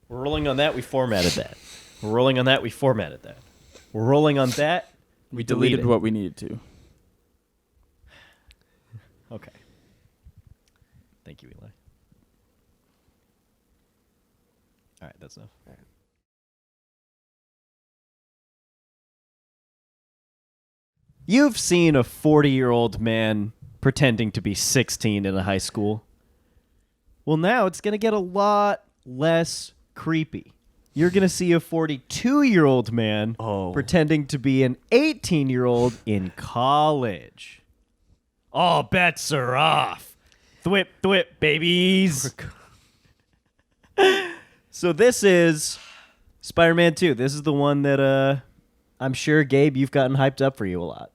We're rolling on that. We formatted that. We're rolling on that. We formatted that. We're rolling on that. We deleted what we needed to. Okay. Thank you, Eli. All right, that's enough. All right. You've seen a 40-year-old man pretending to be 16 in a high school. Well, now it's going to get a lot less creepy. You're going to see a 42-year-old man pretending to be an 18-year-old in college. All bets are off. Thwip, thwip, babies. So this is Spider-Man 2. This is the one that I'm sure, Gabe, you've gotten hyped up for you a lot.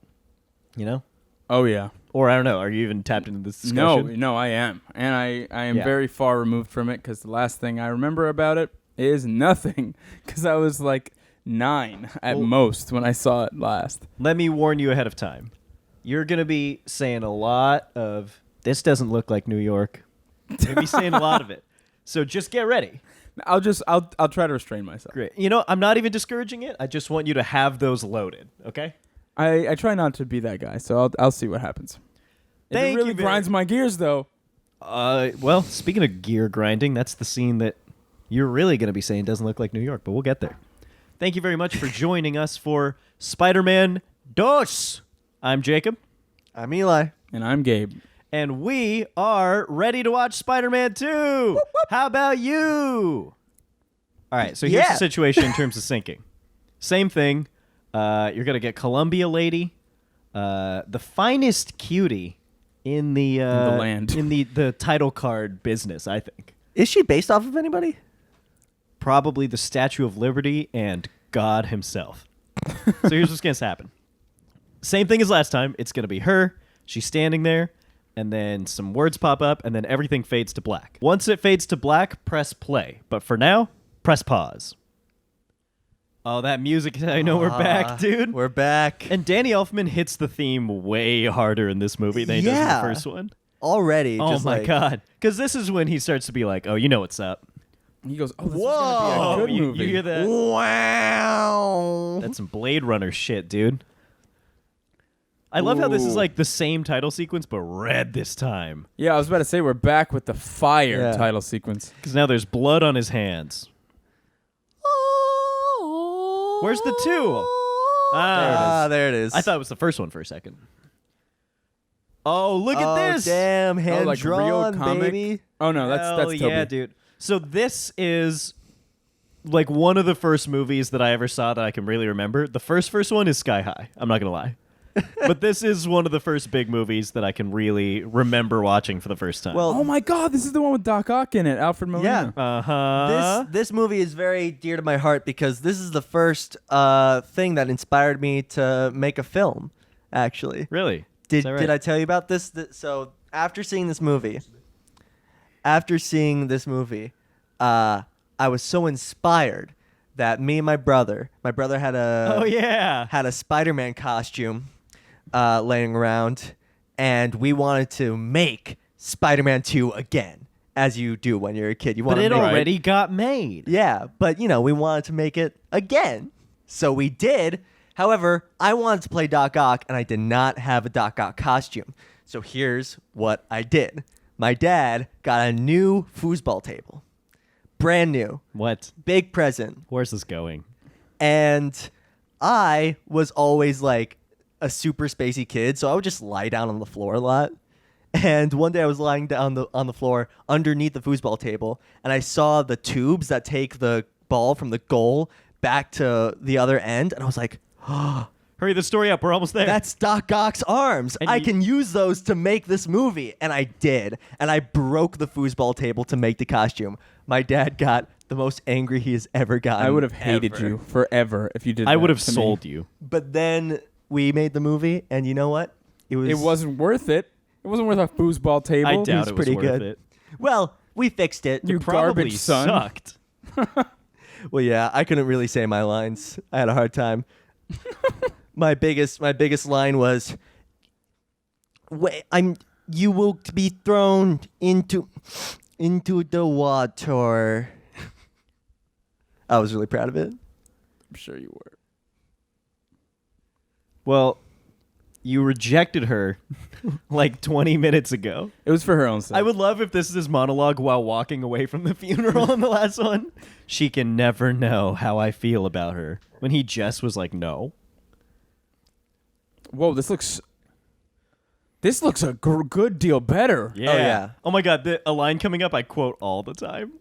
You know? Oh, yeah. Or I don't know. Are you even tapped into this discussion? No, I am. And I am very far removed from it because the last thing I remember about it is nothing because I was like 9 at most when I saw it last. Let me warn you ahead of time. You're going to be saying a lot of, this doesn't look like New York. You're going to be saying a lot of it. So just get ready. I'll try to restrain myself. Great. You know, I'm not even discouraging it. I just want you to have those loaded, okay? I try not to be that guy, so I'll see what happens. Thank it really you, grinds my gears, though. Well, speaking of gear grinding, that's the scene that you're really going to be saying doesn't look like New York, but we'll get there. Thank you very much for joining us for Spider-Man Dos. I'm Jacob. I'm Eli. And I'm Gabe. And we are ready to watch Spider-Man 2. Whoop, whoop. How about you? All right, so here's the situation in terms of syncing. Same thing. You're going to get Columbia Lady, the finest cutie in the land. In the title card business, I think. Is she based off of anybody? Probably the Statue of Liberty and God himself. So here's what's going to happen. Same thing as last time. It's going to be her. She's standing there, and then some words pop up, and then everything fades to black. Once it fades to black, press play. But for now, press pause. Oh, that music. I know we're back, dude. We're back. And Danny Elfman hits the theme way harder in this movie than he does in the first one. Already. Oh, just my God. Because this is when he starts to be like, oh, you know what's up. He goes, oh, this Whoa. is going to be a good movie. You hear that? Wow. That's some Blade Runner shit, dude. I love how this is like the same title sequence, but red this time. Yeah, I was about to say, we're back with the fire title sequence. Because now there's blood on his hands. Where's the 2? There it is. I thought it was the first one for a second. Oh, look at this. Damn, hand like drawn, real comic? baby. Oh, no, that's Toby. Yeah, dude. So this is like one of the first movies that I ever saw that I can really remember. The first one is Sky High. I'm not going to lie. But this is one of the first big movies that I can really remember watching for the first time. Well, Oh, my God, this is the one with Doc Ock in it, Alfred Molina. Yeah. Uh-huh. This movie is very dear to my heart because this is the first thing that inspired me to make a film, actually. Really? Did Is that right? I tell you about this? So after seeing this movie, I was so inspired that me and my brother had a Spider-Man costume laying around, and we wanted to make Spider-Man 2 again, as you do when you're a kid. You want But to it make already got made. Yeah, but we wanted to make it again. So we did. However, I wanted to play Doc Ock, and I did not have a Doc Ock costume. So here's what I did. My dad got a new foosball table. Brand new. What? Big present. Where's this going? And I was always like a super spacey kid, so I would just lie down on the floor a lot. And one day I was lying down on the floor underneath the foosball table, and I saw the tubes that take the ball from the goal back to the other end, and I was like, Hurry the story up. We're almost there. that's Doc Ock's arms. And I you- can use those to make this movie. And I did. And I broke the foosball table to make the costume. My dad got the most angry he has ever gotten. I would have hated ever. you forever if you did I that would have to me. sold you. But then we made the movie, and you know what? It wasn't worth it. It wasn't worth a foosball table. I doubt was it was pretty worth good. it. Well, we fixed it. You Probably garbage son. sucked. Well, yeah, I couldn't really say my lines. I had a hard time. My biggest line was, you will be thrown into the water. I was really proud of it. I'm sure you were. Well, you rejected her like 20 minutes ago. It was for her own sake. I would love if this is his monologue while walking away from the funeral in the last one. She can never know how I feel about her. When he just was like, no. Whoa, this looks a good deal better. Yeah. Oh, yeah. Oh my God, a line coming up I quote all the time.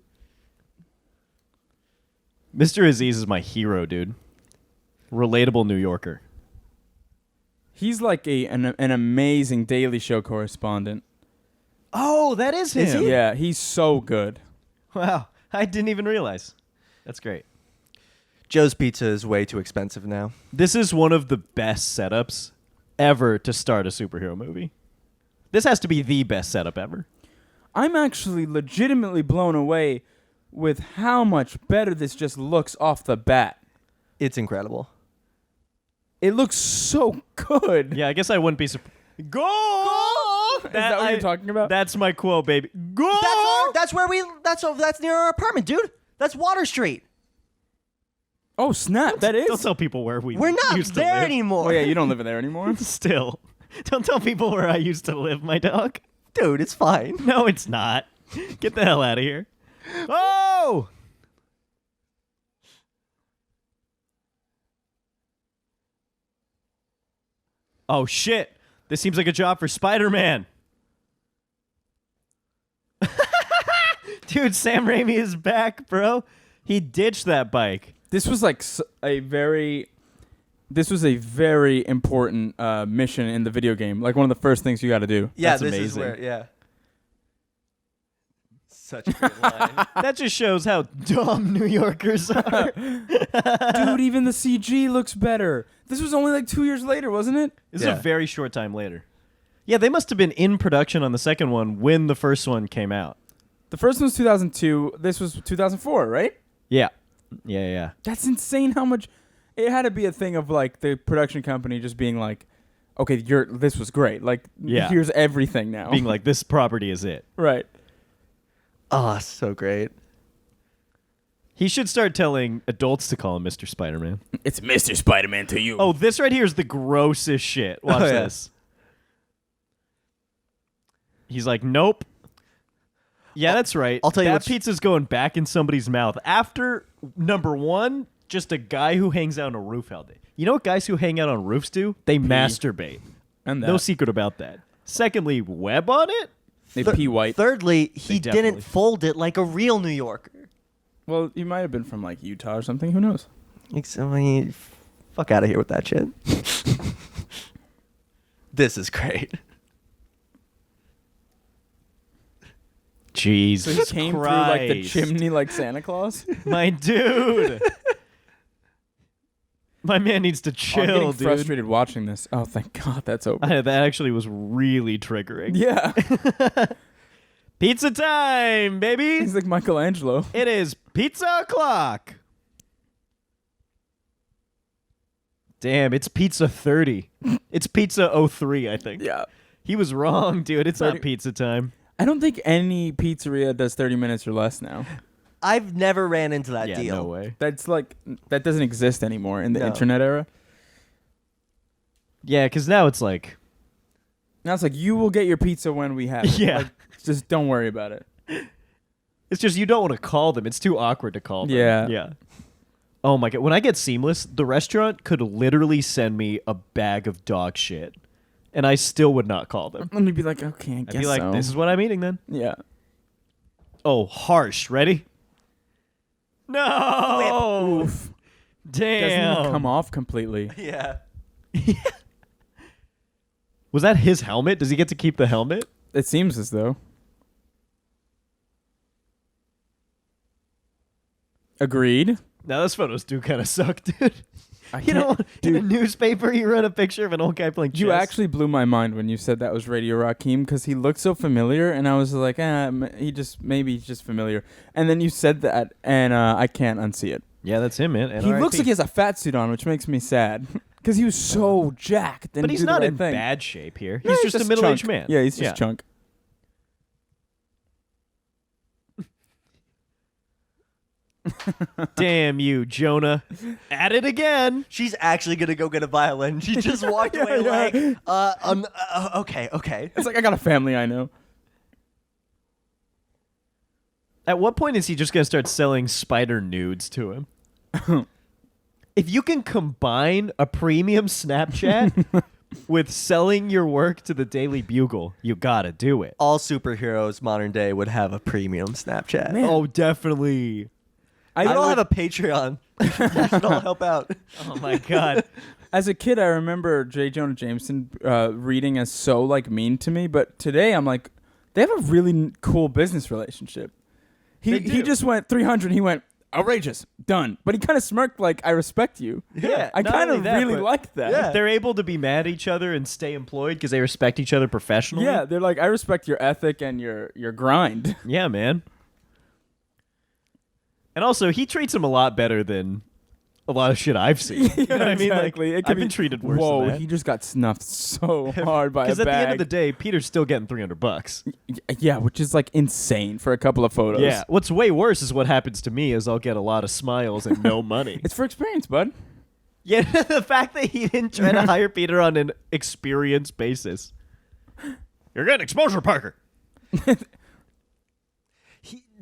Mr. Aziz is my hero, dude. Relatable New Yorker. He's like an amazing Daily Show correspondent. Oh, that is him. Is he? Yeah, he's so good. Wow. I didn't even realize. That's great. Joe's Pizza is way too expensive now. This is one of the best setups ever to start a superhero movie. This has to be the best setup ever. I'm actually legitimately blown away with how much better this just looks off the bat. It's incredible. It looks so good. Yeah, I guess I wouldn't be surprised. Go! Is that what you're talking about? That's my quote, baby. Go! That's near our apartment, dude. That's Water Street. Oh, snap. That is. Don't tell people where We're not used to there live. anymore. Oh, yeah, you don't live there anymore? Still. Don't tell people where I used to live, my dog. Dude, it's fine. No, it's not. Get the hell out of here. Oh! Oh, shit. This seems like a job for Spider-Man. Dude, Sam Raimi is back, bro. He ditched that bike. This was like a very important mission in the video game. Like one of the first things you got to do. Yeah, That's this is amazing. where, yeah. Such a good line. That just shows how dumb New Yorkers are. Dude, even the CG looks better. This was only like 2 years later, wasn't it? This Yeah. is a very short time later. Yeah, they must have been in production on the second one when the first one came out. The first one was 2002. This was 2004, right? Yeah. Yeah. That's insane how much... It had to be a thing of like the production company just being like, okay, this was great. Like, Yeah. here's everything now. Being like, this property is it. right. Oh, so great. He should start telling adults to call him Mr. Spider-Man. It's Mr. Spider-Man to you. Oh, this right here is the grossest shit. Watch Oh, yeah. this. He's like, nope. Yeah, that's right. I'll tell you that what's- pizza's going back in somebody's mouth. After number one, just a guy who hangs out on a roof all day. You know what guys who hang out on roofs do? They masturbate. and that. No secret about that. Secondly, web on it? They pee white. Thirdly, he definitely- didn't fold it like a real New Yorker. Well, you might have been from like Utah or something. Who knows? I mean, fuck out of here with that shit. This is great. Jesus So he came through like the Christ. chimney like Santa Claus. My dude. My man needs to I'm chill, getting dude. frustrated watching this. Oh, thank God that's over. That actually was really triggering. Yeah. Pizza time, baby. He's like Michelangelo. It is pizza o'clock. Damn, it's pizza 30. It's pizza 03, I think. Yeah. He was wrong, dude. It's 30. not pizza time. I don't think any pizzeria does 30 minutes or less now. I've never ran into that Yeah, deal. no way. That doesn't exist anymore in the No. internet era. Yeah, because now it's like, Now it's like you will get your pizza when we have it. Yeah. Like, just don't worry about it. it's just you don't want to call them. It's too awkward to call them. Yeah. Yeah. Oh my God. When I get Seamless, the restaurant could literally send me a bag of dog shit, and I still would not call them. Let me be like, okay, I I'd guess be like, so. this is what I'm eating then. Yeah. Oh, harsh. Ready? No. Oof. Damn. Doesn't even come off completely. Yeah. Was that his helmet? Does he get to keep the helmet? It seems as though. Agreed. Now those photos do kind of suck, dude. I You know, in a dude. newspaper, you run a picture of an old guy playing chess. You actually blew my mind when you said that was Radio Rakim because he looked so familiar, and I was like, maybe he's just familiar. And then you said that, and I can't unsee it. Yeah, that's him, man. He looks like he has a fat suit on, which makes me sad because he was so jacked. But he's not in bad shape here. He's Yeah, just a middle-aged chunk. man. Yeah, he's just chunk. Damn you, Jonah. At it again. She's actually gonna go get a violin. She just walked away okay. It's like, I got a family I know. At what point is he just going to start selling spider nudes to him? If you can combine a premium Snapchat with selling your work to the Daily Bugle, you got to do it. All superheroes modern day would have a premium Snapchat. Man. Oh, definitely. I I don't would- have a Patreon. You should all help out. Oh, my God. As a kid, I remember J. Jonah Jameson reading as so like mean to me, but today I'm like, they have a really cool business relationship. They He do. just went 300. He went outrageous, done. But he kind of smirked like, I respect you. Yeah, I not kind only of that, really but liked that. Yeah. They're able to be mad at each other and stay employed because they respect each other professionally. Yeah, they're like, I respect your ethic and your grind. Yeah, man. And also, he treats him a lot better than a lot of shit I've seen. You know what I mean? Like, exactly. It could I've been be- treated worse Whoa, than that. he just got snuffed so hard by a Because at bag. the end of the day, Peter's still getting $300. Yeah, which is like insane for a couple of photos. Yeah. What's way worse is what happens to me is I'll get a lot of smiles and no money. It's for experience, bud. Yeah, the fact that he didn't try to hire Peter on an experience basis. You're getting exposure, Parker.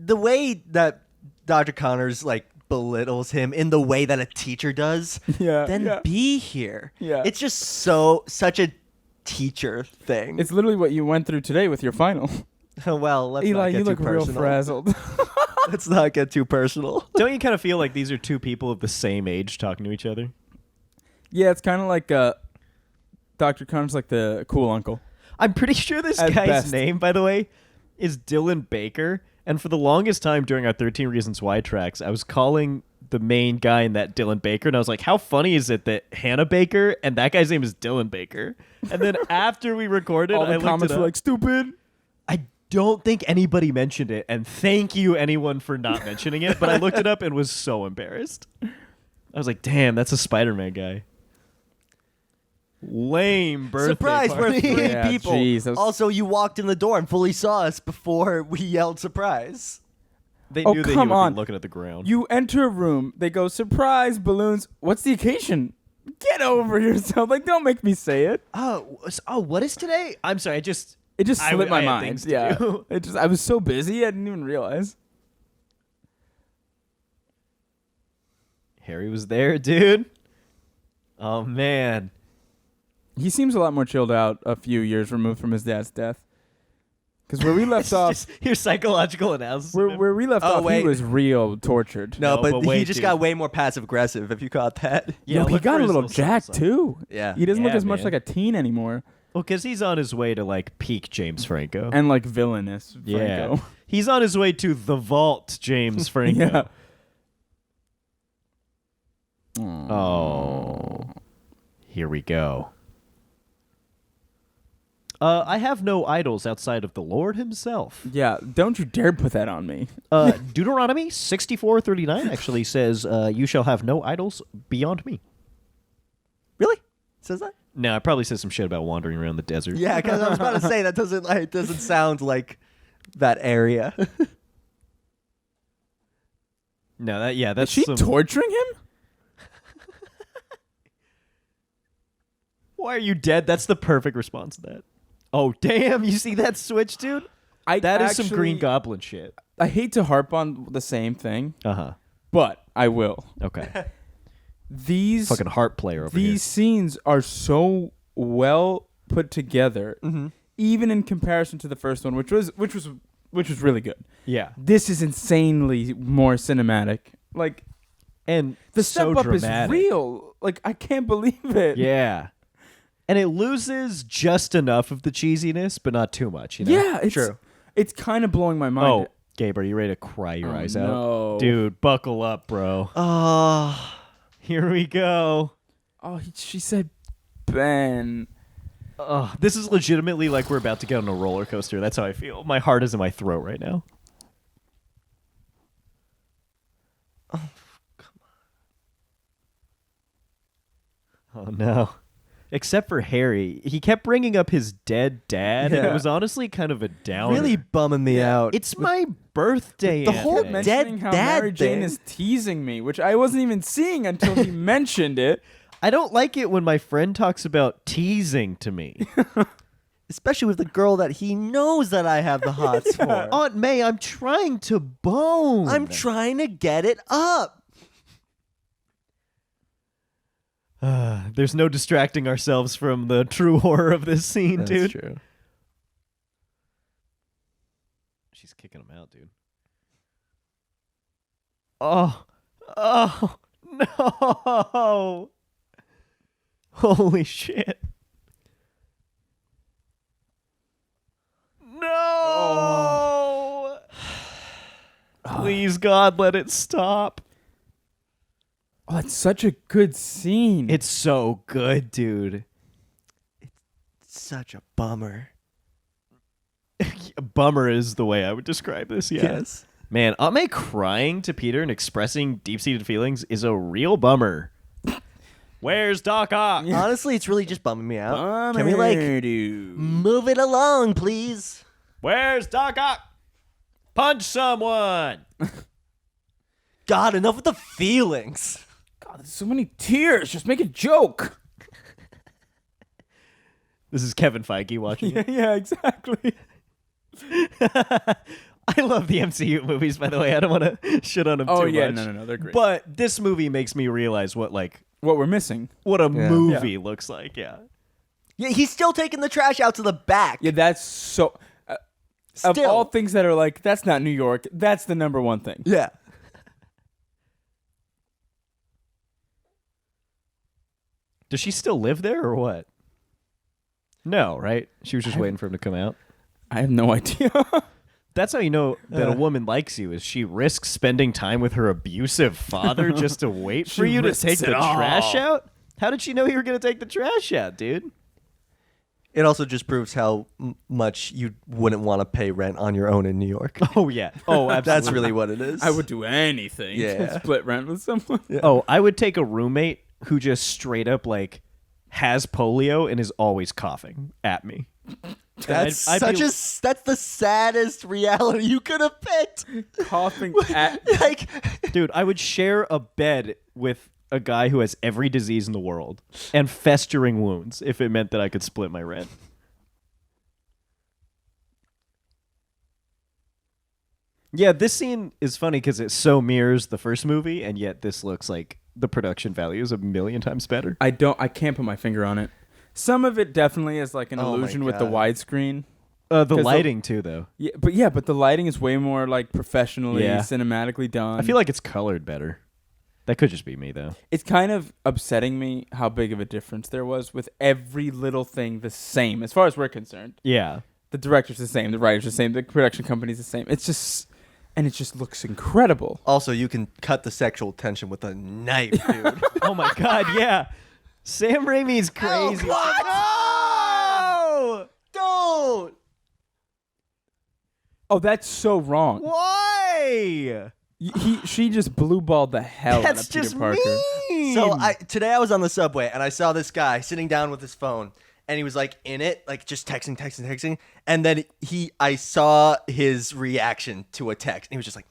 The way that Dr. Connors like belittles him in the way that a teacher does, Yeah, then yeah. be here. Yeah. It's just such a teacher thing. It's literally what you went through today with your final. Well, let's Eli, not get you too look real personal. frazzled. Let's not get too personal. Don't you kind of feel like these are two people of the same age talking to each other? Yeah, it's kind of like Dr. Connor's like the cool uncle. I'm pretty sure this At guy's best. name, by the way, is Dylan Baker. And for the longest time during our 13 Reasons Why tracks, I was calling the main guy in that Dylan Baker. And I was like, how funny is it that Hannah Baker and that guy's name is Dylan Baker? And then after we recorded, All I the looked comments it were up. like, stupid. I don't think anybody mentioned it. And thank you, anyone, for not mentioning it. But I looked it up and was so embarrassed. I was like, damn, that's a Spider-Man guy. Lame birthday Surprise, we're party. three Yeah, people. geez, that was- Also, you walked in the door and fully saw us before we yelled surprise. They Oh, knew that he come would on. be looking at the ground. You enter a room, they go, surprise, balloons. What's the occasion? Get over yourself. Like, don't make me say it. What is today? I'm sorry, It just I- slipped I my had mind. things to Yeah. do. I was so busy, I didn't even realize. Harry was there, dude. Oh, man. He seems a lot more chilled out a few years removed from his dad's death. Because where we left off, Just your psychological analysis. of him. where we left Oh, off, wait. he was real tortured. No, No, but, but he wait, just dude. got way more passive aggressive. If you caught that. Yeah, Yo, he look got for a his little little jacked sign. too. Yeah. He doesn't look Yeah, as much man. like a teen anymore. Well, because he's on his way to, like, peak James Franco. And like villainous yeah. Franco. He's on his way to the vault, James Franco. Yeah. Oh. Here we go. I have no idols outside of the Lord himself. Yeah, don't you dare put that on me. Deuteronomy 64:39 actually says, you shall have no idols beyond me. Really? Says that? No, it probably says some shit about wandering around the desert. Yeah, because I was about to say that doesn't sound like that area. No, that's Is she some... torturing him? Why are you dead? That's the perfect response to that. Oh, damn. You see that switch, dude? That is some Green Goblin shit. I hate to harp on the same thing, Uh-huh. but I will. Okay. These Fucking harp player over these scenes are so well put together, even in comparison to the first one, which was really good. here. Yeah. This is insanely more cinematic. Like And the so step up dramatic. is real. Like I can't believe it. Yeah. And it loses just enough of the cheesiness, but not too much, you know? Yeah, it's True. It's kind of blowing my mind. Oh, Gabe, are you ready to cry your Oh, eyes no. out? Dude, buckle up, bro. Oh, Here we go. She said, Ben. This is legitimately like we're about to get on a roller coaster. That's how I feel. My heart is in my throat right now. Oh, no. except for Harry. He kept bringing up his dead dad, and it Yeah. was honestly kind of a downer. Really bumming me out. It's my birthday. the whole Anthony. dead Mentioning how dad Mary Jane thing. is teasing me, which I wasn't even seeing until he mentioned it. I don't like it when my friend talks about teasing to me. Especially with the girl that he knows that I have the hots for. Aunt May, I'm trying to bone. I'm trying to get it up. There's no distracting ourselves from the true horror of this scene, dude. true. She's kicking him out, dude. Oh, no. Holy shit. No. Please, God, let it stop. Oh, it's such a good scene. It's so good, dude. Such a bummer. Bummer is the way I would describe this, yeah. Yes. Man, Aunt May crying to Peter and expressing deep-seated feelings is a real bummer. Where's Doc Ock? Honestly, it's really just bumming me out. Bummer, Can we like dude. move it along, please? Where's Doc Ock? Punch someone! God, enough with the feelings. God, there's so many tears. Just make a joke. This is Kevin Feige watching it. Yeah, exactly. I love the MCU movies, by the way. I don't want to shit on them Oh, too yeah, much. no, they're great. But this movie makes me realize what a What we're missing. movie looks like, yeah. Yeah, he's still taking the trash out to the back. Yeah, that's so... of Still. all things that are like, that's not New York, that's the number one thing. Yeah. Does she still live there or what? No, right? She was just waiting for him to come out. I have no idea. That's how you know that a woman likes you is she risks spending time with her abusive father just to wait for She you to risks take the it all. trash out? How did she know you were going to take the trash out, dude? It also just proves how much you wouldn't want to pay rent on your own in New York. Oh, yeah. Oh, absolutely. That's really what it is. I would do anything Yeah. to split rent with someone. Oh, I would take a roommate who just straight up has polio and is always coughing at me. That's I'd be- that's the saddest reality you could have picked. Coughing at... Like, Dude, I would share a bed with a guy who has every disease in the world and festering wounds if it meant that I could split my rent. Yeah, this scene is funny because it so mirrors the first movie, and yet this looks like the production value is a million times better. I can't put my finger on it. Some of it definitely is like an Oh my illusion with the God. widescreen. The 'Cause lighting, too, though. Yeah, but the lighting is way more like professionally, Yeah. cinematically done. I feel like it's colored better. That could just be me, though. it's kind of upsetting me how big of a difference there was with every little thing the same, as far as we're concerned. Yeah. The director's the same, the writer's the same, the production company's the same. It's just, and it just looks incredible. also, you can cut the sexual tension with a knife, dude. Oh, my God, yeah. Sam Raimi's crazy. what? No! Don't. Oh, that's so wrong. Why? She just blue balled the hell That's out of Peter just Parker. mean. So today I was on the subway and I saw this guy sitting down with his phone and he was like in it, like just texting, and then I saw his reaction to a text and he was just like,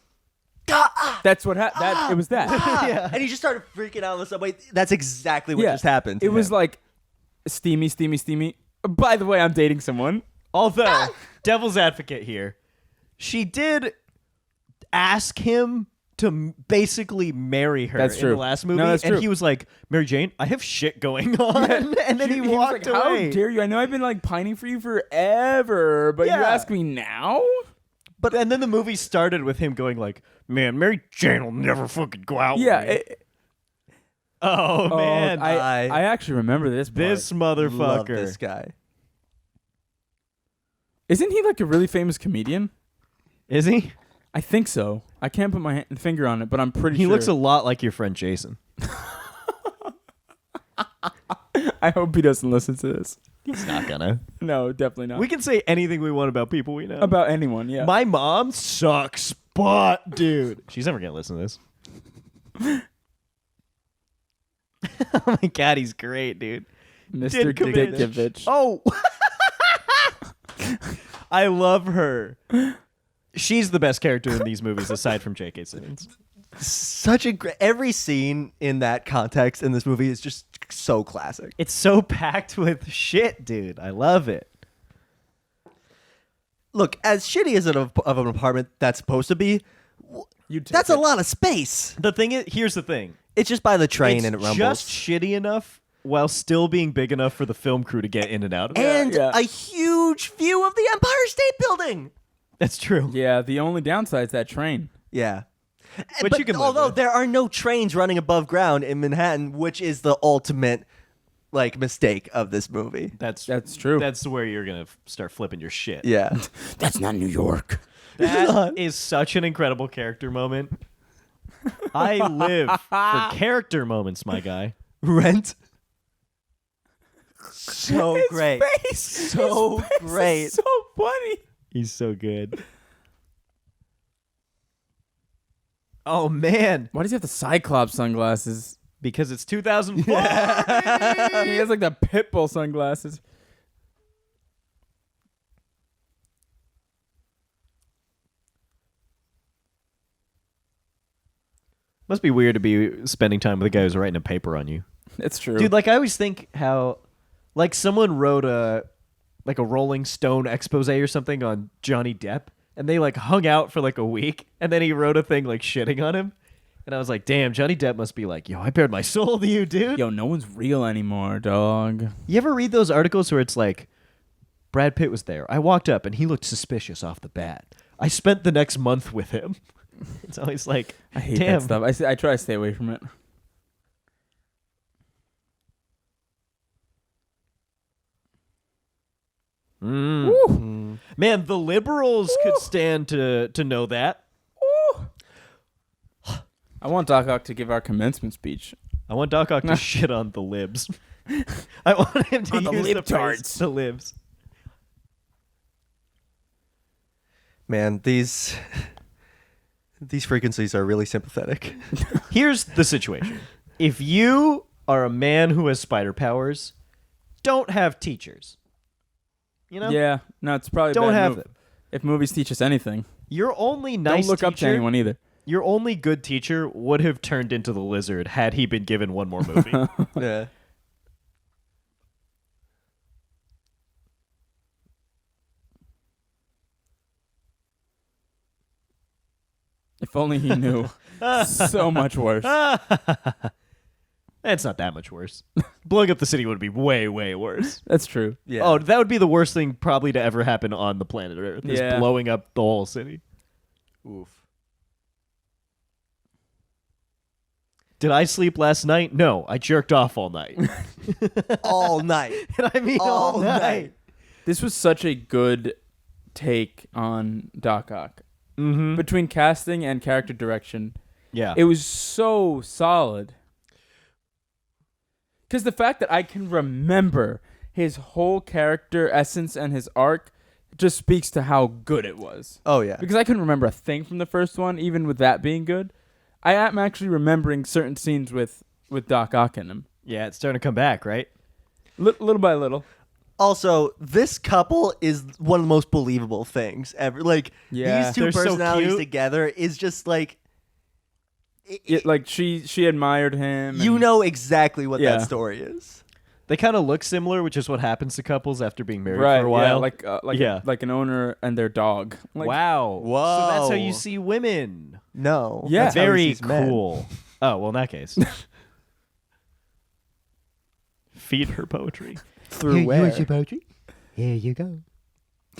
That's what happened. It was that. Yeah. and he just started freaking out on the subway. That's exactly what just happened. to It was him. like steamy. By the way, I'm dating someone. Although, devil's advocate here, she did ask him to basically marry her That's in true. the last movie. No, that's and true. he was like, Mary Jane, I have shit going on. And then he was walked like, away. How dare you? I know I've been like pining for you forever, but you Yeah. ask me now? But and then the movie started with him going like, man, Mary Jane will never fucking go out Yeah. with me. Oh, man. I actually remember this. This part. Love motherfucker. this guy. Isn't he like a really famous comedian? Is he? I think so. I can't put my finger on it, but I'm pretty He sure. looks a lot like your friend Jason. I hope he doesn't listen to this. He's not gonna. No, definitely not. We can say anything we want about people we know. About anyone, yeah. My mom sucks, but dude, she's never gonna listen to this. Oh my God, he's great, dude. Mr. Ditkovich. Ditkovich. Oh, I love her. She's the best character in these movies aside from J.K. Simmons. Such a great. Every scene in that context in this movie is just so classic. It's so packed with shit, dude. I love it. Look, as shitty as of an apartment that's supposed to be, that's a lot of space. The thing is, here's the thing. It's just by the train It's and it rumbles. just shitty enough while still being big enough for the film crew to get in and out of it. and Yeah. a huge view of the Empire State Building. That's true. Yeah, the only downside is that train. Yeah. Which you can live although with. there are no trains running above ground in Manhattan, which is the ultimate mistake of this movie. That's true. That's where you're gonna start flipping your shit. Yeah. That's not New York. That is such an incredible character moment. I live for character moments, my guy. Rent. So great. Face, So his face great. is so funny. He's so good. Oh man, Why does he have the Cyclops sunglasses? because it's 2004. He has like the Pitbull sunglasses. Must be weird to be spending time with a guy who's writing a paper on you. It's true. Dude, like I always think how like someone wrote a Rolling Stone expose or something on Johnny Depp and they like hung out for like a week and then he wrote a thing like shitting on him. And I was like, damn, Johnny Depp must be like, yo, I bared my soul to you, dude. Yo, no one's real anymore, dog. You ever read those articles where it's like, Brad Pitt was there. I walked up and he looked suspicious off the bat. I spent the next month with him. It's always like, I hate damn. that stuff. I try to stay away from it. Man, the liberals could stand to know that. I want Doc Ock to give our commencement speech. I want Doc Ock to shit on the libs. I want him to On the use the phrase, libtards. the libs. Man, these frequencies are really sympathetic. Here's the situation. If you are a man who has spider powers, don't have teachers. You know? Yeah, no, it's probably a Don't bad have move. them. If movies teach us anything, Your only nice don't look up to teacher- anyone either. Your only good teacher would have turned into the lizard had he been given one more movie. Yeah. If only he knew. So much worse. It's not that much worse. Blowing up the city would be way, way worse. That's true. Yeah. Oh, that would be the worst thing probably to ever happen on the planet Earth. Is Yeah. blowing up the whole city. Oof. Did I sleep last night? No, I jerked off all night. All night. And I mean all night. This was such a good take on Doc Ock. Mm-hmm. Between casting and character direction, Yeah. it was so solid. Because the fact that I can remember his whole character essence and his arc just speaks to how good it was. Oh yeah. Because I couldn't remember a thing from the first one, even with that being good. I am actually remembering certain scenes with Doc Ock in them. Yeah, it's starting to come back, right? Little by little. Also, this couple is one of the most believable things ever. Like Yeah. these two They're so personalities cute. together is just like Like she admired him. you and- know exactly what Yeah. that story is. They kind of look similar, which is what happens to couples after being married right? for a while. Yeah, like an owner and their dog. Like, wow. So that's how you Whoa. see women. No. Yeah. that's how he Very sees men. cool. Oh, well, in that case. Feed her poetry. Through where? poetry? Here you go.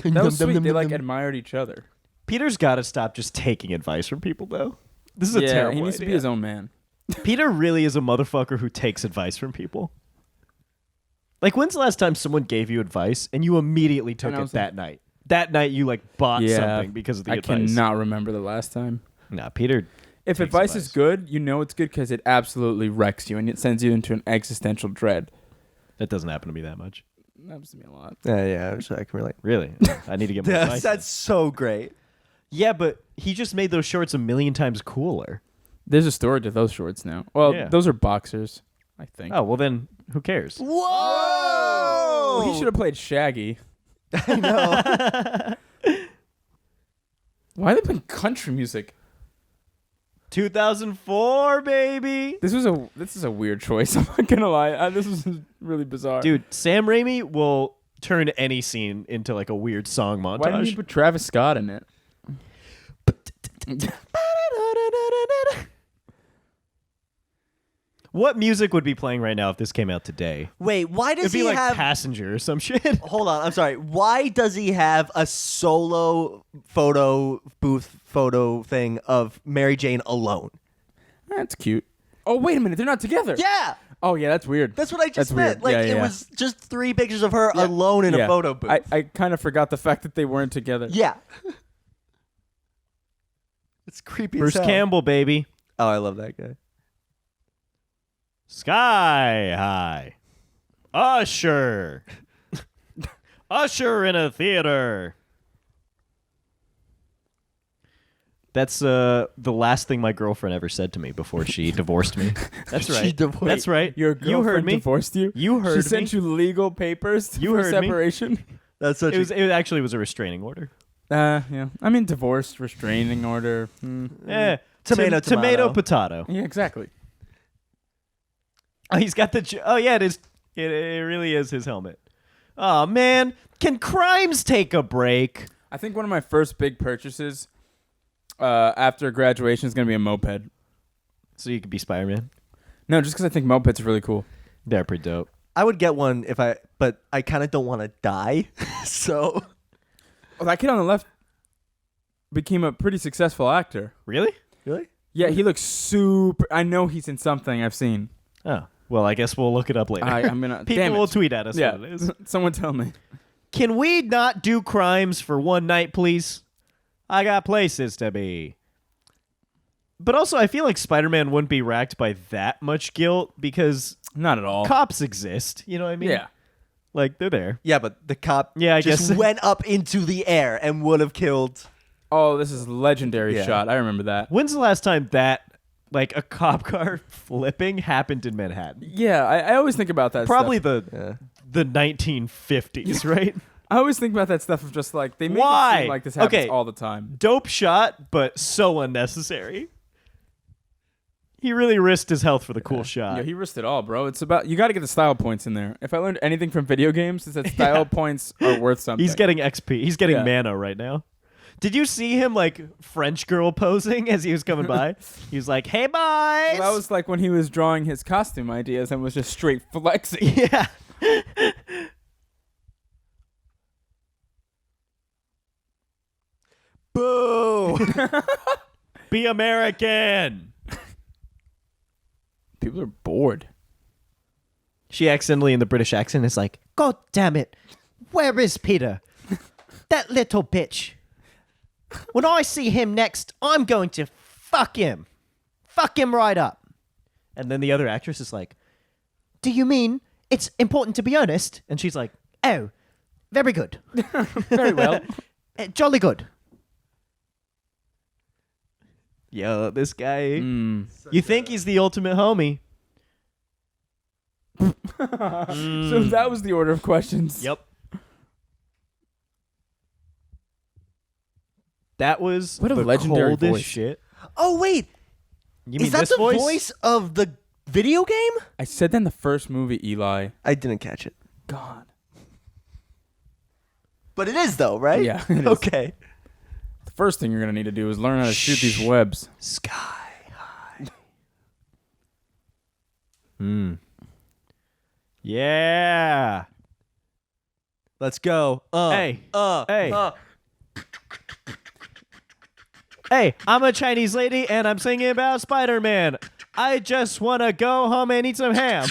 That was sweet. They like admired each other. Peter's got to stop just taking advice from people, though. This is a Yeah, terrible he needs to be idea. his own man. Peter really is a motherfucker who takes advice from people. Like, when's the last time someone gave you advice and you immediately took And I it was that night? That night you, like, bought Yeah, something because of the I advice. cannot remember the last time. Nah, Peter... If takes advice is good, you know it's good because it absolutely wrecks you and it sends you into an existential dread. That doesn't happen to me that much. That happens to me a lot. Yeah, I can relate. Really? I need to get more advice. That's so great. Yeah, but he just made those shorts a million times cooler. There's a story to those shorts now. Well, Yeah. those are boxers, I think. Oh, well then Who cares? Whoa! Oh, he should have played Shaggy. I know. Why are they playing country music? 2004, baby. This is a weird choice. I'm not gonna lie. This was really bizarre. Dude, Sam Raimi will turn any scene into like a weird song montage. why didn't you put Travis Scott in it? What music would be playing right now if this came out today? Wait, why does It'd be he like have... Passenger or some shit. Hold on, I'm sorry. Why does he have a solo photo booth photo thing of Mary Jane alone? That's cute. Oh, wait a minute. They're not together. Yeah! Oh, yeah, that's weird. That's what I just That's meant. weird. Like, Yeah, it yeah. was just 3 pictures of her alone in a photo booth. I kind of forgot the fact that they weren't together. Yeah. It's creepy Bruce as hell. Campbell, baby. Oh, I love that guy. Sky High. Usher. Usher in a theater. That's the last thing my girlfriend ever said to me before she divorced me. That's She right. divorced- That's right. Your you heard girlfriend me. divorced you? You heard She sent me. you legal papers You for heard me. separation? That's such It actually was a restraining order. Yeah. I mean, divorce, restraining order. Yeah. Tomato, tomato, tomato. potato. Yeah, exactly. Oh, he's got the. Oh yeah, it is. It really is his helmet. Oh man, can crimes take a break? I think one of my first big purchases after graduation is going to be a moped. So you could be Spider-Man. No, just because I think mopeds are really cool. They're pretty dope. I would get one but I kind of don't want to die. So, Oh, that kid on the left became a pretty successful actor. Really? really? Yeah, he looks super. I know he's in something I've seen. Oh well, I guess we'll look it up later. I'm gonna. People damn it. will tweet at us. Yeah, What it is. someone tell me. Can we not do crimes for one night, please? I got places to be. But also, I feel like Spider-Man wouldn't be racked by that much guilt because Not at all. cops exist. You know what I mean? Yeah. Like, they're there. Yeah, but the cop Yeah, I just guess. went up into the air and would have killed. Oh, this is a legendary Yeah. shot. I remember that. When's the last time that, like, a cop car flipping happened in Manhattan? Yeah, I always think about that. Probably stuff. the 1950s, right? I always think about that stuff of just like they make Why? it seem like this happens Okay. all the time. Dope shot, but so unnecessary. He really risked his health for the cool shot. Yeah, he risked it all, bro. It's about you got to get the style points in there. If I learned anything from video games, it's that style points are worth something. He's getting XP. He's getting Yeah. mana right now. Did you see him like French girl posing as he was coming by? He was like, "Hey, boys." Well, that was like when he was drawing his costume ideas and was just straight flexing. yeah. Boo! Be American. People are bored. She accidentally in the British accent is like, "God damn it. Where is Peter? That little bitch. When I see him next, I'm going to fuck him. Fuck him right up." And then the other actress is like, "Do you mean it's important to be honest?" And she's like, "Oh, very good. Very well. Jolly good." Yo, this guy. You think he's the ultimate homie. So that was the order of questions. Yep. That was What a the legendary coldest voice. shit. Oh wait, You mean is that this the voice? voice of the video game? I said that in the first movie, Eli. I didn't catch it, God. but it is though, right? Yeah, it is. Okay. The first thing you're gonna need to do is learn how to shoot these webs. Sky high. Yeah. Let's go. Hey. Hey. Hey, I'm a Chinese lady and I'm singing about Spider-Man. I just want to go home and eat some ham.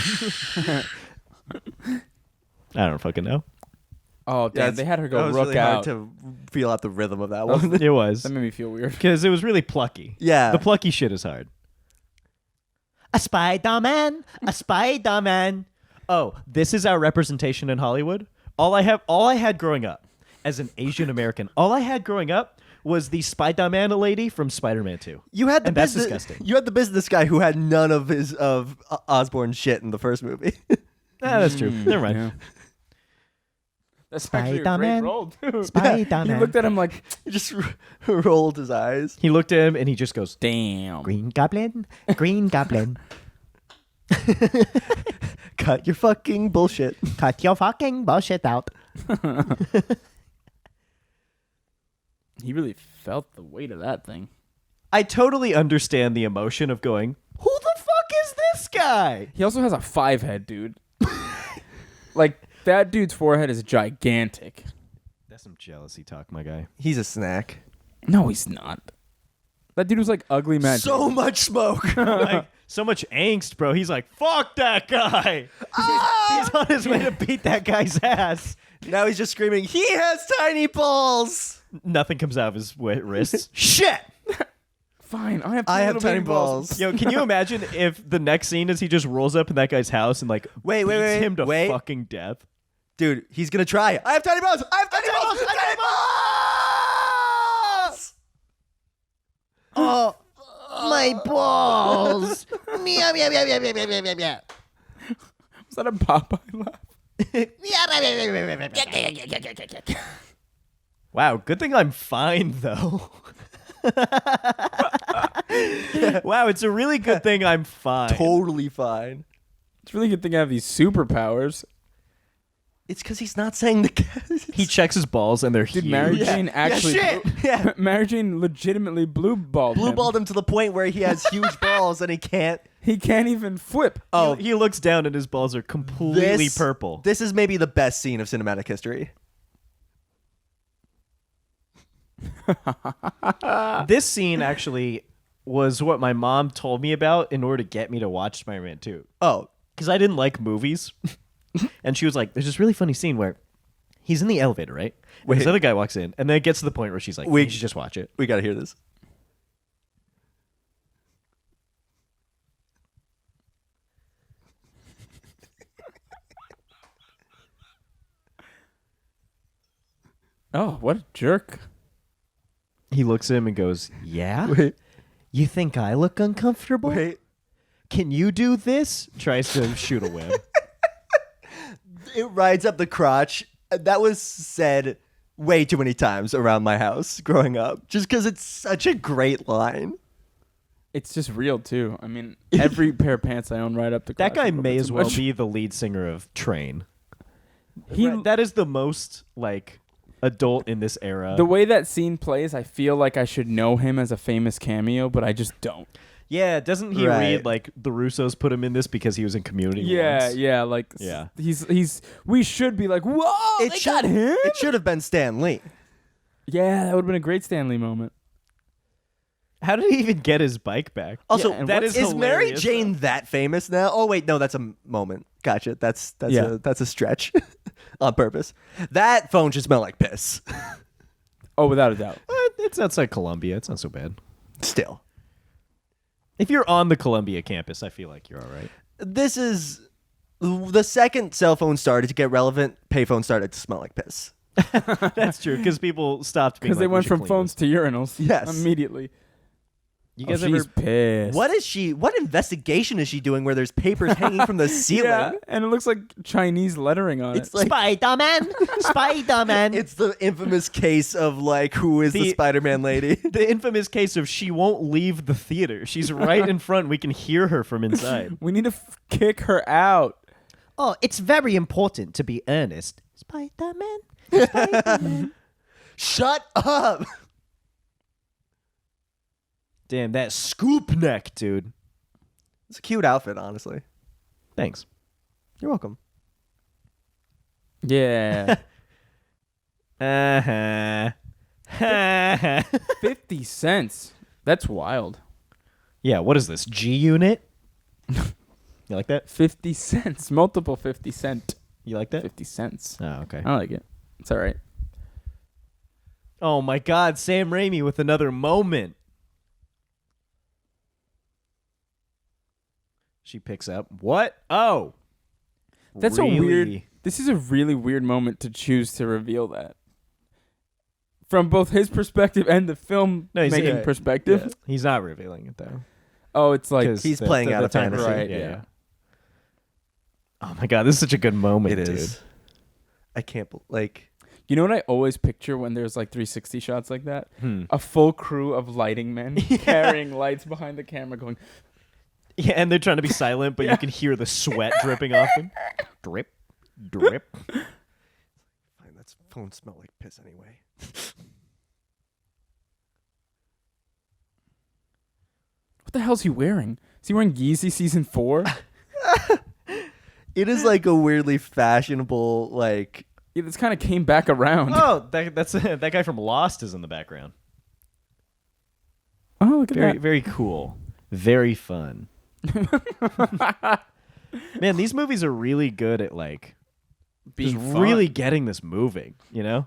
I don't fucking know. Oh, damn. They had her That go was rook really out. hard to feel out the rhythm of that one. It was. That made me feel weird. Because it was really plucky. Yeah. The plucky shit is hard. A Spider-Man. A Spider-Man. Oh, this is our representation in Hollywood. All I had growing up as an Asian American, all I had growing up was the Spider-Man lady from Spider-Man 2. You had the And that's business, disgusting. You had the business guy who had none of his Osborne's shit in the first movie. That's true. Never mind. Yeah. That's actually a great Spider-Man. role, too. Spider-Man. He looked at him like, He just rolled his eyes. He looked at him and he just goes, damn. Green Goblin. Green Goblin. Cut your fucking bullshit. Cut your fucking bullshit out. He really felt the weight of that thing. I totally understand the emotion of going, who the fuck is this guy? He also has a 5 head, dude. Like, that dude's forehead is gigantic. That's some jealousy talk, my guy. He's a snack. No, he's not. That dude was like ugly magic. So much smoke. Like, so much angst, bro. He's like, fuck that guy. He's on his way to beat that guy's ass. Now he's just screaming, he has tiny balls. Nothing comes out of his wrists. Shit! Fine, I have tiny tiny balls. Yo, can you imagine if the next scene is he just rolls up in that guy's house and like Wait, beats him to wait. fucking death? Dude, he's gonna try. I have tiny balls. I have tiny balls. Tiny balls. Oh, my balls. Meow, meow, meow, meow, meow, meow, meow, meow. Was that a Popeye laugh? Wow, good thing I'm fine though. Wow, it's a really good thing I'm fine. Totally fine. It's a really good thing I have these superpowers. It's because he's not saying the. He checks his balls and they're Did huge. Mary Jane actually... shit. Yeah. Mary Jane legitimately blue balled Blue him. balled him to the point where he has huge balls and he can't. He can't even flip. Oh, He looks down and his balls are completely purple. This is maybe the best scene of cinematic history. This scene actually was what my mom told me about in order to get me to watch Spider-Man 2. Oh, Because I didn't like movies. And she was like, there's this really funny scene where he's in the elevator, right? And this Wait. other guy walks in, and then it gets to the point where she's like, We- you should just watch it. we gotta hear this. Oh, what a jerk. He looks at him and goes, yeah? Wait, You think I look uncomfortable? wait. Can you do this? Tries to shoot a web. It rides up the crotch. That was said way too many times around my house growing up, just because it's such a great line. It's just real, too. I mean, every pair of pants I own right up the That crotch guy a little may bit as too well much. be the lead singer of Train. He, That is the most, like, adult in this era. the way that scene plays, I feel like I should know him as a famous cameo, but I just don't. Yeah, doesn't he Right. read, like, the Russos put him in this because he was in Community Yeah, once? yeah, like Yeah. he's. We should be like, whoa, they got him. It should have been Stan Lee. Yeah, that would have been a great Stanley moment. How did he even get his bike back? Also, Yeah, and that what's- is is Mary hilarious, Jane that famous now? Oh wait, no, that's a moment. Gotcha. That's Yeah. a stretch on purpose. That phone should smell like piss. Oh, without a doubt. It's outside Columbia. It's not so bad. Still, If you're on the Columbia campus, I feel like you're all right. this is the second cell phone started to get relevant. Payphone started to smell like piss. That's true, because people stopped being Because they like, "We went should from clean phones this." to urinals. Yes. Immediately. You Oh, guys she's ever? pissed. What is she? What investigation is she doing? Where there's papers hanging from the ceiling? Yeah, and it looks like Chinese lettering on It's it. like Spider-Man. Spider-Man. it's the infamous case of like who is the The- Spider-Man lady? The infamous case of she won't leave the theater. She's right in front. We can hear her from inside. We need to kick her out. Oh, it's very important to be earnest. Spider-Man. Spider-Man. Shut up! Damn, that scoop neck, dude. It's a cute outfit, honestly. Thanks. You're welcome. Yeah. Uh-huh. 50 cents. That's wild. Yeah, what is this? G Unit? You like that? 50 cents. Multiple 50 cent. You like that? 50 cents. Oh, okay. I like it. It's all right. Oh my God, Sam Raimi with another moment. She picks up. What? Oh. That's Really? a weird. This is a really weird moment to choose to reveal that. From both his perspective and the film No, he's- making yeah, perspective. Yeah. He's not revealing it though. Oh, it's like 'Cause he's playing out of time fantasy. Right, Yeah, yeah. yeah. Oh my god, this is such a good moment, It dude. is. I can't like. You know what I always picture when there's like 360 shots like that? A full crew of lighting men carrying lights behind the camera going, Yeah, and they're trying to be silent, but you can hear the sweat dripping off them. Drip, drip. Fine, that phone smell like piss anyway. what the hell's he wearing? Is he wearing Yeezy Season 4? It is like a weirdly fashionable like. Yeah, this kind of came back around. Oh, that's that guy from Lost is in the background. Oh, look at Very, that. very cool. Very fun. Man, these movies are really good at like Being just fun. really getting this moving, you know?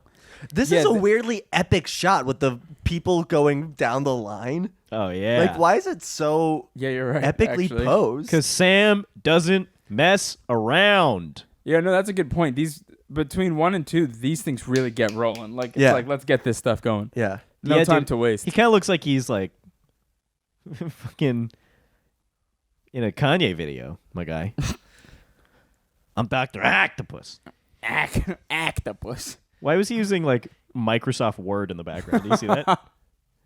This Yeah, is a th- weirdly epic shot with the people going down the line. Oh yeah. Like, why is it so Yeah, you're right. epically actually. posed? Because Sam doesn't mess around. Yeah, no, that's a good point. These between 1 and 2, these things really get rolling. Like, it's Yeah. like, let's get this stuff going. Yeah. No Yeah, time dude. to waste. He kind of looks like he's like fucking in a Kanye video, my guy. I'm Dr. Octopus. Octopus. Why was he using like Microsoft Word in the background? Do you see that?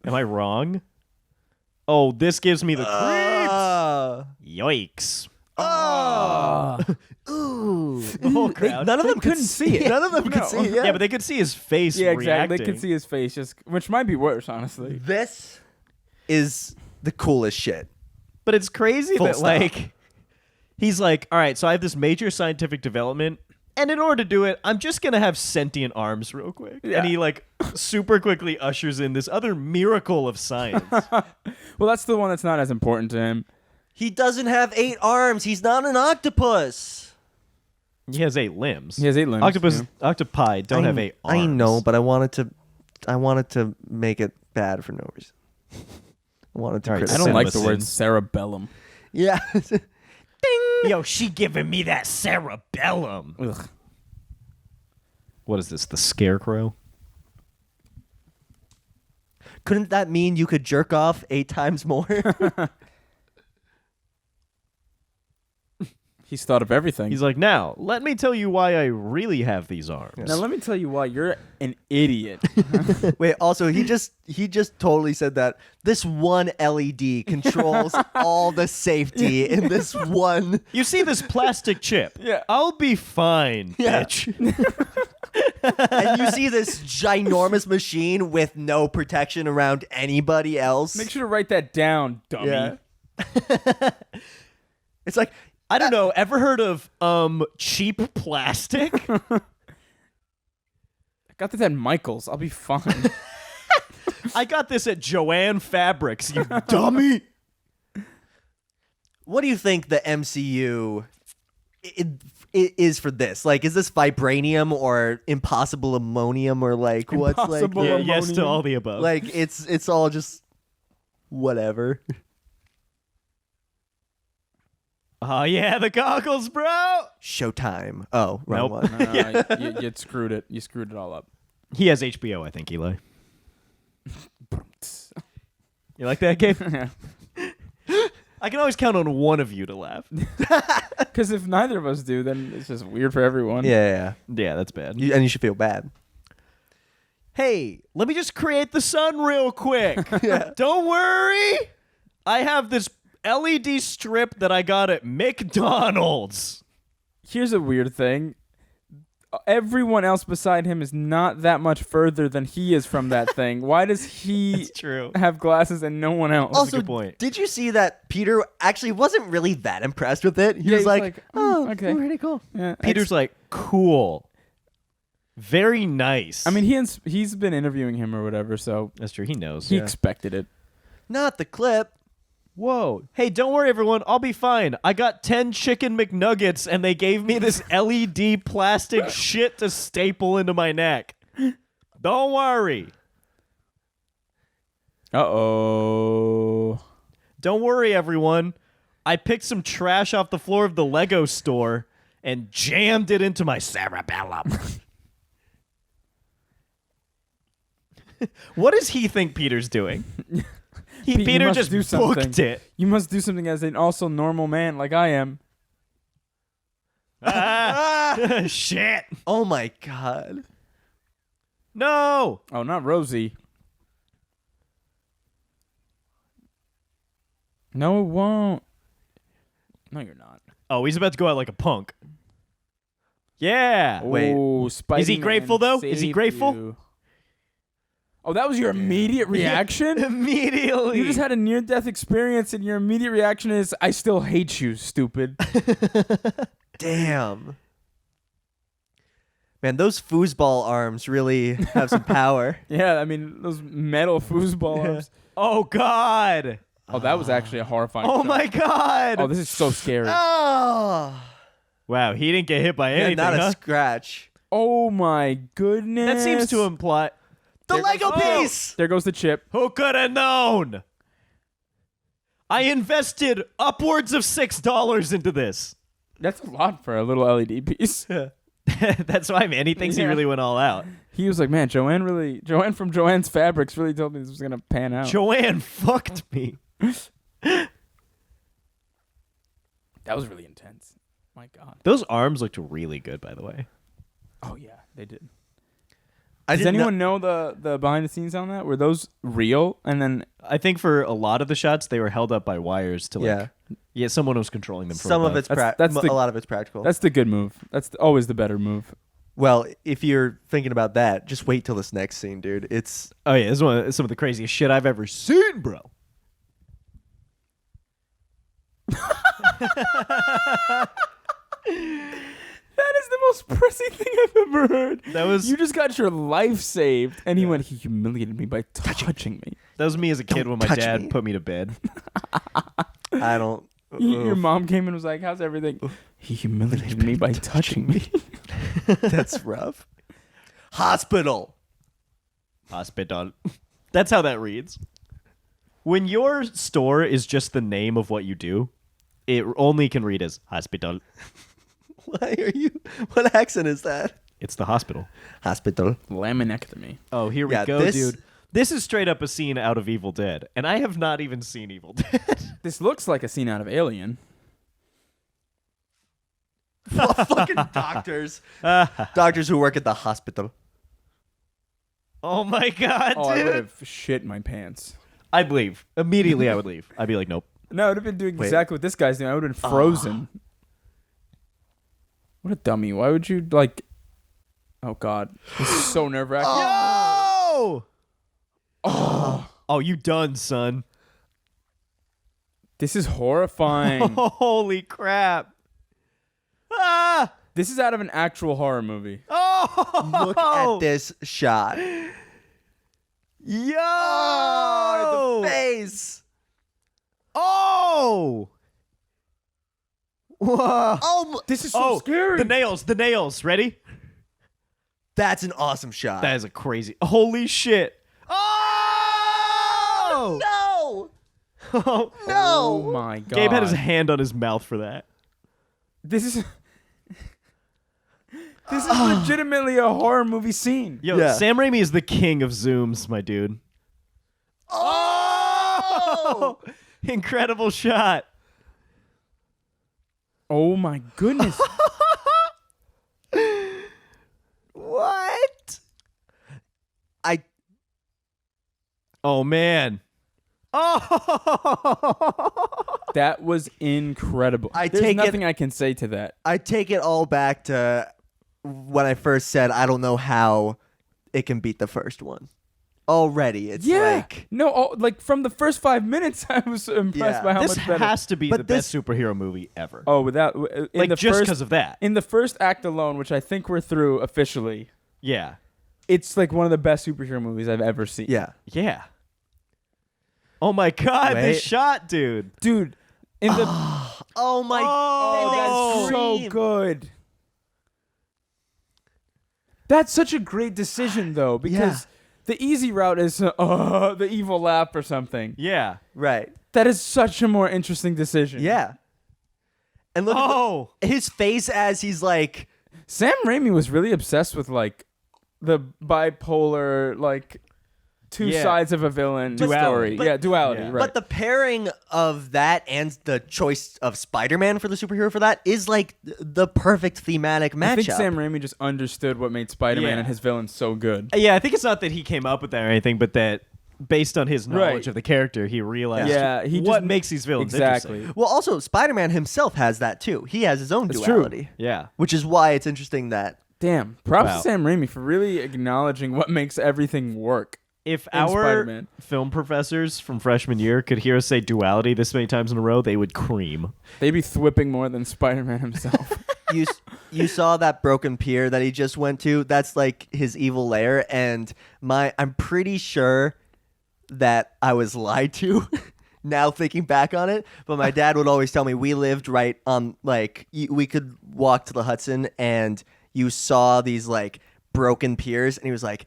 Am I wrong? Oh, this gives me the creeps. Yikes. Ooh. The whole crowd. None of them couldn't see it. None of them could No. see it. Yeah, but they could see his face Yeah, exactly. reacting. They could see his face, just which might be worse, honestly. This is the coolest shit. But it's crazy Full that stop. like he's like, all right, so I have this major scientific development, and in order to do it, I'm just gonna have sentient arms real quick. Yeah. And he like super quickly ushers in this other miracle of science. Well, that's the one that's not as important to him. He doesn't have 8 arms. He's not an octopus. He has 8 limbs. He has 8 limbs. Octopi don't have 8 arms. I know, but I wanted to make it bad for no reason. I wanted to All right, I criticize. don't like the Cinema word sins. cerebellum. Yeah. Yo, she giving me that cerebellum. Ugh. What is this? The Scarecrow? Couldn't that mean you could jerk off 8 times more? He's thought of everything. He's like, now let me tell you why I really have these arms. Now let me tell you why you're an idiot. Wait, also he just totally said that this one LED controls all the safety in this one. You see this plastic chip? Yeah. I'll be fine, Yeah. bitch. And you see this ginormous machine with no protection around anybody else. Make sure to write that down, dummy. Yeah. It's like I don't know. Ever heard of cheap plastic? I got this at Michael's. I'll be fine. I got this at Joanne Fabrics, you dummy. what do you think the MCU is for this? Like, is this vibranium or impossible ammonium or like what's like? Impossible Yeah, Baloney. yes to all the above. Like it's all just whatever. Oh yeah, the goggles, bro. Showtime. Oh, wrong Nope. one. No, you screwed it. You screwed it all up. He has HBO, I think, Eli. You like that, Gabe? Yeah. I can always count on one of you to laugh. Because if neither of us do, then it's just weird for everyone. Yeah. Yeah, that's bad. And you should feel bad. Hey, let me just create the sun real quick. Don't worry. I have this LED strip that I got at McDonald's. Here's a weird thing. Everyone else beside him is not that much further than he is from that thing. Why does he That's true. have glasses and no one else? Also, good point. did you see that Peter actually wasn't really that impressed with it? He Yeah, was he's like, "Oh, okay. pretty cool." Yeah, Peter's like, cool. Very nice. I mean, he's been interviewing him or whatever, so that's true. He knows. he expected it. Not the clip. Whoa. Hey, don't worry, everyone. I'll be fine. I got 10 chicken McNuggets, and they gave me this LED plastic shit to staple into my neck. Don't worry. Uh-oh. Don't worry, everyone. I picked some trash off the floor of the Lego store and jammed it into my cerebellum. What does he think Peter's doing? Pete, you Peter must just do something. booked it. You must do something as an also normal man like I am. Shit. Oh my god. No. Oh, not Rosie. No, it won't. No, you're not. Oh, he's about to go out like a punk. Yeah. Wait. Oh, Spidey Is he grateful, though? Is he saved grateful? you. Oh, that was your immediate reaction? Immediately. You just had a near-death experience, and your immediate reaction is, I still hate you, stupid. Damn. Man, those foosball arms really have some power. Yeah, I mean, those metal foosball arms. Oh, God. Oh, that was actually a horrifying Oh, shot. my God. Oh, this is so scary. Oh. Wow, he didn't get hit by Yeah, anything, not a huh? scratch. Oh, my goodness. That seems to imply... The There Lego goes- piece! There goes the chip. Who could have known? I invested upwards of $6 into this. That's a lot for a little LED piece. That's why, man. He thinks he Yeah. really went all out. He was like, man, Joanne from Joanne's Fabrics really told me this was going to pan out. Joanne fucked me. That was really intense. My God. Those arms looked really good, by the way. Oh, yeah, they did. I Does didn't anyone know the behind the scenes on that? Were those real? And then I think for a lot of the shots, they were held up by wires to like. Yeah, someone was controlling them. From Some of above. it's That's the- a lot of it's practical. that's the good move. That's always the better move. Well, if you're thinking about that, just wait till this next scene, dude. It's Oh yeah, this is some of the craziest shit I've ever seen, bro. That is the most pressing thing I've ever heard. That was You just got your life saved. And he went, he humiliated me by touching me. that was me as a kid when my touch dad me. put me to bed. I don't. Your mom came and was like, how's everything? He humiliated me by touching me. That's rough. Hospital. Hospital. That's how that reads. When your store is just the name of what you do, it only can read as hospital. Why are you? What accent is that? It's the hospital. Hospital. Laminectomy. Oh, here we Yeah, go, this- dude. This is straight up a scene out of Evil Dead, and I have not even seen Evil Dead. This looks like a scene out of Alien. Fucking doctors. Doctors who work at the hospital. Oh my god, Oh, I dude. would have shit my pants. I'd leave. Immediately I would leave. I'd be like, nope. No, I would have been doing Wait. exactly what this guy's doing. I would have been frozen. What a dummy. Why would you, like... Oh, God. This is so nerve-wracking. Oh! Oh, you done, son. This is horrifying. Holy crap. Ah! This is out of an actual horror movie. Oh! Look at this shot. Yo! Oh, the face. Oh! Whoa. Oh, This is Oh, the nails. Ready? that's an awesome shot. That is a crazy. Holy shit. Oh! no. Oh, Oh, my God. Gabe had his hand on his mouth for that. This is... This is legitimately a horror movie scene. Yo, Yeah. Sam Raimi is the king of zooms, my dude. Oh! Incredible shot. Oh, my goodness. What? I Oh man. Oh. That was incredible. I There's take it- nothing I can say to that. I take it all back to when I first said I don't know how it can beat the first one. Already, it's like like from the first 5 minutes, I was impressed Yeah. by how This much better. has to be But the best superhero movie ever. Oh, without in like the just first because of that. in the first act alone, which I think we're through officially, Yeah. it's like one of the best superhero movies I've ever seen. yeah. Yeah. Oh my god, Wait. this shot, dude. dude. In the Oh my! Oh, that's so scream. good. That's such a great decision, though, because the easy route is the evil laugh or something. Yeah. Right. That is such a more interesting decision. Yeah. And look Oh. at his face as he's like, Sam Raimi was really obsessed with like the bipolar, like two Yeah. sides of a villain Duality. story. Duality. Yeah. Right. But the pairing of that and the choice of Spider-Man for the superhero for that is like the perfect thematic matchup. I think Sam Raimi just understood what made Spider-Man Yeah. and his villains so good. Yeah, I think it's not that he came up with that or anything, but that based on his knowledge Right. of the character, he realized Yeah, he what just- makes these villains Exactly. interesting. Well, also Spider-Man himself has that too. He has his own That's true. duality, Yeah. which is why it's interesting that Damn. Props Wow. to Sam Raimi for really acknowledging what makes everything work. If In our Spider-Man. film professors from freshman year could hear us say duality this many times in a row, they would cream. They'd be thwipping more than Spider-Man himself. you saw that broken pier that he just went to. That's like his evil lair, and I'm pretty sure that I was lied to. Now thinking back on it, but my dad would always tell me we lived right on like we could walk to the Hudson, and you saw these like broken piers, and he was like,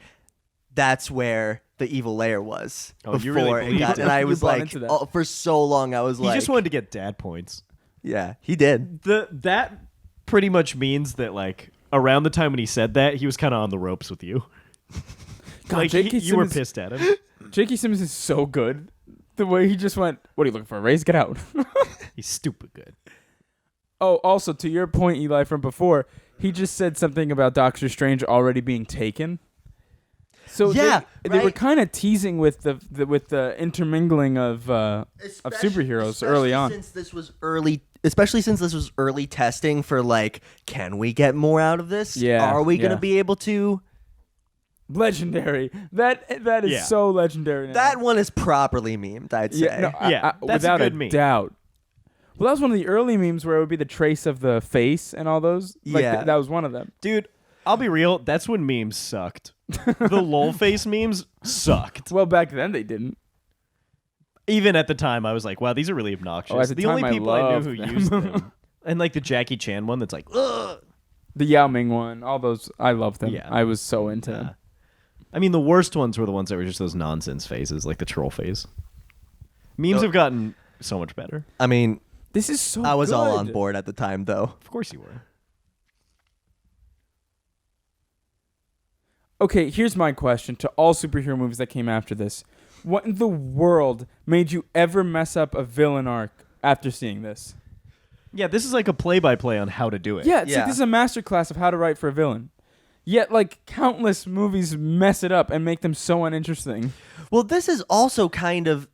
"That's where the evil lair was." Oh, you really before it believed got, it. and I You was bought like, into that. oh, for so long, I was He like, just wanted to get dad points. yeah, he did. That pretty much means that like around the time when he said that, he was kind of on the ropes with you. God, Like J.K. you were Simmons- pissed at him. J.K. Simmons is so good. The way he just went, "What are you looking for? A raise? Get out." He's stupid good. Oh, also to your point, Eli, from before, he just said something about Doctor Strange already being taken. So Yeah, they were right. kind of teasing with the intermingling of superheroes early on. Especially since this was early testing for like, can we get more out of this? Yeah, Are we gonna yeah. be able to? Legendary. That is Yeah. so legendary. Now. That one is properly memed, I'd say. Yeah, no, Yeah, that's a without good meme. doubt. Well, that was one of the early memes where it would be the trace of the face and all those. Like, Yeah. that was one of them. Dude, I'll be real. That's when memes sucked. The lol face memes sucked. Well, back then they didn't. Even at the time, I was like, wow, these are really obnoxious. Oh, at the the time, only I people I knew loved who them. used them. And like the Jackie Chan one that's like, ugh. The Yao Ming one, all those, I loved them. Yeah. I was so into them. I mean, the worst ones were the ones that were just those nonsense faces, like the troll face. Memes No. have gotten so much better. I mean, This is so I was all on good. board at the time, though. Of course you were. Okay, here's my question to all superhero movies that came after this. What in the world made you ever mess up a villain arc after seeing this? Yeah, this is like a play-by-play on how to do it. Yeah, it's Yeah. like this is a masterclass of how to write for a villain. Yet, like, countless movies mess it up and make them so uninteresting. Well, this is also kind of.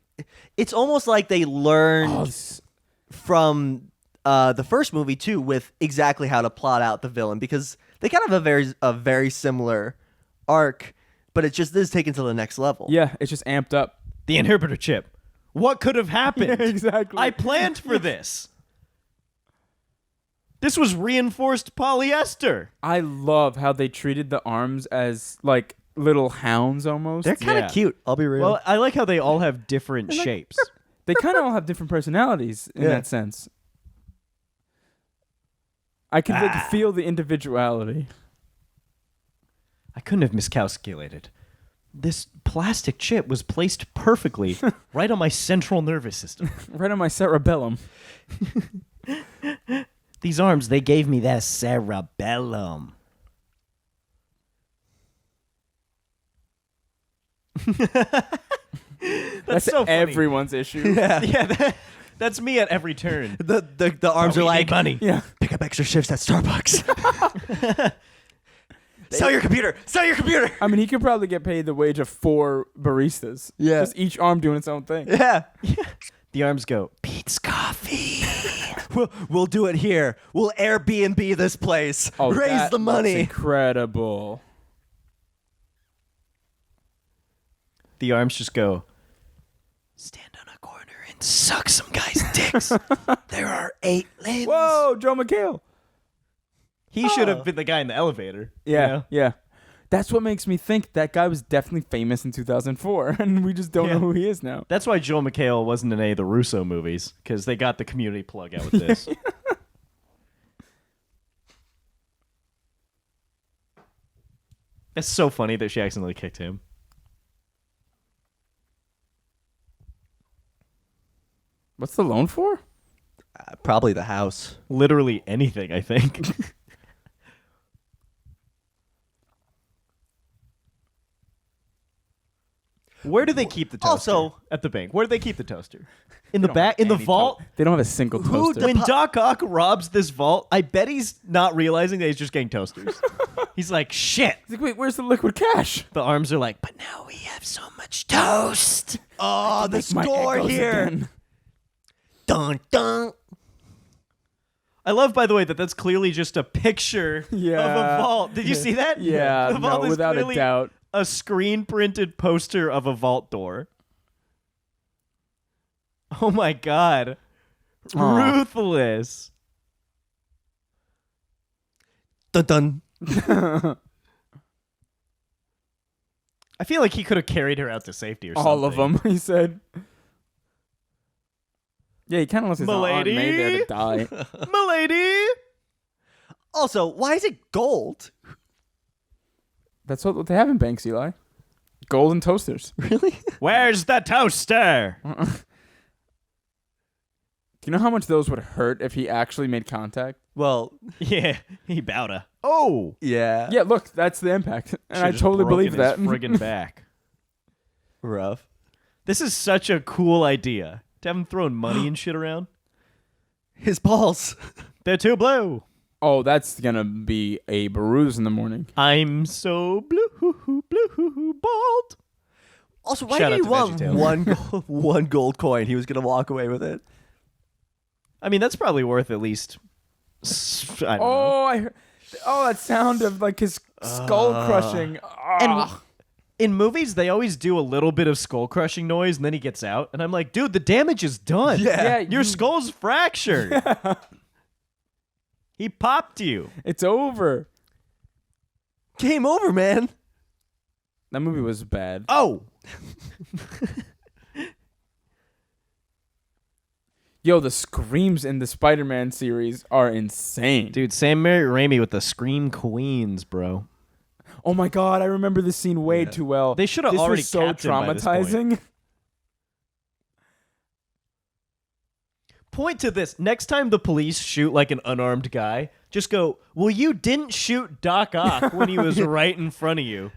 It's almost like they learned from the first movie too, with exactly how to plot out the villain, because they kind of have a very similar arc, but it just is taken to the next level. Yeah, it's just amped up. The inhibitor chip. What could have happened? Yeah, exactly. I planned for this. This was reinforced polyester. I love how they treated the arms as, like, little hounds almost. They're kind of Yeah. cute. I'll be real. Well, I like how they all have different shapes. They kind of all have different personalities in Yeah. that sense. I could like, feel the individuality. I couldn't have miscalculated. This plastic chip was placed perfectly right on my central nervous system. Right on my cerebellum. These arms, they gave me that cerebellum. That's so funny. everyone's issue. Yeah, that's me at every turn. the arms We are need like, money. Yeah. pick up extra shifts at Starbucks. Sell your computer. Sell your computer. I mean, he could probably get paid the wage of 4 baristas. Yeah. Just each arm doing its own thing. Yeah. The arms go, Pete's Coffee. we'll do it here. We'll Airbnb this place. Oh, Raise that the looks money. incredible. the arms just go, Stand on a corner and suck some guys' dicks. There are 8 limbs. Whoa, Joe McHale. he should have been the guy in the elevator. you Yeah, know? yeah. That's what makes me think that guy was definitely famous in 2004, and we just don't Yeah. know who he is now. That's why Joel McHale wasn't in any of the Russo movies, because they got the community plug out with this. That's so funny that she accidentally kicked him. What's the loan for? Probably the house. Literally anything, I think. Where do they keep the toaster? Also- at the bank. Where do they keep the toaster? In the back, in the vault. They don't have a single toaster. When Doc Ock robs this vault, I bet he's not realizing that he's just getting toasters. He's like, shit. He's like, wait, where's the liquid cash? The arms are like, but now we have so much toast. Oh, the My score echoes here. again. Dun dun. I love, by the way, that that's clearly just a picture of a Yeah. vault. Did you see that? Yeah, The vault no, is without a clearly doubt. a screen printed poster of a vault door. Oh my god. Aw. Ruthless. Dun dun. I feel like he could have carried her out to safety or something. All of them, he said. Yeah, he kind of lets his Aunt May there to die. Milady! Also, why is it gold? That's what they have in banks, Eli. Golden toasters. Really? Where's the toaster? Do you know how much those would hurt if he actually made contact? Well, Yeah, he bowed. Oh! yeah. Yeah, look, that's the impact. And I Should've totally broken believe that. his friggin' back. Rough. This is such a cool idea. To have him throwing money and shit around. His balls. They're too blue. Oh, that's going to be a bruise in the morning. I'm so blue, bald. Also, why Shout did he out to want VeggieTales. one gold coin? He was gonna walk away with it. I mean, that's probably worth at least. I don't know. Oh, I heard. Oh, that sound of like his skull crushing. And in movies, they always do a little bit of skull crushing noise, and then he gets out, and I'm like, dude, the damage is done. Yeah. Your skull's fractured. He popped you. It's over. Game over, man. That movie was bad. Oh, Yo, the screams in the Spider-Man series are insane. dude, Sam Raimi with the Scream Queens, bro. Oh my god, I remember this scene way too well. They should have This already was so capped him by this point. traumatizing. Point to this. Next time the police shoot like an unarmed guy, just go, well, you didn't shoot Doc Ock when he was right in front of you.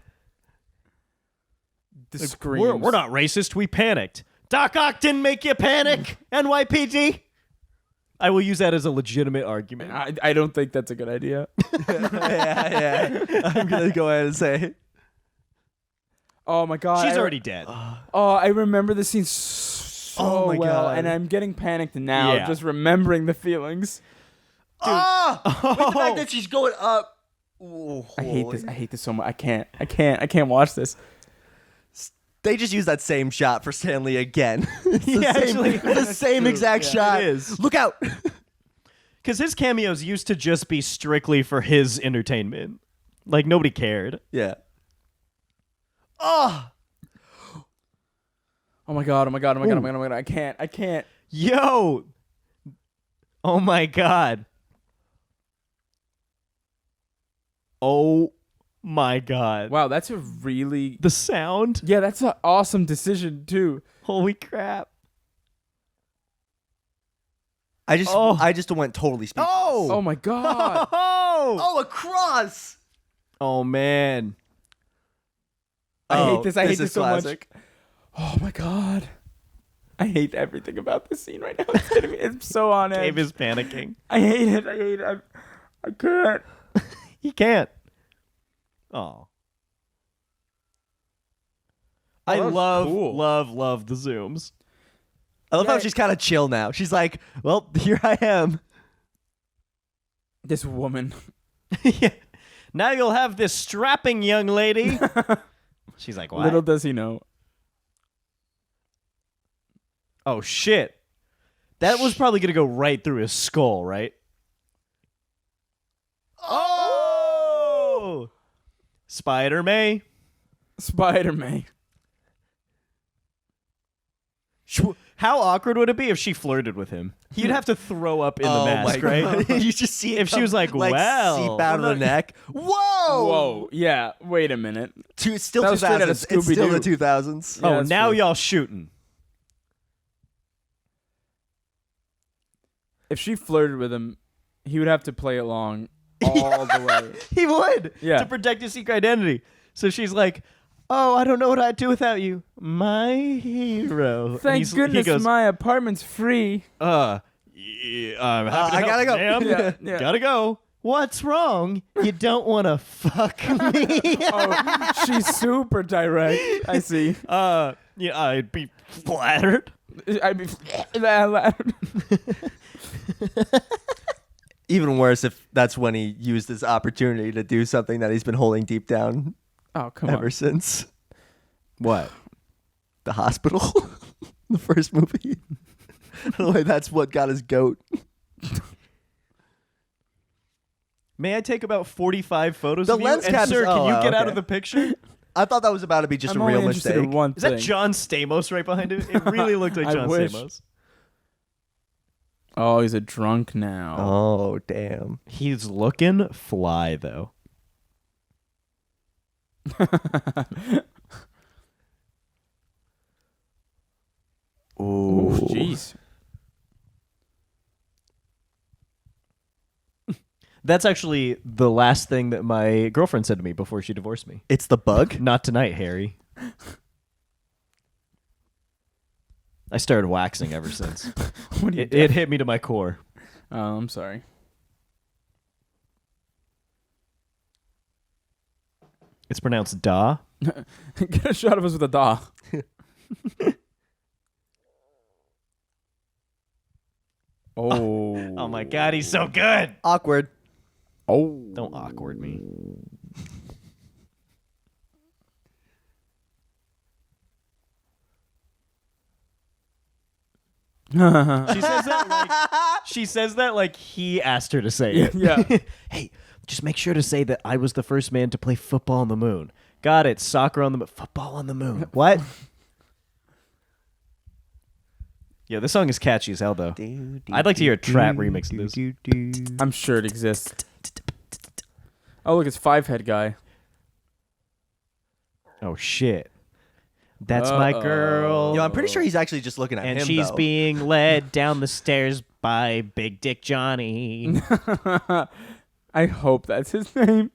The Like, screams. we're not racist. We panicked. Doc Ock didn't make you panic. NYPD. I will use that as a legitimate argument. I don't think that's a good idea. yeah. I'm gonna go ahead and say. Oh my god. She's already dead. Oh, I remember the scene so Oh my well, God. and I'm getting panicked now Yeah. just remembering the feelings. Ah! With the Oh. fact that she's going up. Ooh, I hate this. I hate this so much. I can't watch this. They just used that same shot for Stanley again. It's the Yeah, same, actually, the same exact shot. it is. Look out! Because his cameos used to just be strictly for his entertainment. Like, nobody cared. Yeah. Oh, Oh my god. Oh my god. Oh my god. Oh my god. Oh my god. I can't. Yo. Oh, my God. Oh, my God. Wow, that's a really The sound. yeah. That's an awesome decision too. Holy crap. I just went totally speechless. Oh my god. Oh, Oh, a cross! oh man. I Oh, hate this. I hate this this is so classic. much. Oh my god. I hate everything about this scene right now. It's so on edge. Dave is panicking. I hate it. I can't. He can't. Oh. I that was love, cool. love the zooms. I love how Yeah. she's kind of chill now. She's like, well, here I am. This woman. Yeah. Now you'll have this strapping young lady. She's like, what? Little does he know. Oh, shit. That was probably going to go right through his skull, right? Oh! Spider-May. Spider-Man. How awkward would it be if she flirted with him? He'd have to throw up in the mask, right? you just see it If she was like, well. seep out of the neck. Whoa! Whoa. Yeah. Wait a minute. Still That was straight out of 2000s. It's still the Scooby-Doo. 2000s. Oh, that's now true. y'all shooting. If she flirted with him, he would have to play along all the way. He would. Yeah. To protect his secret identity. So she's like, Oh, I don't know what I'd do without you, my hero. And Thank he goodness goes, my apartment's free. yeah, I'm happy to I help, gotta go. ma'am. Yeah, yeah. Gotta go. What's wrong? You don't want to fuck me? Oh, she's super direct. I see. Yeah, I'd be flattered. I'd be loud. Even worse if that's when he used his opportunity to do something that he's been holding deep down Oh, come ever on. since What? the hospital, the first movie. Anyway, that's what got his goat. May I take about 45 photos The of lens you? cap And is- sir, can you oh, get out okay. of the picture? I thought that was about to be just I'm a only real interested mistake. in one Is thing. that John Stamos right behind it? It really looked like I John wish. Stamos. Oh, he's a drunk now. Oh, damn. He's looking fly, though. Ooh, jeez. That's actually the last thing that my girlfriend said to me before she divorced me. It's the bug? Not tonight, Harry. I started waxing ever since. What are you It hit me to my core. Oh, I'm sorry. It's pronounced da. Get a shot of us with a daw. Oh. Oh my god, he's so good. Awkward. Oh. Don't awkward me. She says that like he asked her to say it. Yeah. Hey, just make sure to say that I was the first man to play football on the moon. Got it. Soccer on the moon. Football on the moon. What? Yeah, this song is catchy as hell, though. I'd like to hear a trap remix of this. I'm sure it exists. Oh, look, it's Five Head Guy. Oh, shit. That's my girl. Yo, I'm pretty sure he's actually just looking at and him, she's though. being led down the stairs by Big Dick Johnny. I hope that's his name.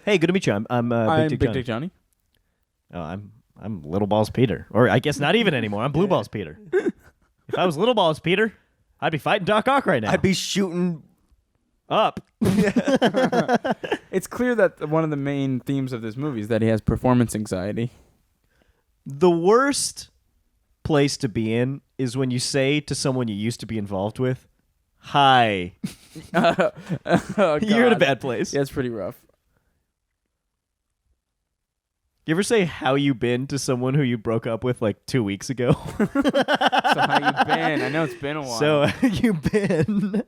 Hey, good to meet you. I'm I'm Big Big Dick Dick Johnny. Oh, I'm Little Balls Peter. Or I guess not even anymore. I'm Blue Balls Peter. If I was Little Balls Peter, I'd be fighting Doc Ock right now. I'd be shooting. up. It's clear that one of the main themes of this movie is that he has performance anxiety. The worst place to be in is when you say to someone you used to be involved with, "Hi." Oh, You're in a God. bad place. Yeah, it's pretty rough. You ever say "how you been" to someone who you broke up with like 2 weeks ago? So how you been? I know it's been a while. So you been?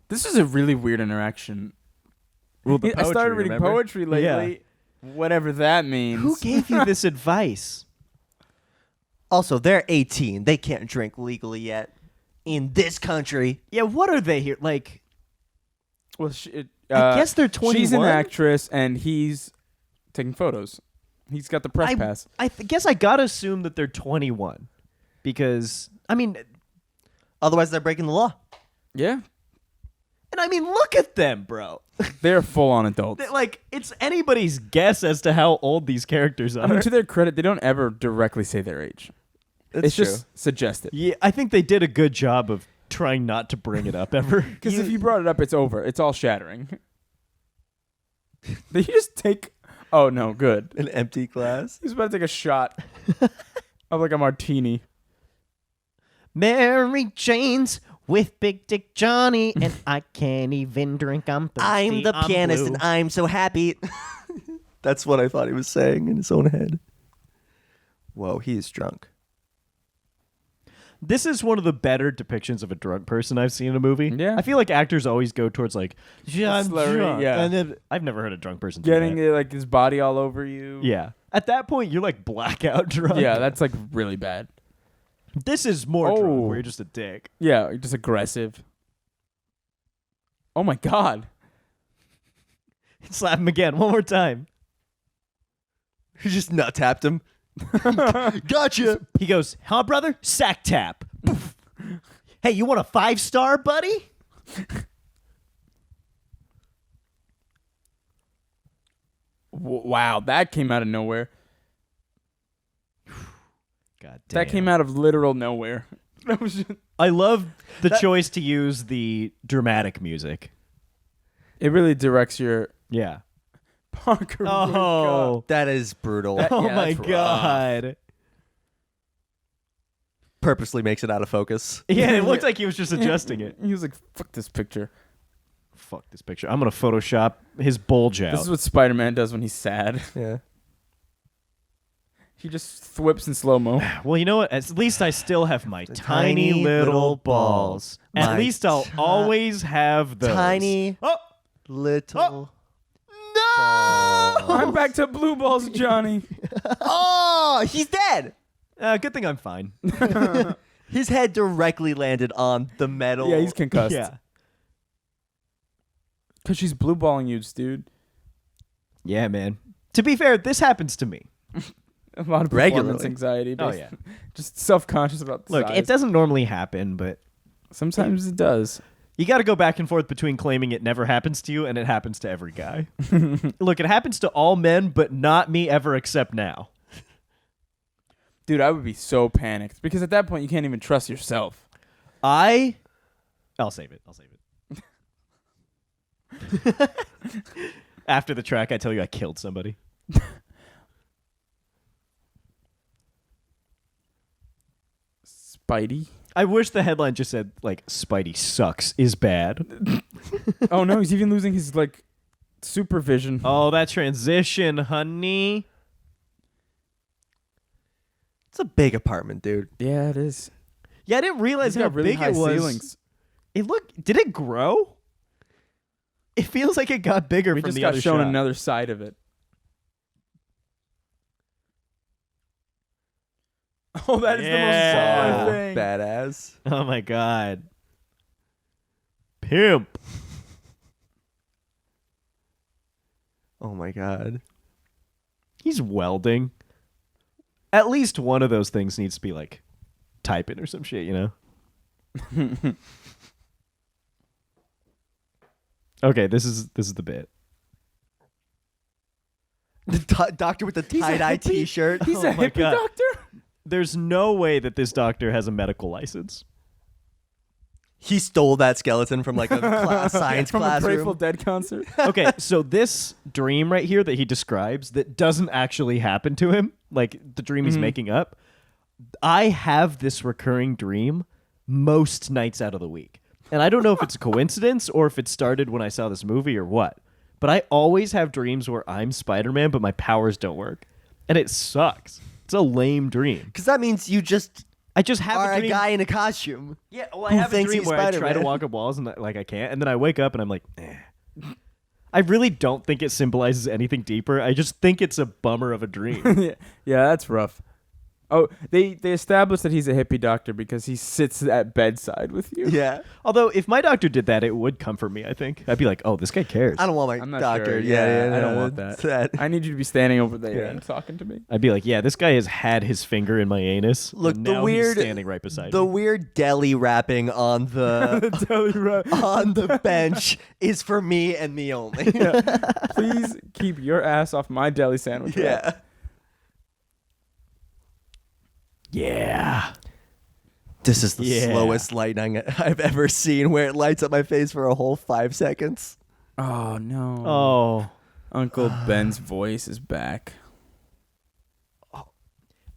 This is a really weird interaction. Well, the I started poetry, reading remember? poetry lately. Whatever that means. Who gave you this advice? Also, they're 18. They can't drink legally yet in this country. Yeah, what are they here? Like, Well, I guess they're 21. She's an actress, and he's taking photos. He's got the press pass. I guess I gotta assume that they're 21, because I mean, Otherwise, they're breaking the law. Yeah, and I mean, look at them, bro. they're full-on adults. Like, it's anybody's guess as to how old these characters are. I mean, to their credit, they don't ever directly say their age. It's just suggested. Yeah, I think they did a good job of trying not to bring it up ever. Because if you brought it up, it's over. It's all shattering. Did you just take... Oh, no, good. An empty glass. He's about to take a shot of like a martini. Mary Jane's with Big Dick Johnny, and I can't even drink. I'm thirsty. I'm the pianist, blue. and I'm so happy. That's what I thought he was saying in his own head. Whoa, he is drunk. This is one of the better depictions of a drunk person I've seen in a movie. Yeah. I feel like actors always go towards like, yeah, I'm slurry, drunk. yeah. And then I've never heard a drunk person do Getting that. like his body all over you. Yeah. At that point, you're like blackout drunk. Yeah, that's like really bad. This is more Oh. drunk where you're just a dick. Yeah, just aggressive. Oh my God. Slap him again one more time. He just nut tapped him. Gotcha. He goes, huh, brother? Sack tap. Poof. Hey, you want a 5-star, buddy? Wow, that came out of nowhere. God damn. That came out of literal nowhere. That was just, I love the choice to use the dramatic music. it really directs your Yeah. Parker. Oh. That is brutal. That- Oh yeah, my that's rough. god. Purposely makes it out of focus. Yeah, it looked like he was just adjusting it. He was like, "Fuck this picture." Fuck this picture. I'm gonna Photoshop his bulge out. This is what Spider-Man does when he's sad. Yeah. He just thwips in slow-mo. Well, you know what? At least I still have my tiny, tiny little little balls. At My least I'll always have those. Tiny Oh little. no! I'm back to blue balls, Johnny. Oh, he's dead. Good thing I'm fine. His head directly landed on the metal. Yeah, he's concussed. Yeah. Because she's blue balling you, dude. Yeah, man. To be fair, this happens to me. A lot of performance Regularly. anxiety. Oh based- yeah. Just self-conscious about the Look, size. it doesn't normally happen, but Sometimes it does. you got to go back and forth between claiming it never happens to you and it happens to every guy. Look, it happens to all men, but not me ever except now. Dude, I would be so panicked. Because at that point, you can't even trust yourself. I'll save it. After the track, I tell you I killed somebody. Spidey? I wish the headline just said, like, Spidey sucks, is bad. Oh, no, he's even losing his, like, supervision. Oh, that transition, honey. It's a big apartment, dude. Yeah, it is. Yeah, I didn't realize He's how got really big high it was. ceilings. Did it grow? It feels like it got bigger We from just the got other shown shot. another side of it. Oh, that is Yeah. the most baller thing. Badass. Oh my god. Pimp. Oh my god. He's welding. At least one of those things needs to be like typing or some shit, you know? Okay, this is the bit. The doctor with the tie-dye t-shirt. He's Oh a my hippie God. doctor? There's no way that this doctor has a medical license. He stole that skeleton from like a science From a Grateful classroom. Dead concert? Okay, so this dream right here that he describes that doesn't actually happen to him, like the dream he's making up, I have this recurring dream most nights out of the week. And I don't know if it's a coincidence or if it started when I saw this movie or what, but I always have dreams where I'm Spider-Man, but my powers don't work. And it sucks. It's a lame dream. Because that means you just I just have are a a dream. guy in a costume. Yeah, well, I who have a thinks dream he's where I try to Spider-Man. walk up walls and like I can't, and then I wake up and I'm like, eh. I really don't think it symbolizes anything deeper. I just think it's a bummer of a dream. Yeah, that's rough. Oh, they established that he's a hippie doctor because he sits at bedside with you. Yeah. Although if my doctor did that, it would comfort me. I think I'd be like, oh, this guy cares. I don't want my I'm not doctor. sure. Yeah, I don't no, want that. that. I need you to be standing over there Yeah. and talking to me. I'd be like, yeah, this guy has had his finger in my anus. Look, and the now weird- he's standing right beside The me. weird deli wrapping on the on the bench is for me and me only. Please keep your ass off my deli sandwich. Yeah. Yeah. This is the Yeah. slowest lightning I've ever seen, where it lights up my face for a whole 5 seconds. Oh no. Oh. Uncle Ben's voice is back.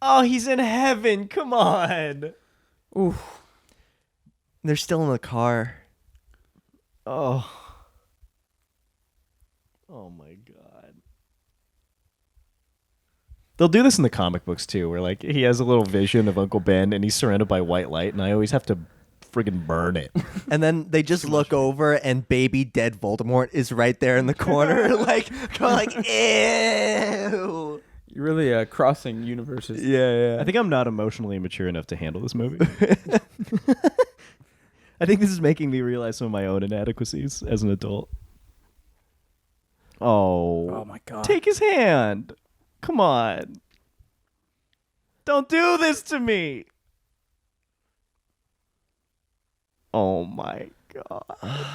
Oh, he's in heaven. Come on. Ooh. They're still in the car. Oh. Oh my god. They'll do this in the comic books too, where like he has a little vision of Uncle Ben and he's surrounded by white light, and I always have to friggin' burn it. And then they just look over and baby dead Voldemort is right there in the corner, like going like, ew. You're really crossing universes. Yeah. I think I'm not emotionally mature enough to handle this movie. I think this is making me realize some of my own inadequacies as an adult. Oh. Oh my god. Take his hand. Come on. Don't do this to me. Oh my god.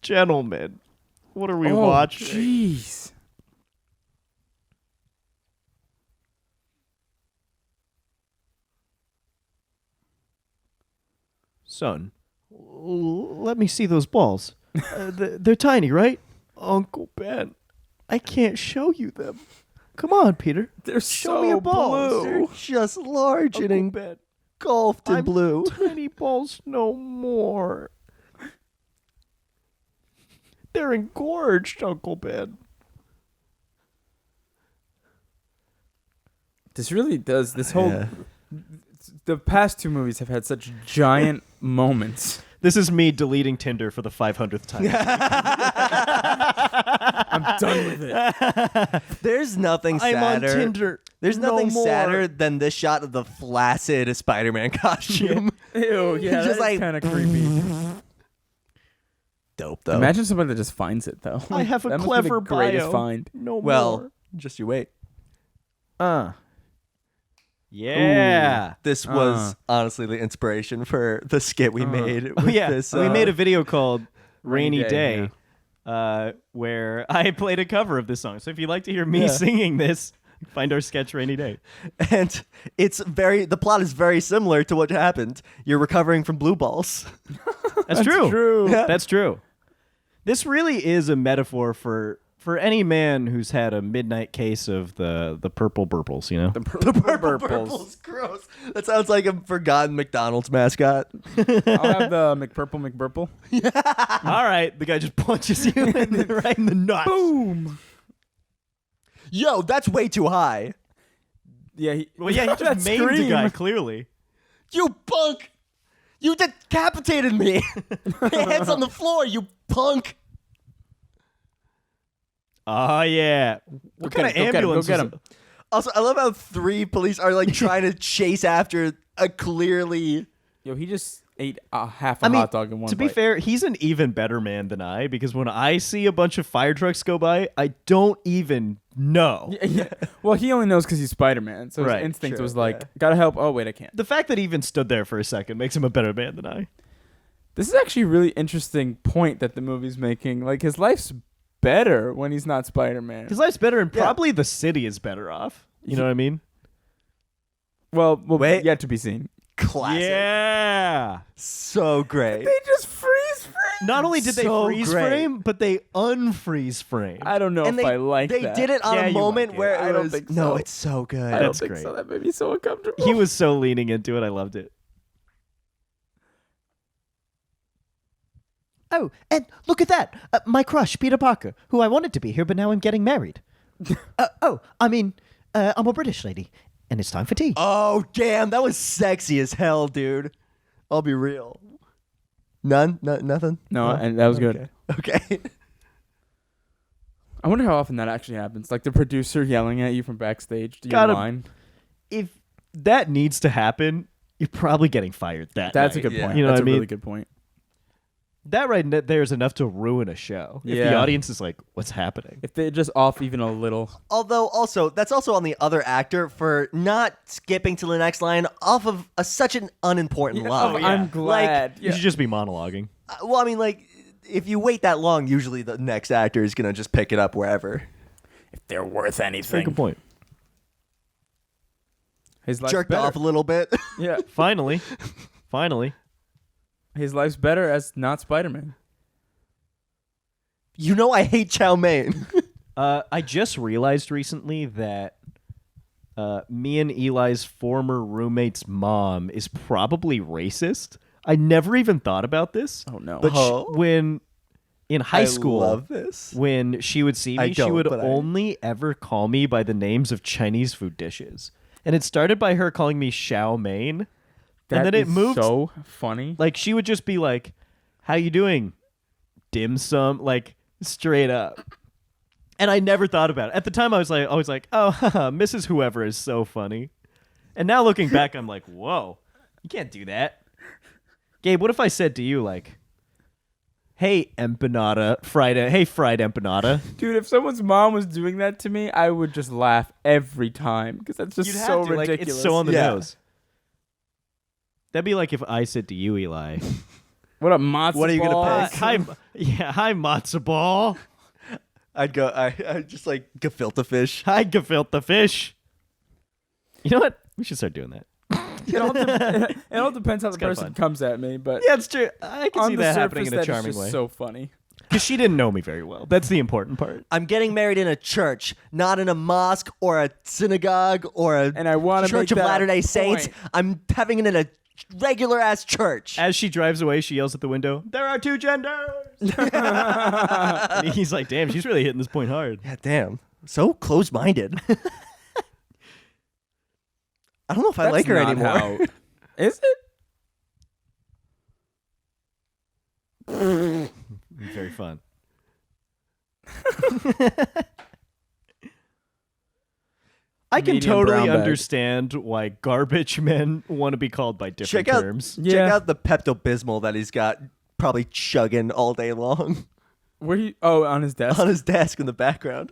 Gentlemen, what are we watching? Jeez. Son, let me see those balls. They're tiny, right? Uncle Ben, I can't show you them. Come on, Peter. They're Show me your balls. They're just large and Uncle Ben. engulfed in I'm blue. tiny balls no more. They're engorged, Uncle Ben. This really does. This whole the past two movies have had such giant moments. This is me deleting Tinder for the 500th time. I'm done with it. There's nothing I'm on sadder. Tinder. There's no nothing more. sadder than this shot of the flaccid Spider-Man costume. Ew, yeah, Just that's like- kind of creepy. Dope though. Imagine somebody that just finds it though. I have a That must be clever the greatest bio. find. No well, more. just you wait. Yeah. This was honestly the inspiration for the skit we made. Oh With yeah, this, we made a video called "Rainy Rainy Day," Day, where I played a cover of this song. So if you'd like to hear me singing this, find our sketch "Rainy Day." and the plot is very similar to what happened. You're recovering from blue balls. That's true. true. Yeah. That's true. This really is a metaphor for any man who's had a midnight case of the purple burples. You know. The purple Purple's gross. That sounds like a forgotten McDonald's mascot. I'll have the McPurple McBurple. All right, the guy just punches you right in the nuts. Boom. Yo, that's way too high. Yeah. Well, yeah, he That just maimed the scream. guy clearly. You punk! You decapitated me! Hands on the floor, you punk! Oh yeah. What kind of Go get him, ambulance? go get was him. Also, I love how 3 police are like trying to chase after a clearly. Yo, he just ate half a hot dog in one to bite. be fair, he's an even better man than I, because when I see a bunch of fire trucks go by, I don't even know. Yeah. Well, he only knows because he's Spider-Man, so Right, his instinct sure, was like, yeah. "Gotta help." Oh wait, I can't. The fact that he even stood there for a second makes him a better man than I. This is actually a really interesting point that the movie's making. Like his life's better when he's not Spider-Man. His life's better, and probably the city is better off. You know what I mean? Well, Wait. yet to be seen. Classic. Yeah. So great. They just freeze frame. Not only did they So freeze great. frame, but they unfreeze frame. I don't know And if they, I like they that. did it on Yeah, a you moment like it. where it I don't was. think No, so. it's so good. I don't That's think great. so. That made me so uncomfortable. He was so leaning into it. I loved it. Oh, and look at that. My crush, Peter Parker, who I wanted to be here, but now I'm getting married. I'm a British lady, and it's time for tea. Oh, damn. That was sexy as hell, dude. I'll be real. None? Nothing? No, and that was good. Okay. I wonder how often that actually happens. Like the producer yelling at you from backstage. Do you Gotta- line? If that needs to happen, you're probably getting fired that That's night. a good Yeah. point. You know That's what I a mean? really good point. That right there is enough to ruin a show. If the Yeah. audience is like, what's happening? If they just off even a little. Although, also, that's also on the other actor for not skipping to the next line off of such an unimportant line. yeah. I'm glad. You should just be monologuing. Well, I mean, like, if you wait that long, usually the next actor is going to just pick it up wherever. If they're worth Very anything. good point. His life's Jerked better. off a little bit. Yeah. Finally. Finally. His life's better as not Spider-Man. You know I hate chow mein. I just realized recently that me and Eli's former roommate's mom is probably racist. I never even thought about this. Oh no. But Oh. when in high school, I love this. when she would see I me, she don't, would but I- only ever call me by the names of Chinese food dishes. And it started by her calling me Chow Mein. That and then it is moved. so funny. Like, she would just be like, how you doing? Dim sum. Like, straight up. And I never thought about it. At the time, I was like, oh, haha, Mrs. Whoever is so funny. And now looking back, I'm like, whoa, you can't do that. Gabe, what if I said to you, like, hey, empanada, fried empanada? Dude, if someone's mom was doing that to me, I would just laugh every time because that's just You'd so have to, like, ridiculous. it's so on the Yeah. nose. That'd be like if I said to you, Eli, What up, matzo What are you gonna balls? pick? hi, matzo ball. I'd just like gefilte fish. Hi, gefilte fish. You know what? We should start doing that. It all depends how the kinda person fun. comes at me, but Yeah, it's true. I can on see the that surface, happening in a that is charming just way. so funny. Because she didn't know me very well. That's the important part. I'm getting married in a church, not in a mosque or a synagogue or a And I wanna Church make of that Latter-day point. Saints. I'm having it in a regular ass church. As she drives away, she yells at the window, "There are two genders!" And he's like, damn, she's really hitting this point hard. Yeah, damn. So close-minded. I don't know if I That's like her not anymore. how- Is it? Very fun. I can Medium totally brown bag. understand why garbage men want to be called by different Check out, terms. check Yeah. out the Pepto-Bismol that he's got probably chugging all day long Where you? Oh, on his desk. on his desk in the background.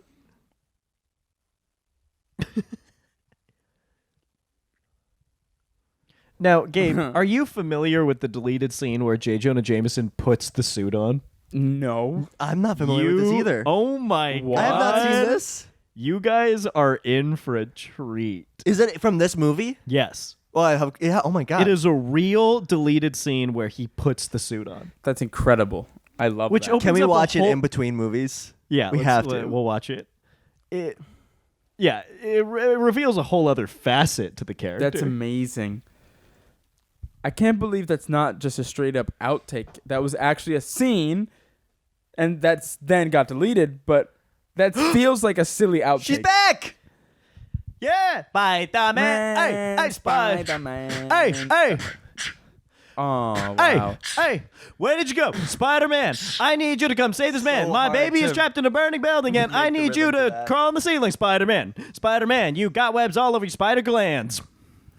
Now, Gabe, are you familiar with the deleted scene where J. Jonah Jameson puts the suit on? No. I'm not familiar with this either. Oh my What? god. I have not seen this. You guys are in for a treat. Is it from this movie? Yes. Well, I have. Yeah. Oh my god. It is a real deleted scene where he puts the suit on. That's incredible. I love Which that. opens Can we up a watch it whole- in between movies? Yeah, we have to. We'll watch it. It reveals a whole other facet to the character. That's amazing. I can't believe that's not just a straight up outtake. That was actually a scene, and that's then got deleted. But that feels like a silly outtake. She's back. Yeah, Spider-Man. Hey, Spider. Spider-Man. Hey, hey, Oh hey, wow. hey! Where did you go, Spider-Man? I need you to come save this man. So My hard baby is to trapped in a burning building, and I make the need you rhythm to to that. crawl on the ceiling, Spider-Man. Spider-Man, you got webs all over your spider glands.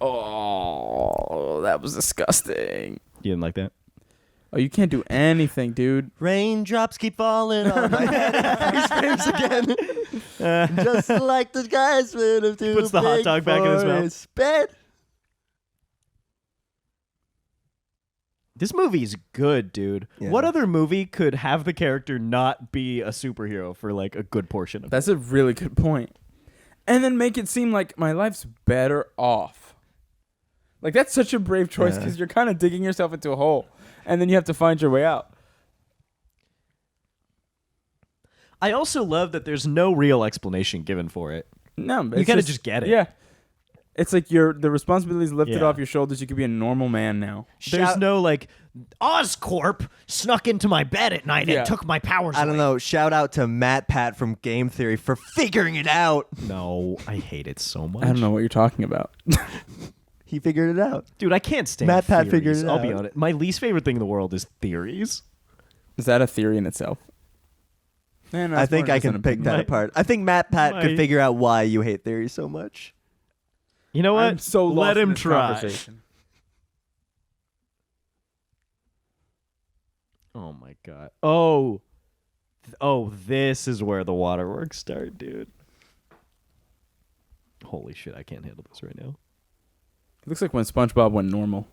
Oh, that was disgusting. You didn't like that? Oh, you can't do anything, dude. Raindrops keep falling on my head and he screams again. Just like the guy's been of too Puts the hot big dog back in his for mouth. his bed. This movie is good, dude. Yeah. What other movie could have the character not be a superhero for like a good portion of it? That's a really good point. And then make it seem like my life's better off. Like, that's such a brave choice Yeah. because you're kind of digging yourself into a hole. And then you have to find your way out. I also love that there's no real explanation given for it. No, You kinda just get it. Yeah. It's like the responsibility's lifted Yeah. off your shoulders. You could be a normal man now. There's Shout- no like, Oscorp snuck into my bed at night Yeah. and took my powers I don't away. know. Shout out to Matt Pat from Game Theory for figuring it out. no, I hate it so much. I don't know what you're talking about. He figured it out. Dude, I can't stand Matt Pat theories. figured it I'll be out. honest. My least favorite thing in the world is theories. Is that a theory in itself? Man, I think I can pick that My- apart. I think Matt Pat my- could figure out why you hate theory so much. You know what? I'm so lost Let in him this try. conversation. Oh my god. Oh, this is where the waterworks start, dude. Holy shit! I can't handle this right now. It looks like when SpongeBob went normal.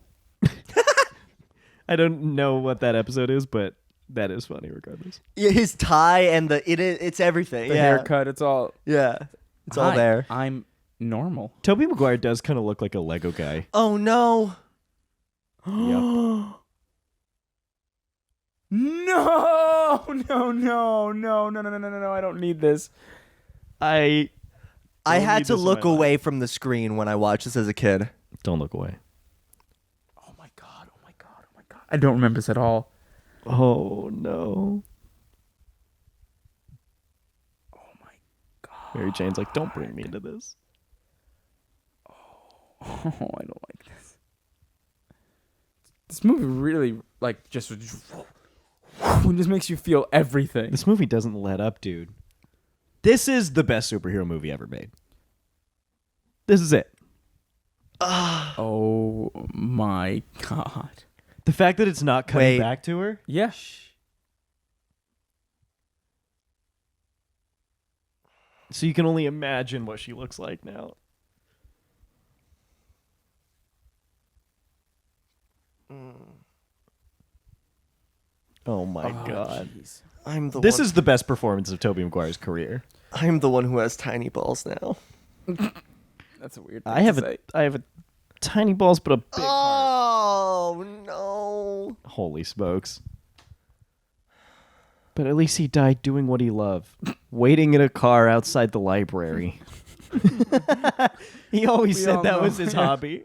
I don't know what that episode is, but that is funny regardless. Yeah, his tie and it's everything. The yeah. haircut, it's all. Yeah. It's all Hi, there. I'm normal. Toby Maguire does kind of look like a Lego guy. Oh no. Yep. No, no, no, no, no, no, no, no, no! I don't need this. I I don't had need to this in look my life. away from the screen when I watched this as a kid. Don't look away. Oh my god! Oh my god! Oh my god! I don't remember this at all. Oh no. Oh my god! Mary Jane's like, don't bring me into this. Oh, I don't like this. This movie really just makes you feel everything. This movie doesn't let up, dude. This is the best superhero movie ever made. This is it. Oh my god! The fact that it's not cutting Wait. back to her. Yeah. So you can only imagine what she looks like now. Oh my god. Jeez. I'm the This one. is the best performance of Tobey Maguire's career. I'm the one who has tiny balls now. That's a weird. Thing I have to a say. I have a tiny balls, but a big heart. Oh no! Holy smokes. But at least he died doing what he loved, waiting in a car outside the library. He always We said all that know. was his Yeah. hobby.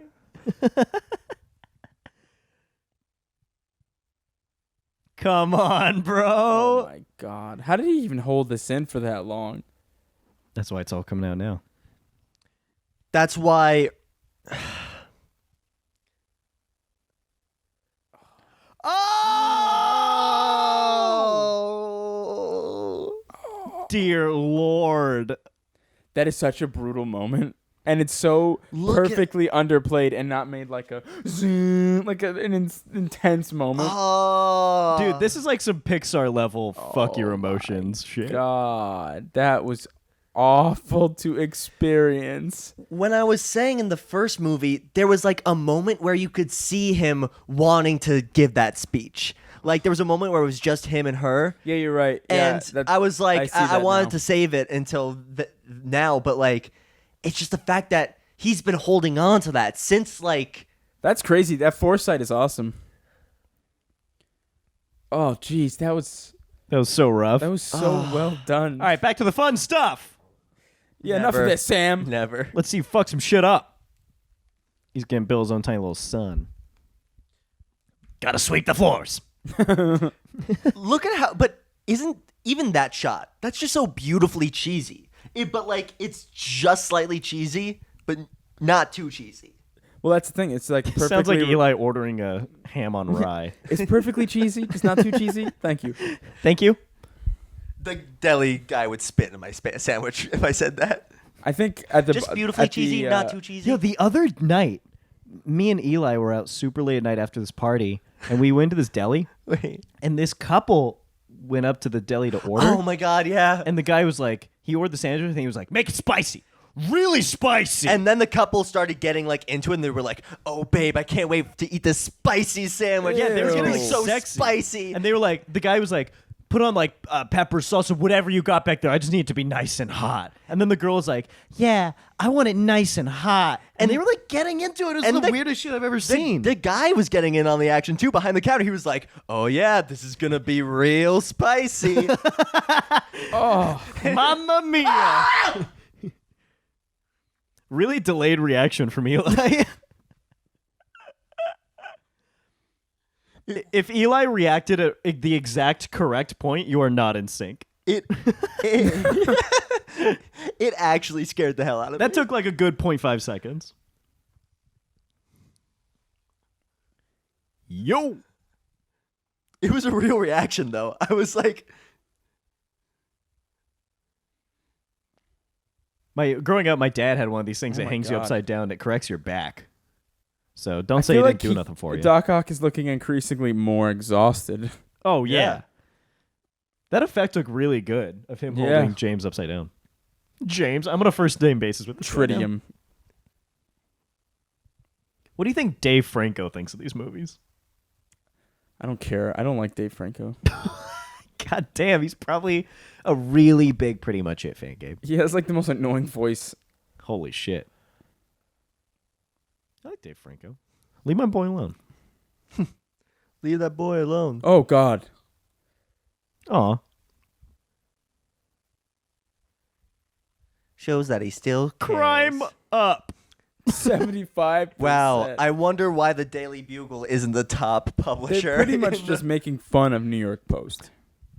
Come on, Oh bro. my god. How did he even hold this in for that long? That's why it's all coming out now. That's why. Oh! Dear Lord. That is such a brutal moment. And it's so Look at- perfectly underplayed and not made like a zoom, like an intense moment. Oh, Dude, this is like some Pixar level fuck your Oh emotions shit. God, that was awful to experience. when I was saying in the first movie, there was like a moment where you could see him wanting to give that speech. Like there was a moment where it was just him and her. Yeah, you're right. Yeah, And that- I was like, see I that wanted now. to save it until now, but like, it's just the fact that he's been holding on to that since like. That's crazy. That foresight is awesome. Oh, jeez, that was So rough. so well done. All right, back to the fun stuff. Yeah, enough of Never. this, Sam. Never. Let's see you fuck some shit up. He's getting Bill's own tiny little son. Gotta sweep the floors. Look at how, but isn't even that shot? That's just so beautifully cheesy. But like, it's just slightly cheesy, but not too cheesy. Well, that's the thing. It's like perfectly. Sounds like Eli ordering a ham on rye. It's perfectly cheesy, just not too cheesy. Thank you. Thank you. The deli guy would spit in my sandwich if I said that. I think at the Just beautifully at the, cheesy, not too cheesy. Yo, the other night, me and Eli were out super late at night after this party, and we went to this deli, Wait. and this couple went up to the deli to order. Oh my god, yeah. And the guy was like, he ordered the sandwich, and he was like, make it spicy. Really spicy. And then the couple started getting like into it, and they were like, "Oh, babe, I can't wait to eat this spicy sandwich." yeah, they were Ew. getting It's so sexy. spicy. And they were like, the guy was like, put on like pepper, salsa, whatever you got back there. I just need it to be nice and hot. And then the girl was like, yeah, I want it nice and hot. And they were like getting into it. It was And the the- weirdest shit I've ever the, seen. the guy was getting in on the action too behind the counter. He was like, "Oh yeah, this is gonna be real spicy." Oh, Mamma mia. Really delayed reaction from Eli. If Eli reacted at the exact correct point, you are not in sync. it actually scared the hell out of That me. took like a good 0.5 seconds. Yo. It was a real reaction though. I was like, Growing up, my dad had one of these things Oh that my hangs you God. upside down that corrects your back. So don't I say feel he like didn't do nothing for you. Doc Ock is looking increasingly more exhausted. Oh yeah. Yeah. That effect looked really good of him Yeah. holding James upside down. James, I'm on a first name basis with this right now. Tritium. What do you think Dave Franco thinks of these movies? I don't care. I don't like Dave Franco. God damn, he's probably a really big Pretty Much It fan, Gabe. He has like the most annoying voice. Holy shit. I like Dave Franco. Leave my boy alone. "Leave that boy alone." Oh God. Aw. Shows that he still cares. Crime up. 75%. Wow, I wonder why the Daily Bugle isn't the top publisher. They're pretty in much the- just making fun of New York Post.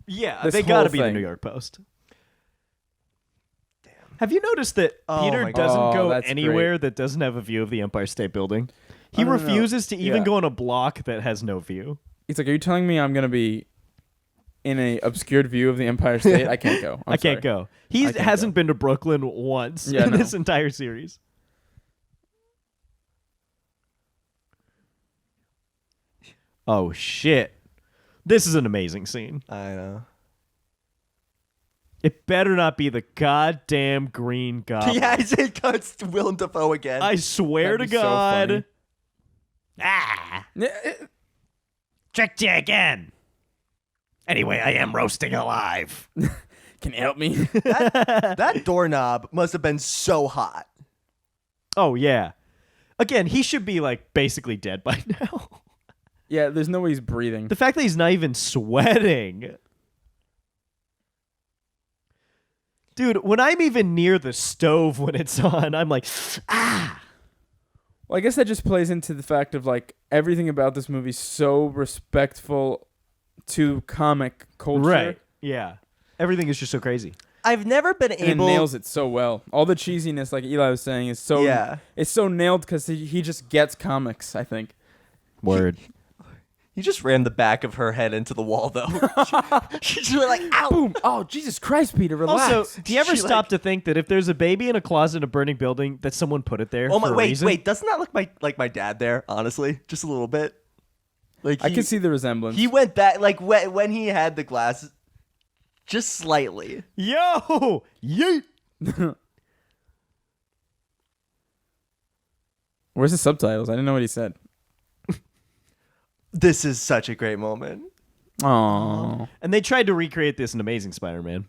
Yeah, This they gotta whole be the thing. New York Post. Have you noticed that Oh Peter my God. doesn't Oh, go that's anywhere that doesn't have a view of the Empire State Building? He No. refuses to even Yeah. go on a block that has no view. He's like, "Are you telling me I'm gonna be in a obscured view of the Empire State? I can't go. I can't go. He I can't hasn't been to Brooklyn once Yeah, in no. this entire series. Oh shit. This is an amazing scene. I know. It better not be the goddamn Green Goblin. Yeah, it's Willem Dafoe again. I swear That'd to be so God. funny. Ah, Eh, tricked you again. Anyway, I am roasting alive. Can you help me? that doorknob must have been so hot. Oh yeah. Again, he should be like basically dead by now. Yeah, there's no way he's breathing. The fact that he's not even sweating. Dude, when I'm even near the stove when it's on, I'm like, Well, I guess that just plays into the fact of like everything about this movie so respectful to comic culture. right. Yeah. Everything is just so crazy. I've never been And it able. nails it so well. All the cheesiness, like Eli was saying, is so it's so nailed because he just gets comics, I think. Word. You just ran the back of her head into the wall, though. she just went like, ow. Boom! Oh, Jesus Christ, Peter, relax. Also, do you ever She, stop like- to think that if there's a baby in a closet in a burning building, that someone put it there Oh for my! a Wait, reason? wait. Doesn't that look like my dad there? Honestly, just a little bit. Like I can see the resemblance. he went back like when he had the glasses, just slightly. Yo! Yeet! Where's the subtitles? I didn't know what he said. This is such a great moment. Oh, And they tried to recreate this in Amazing Spider-Man.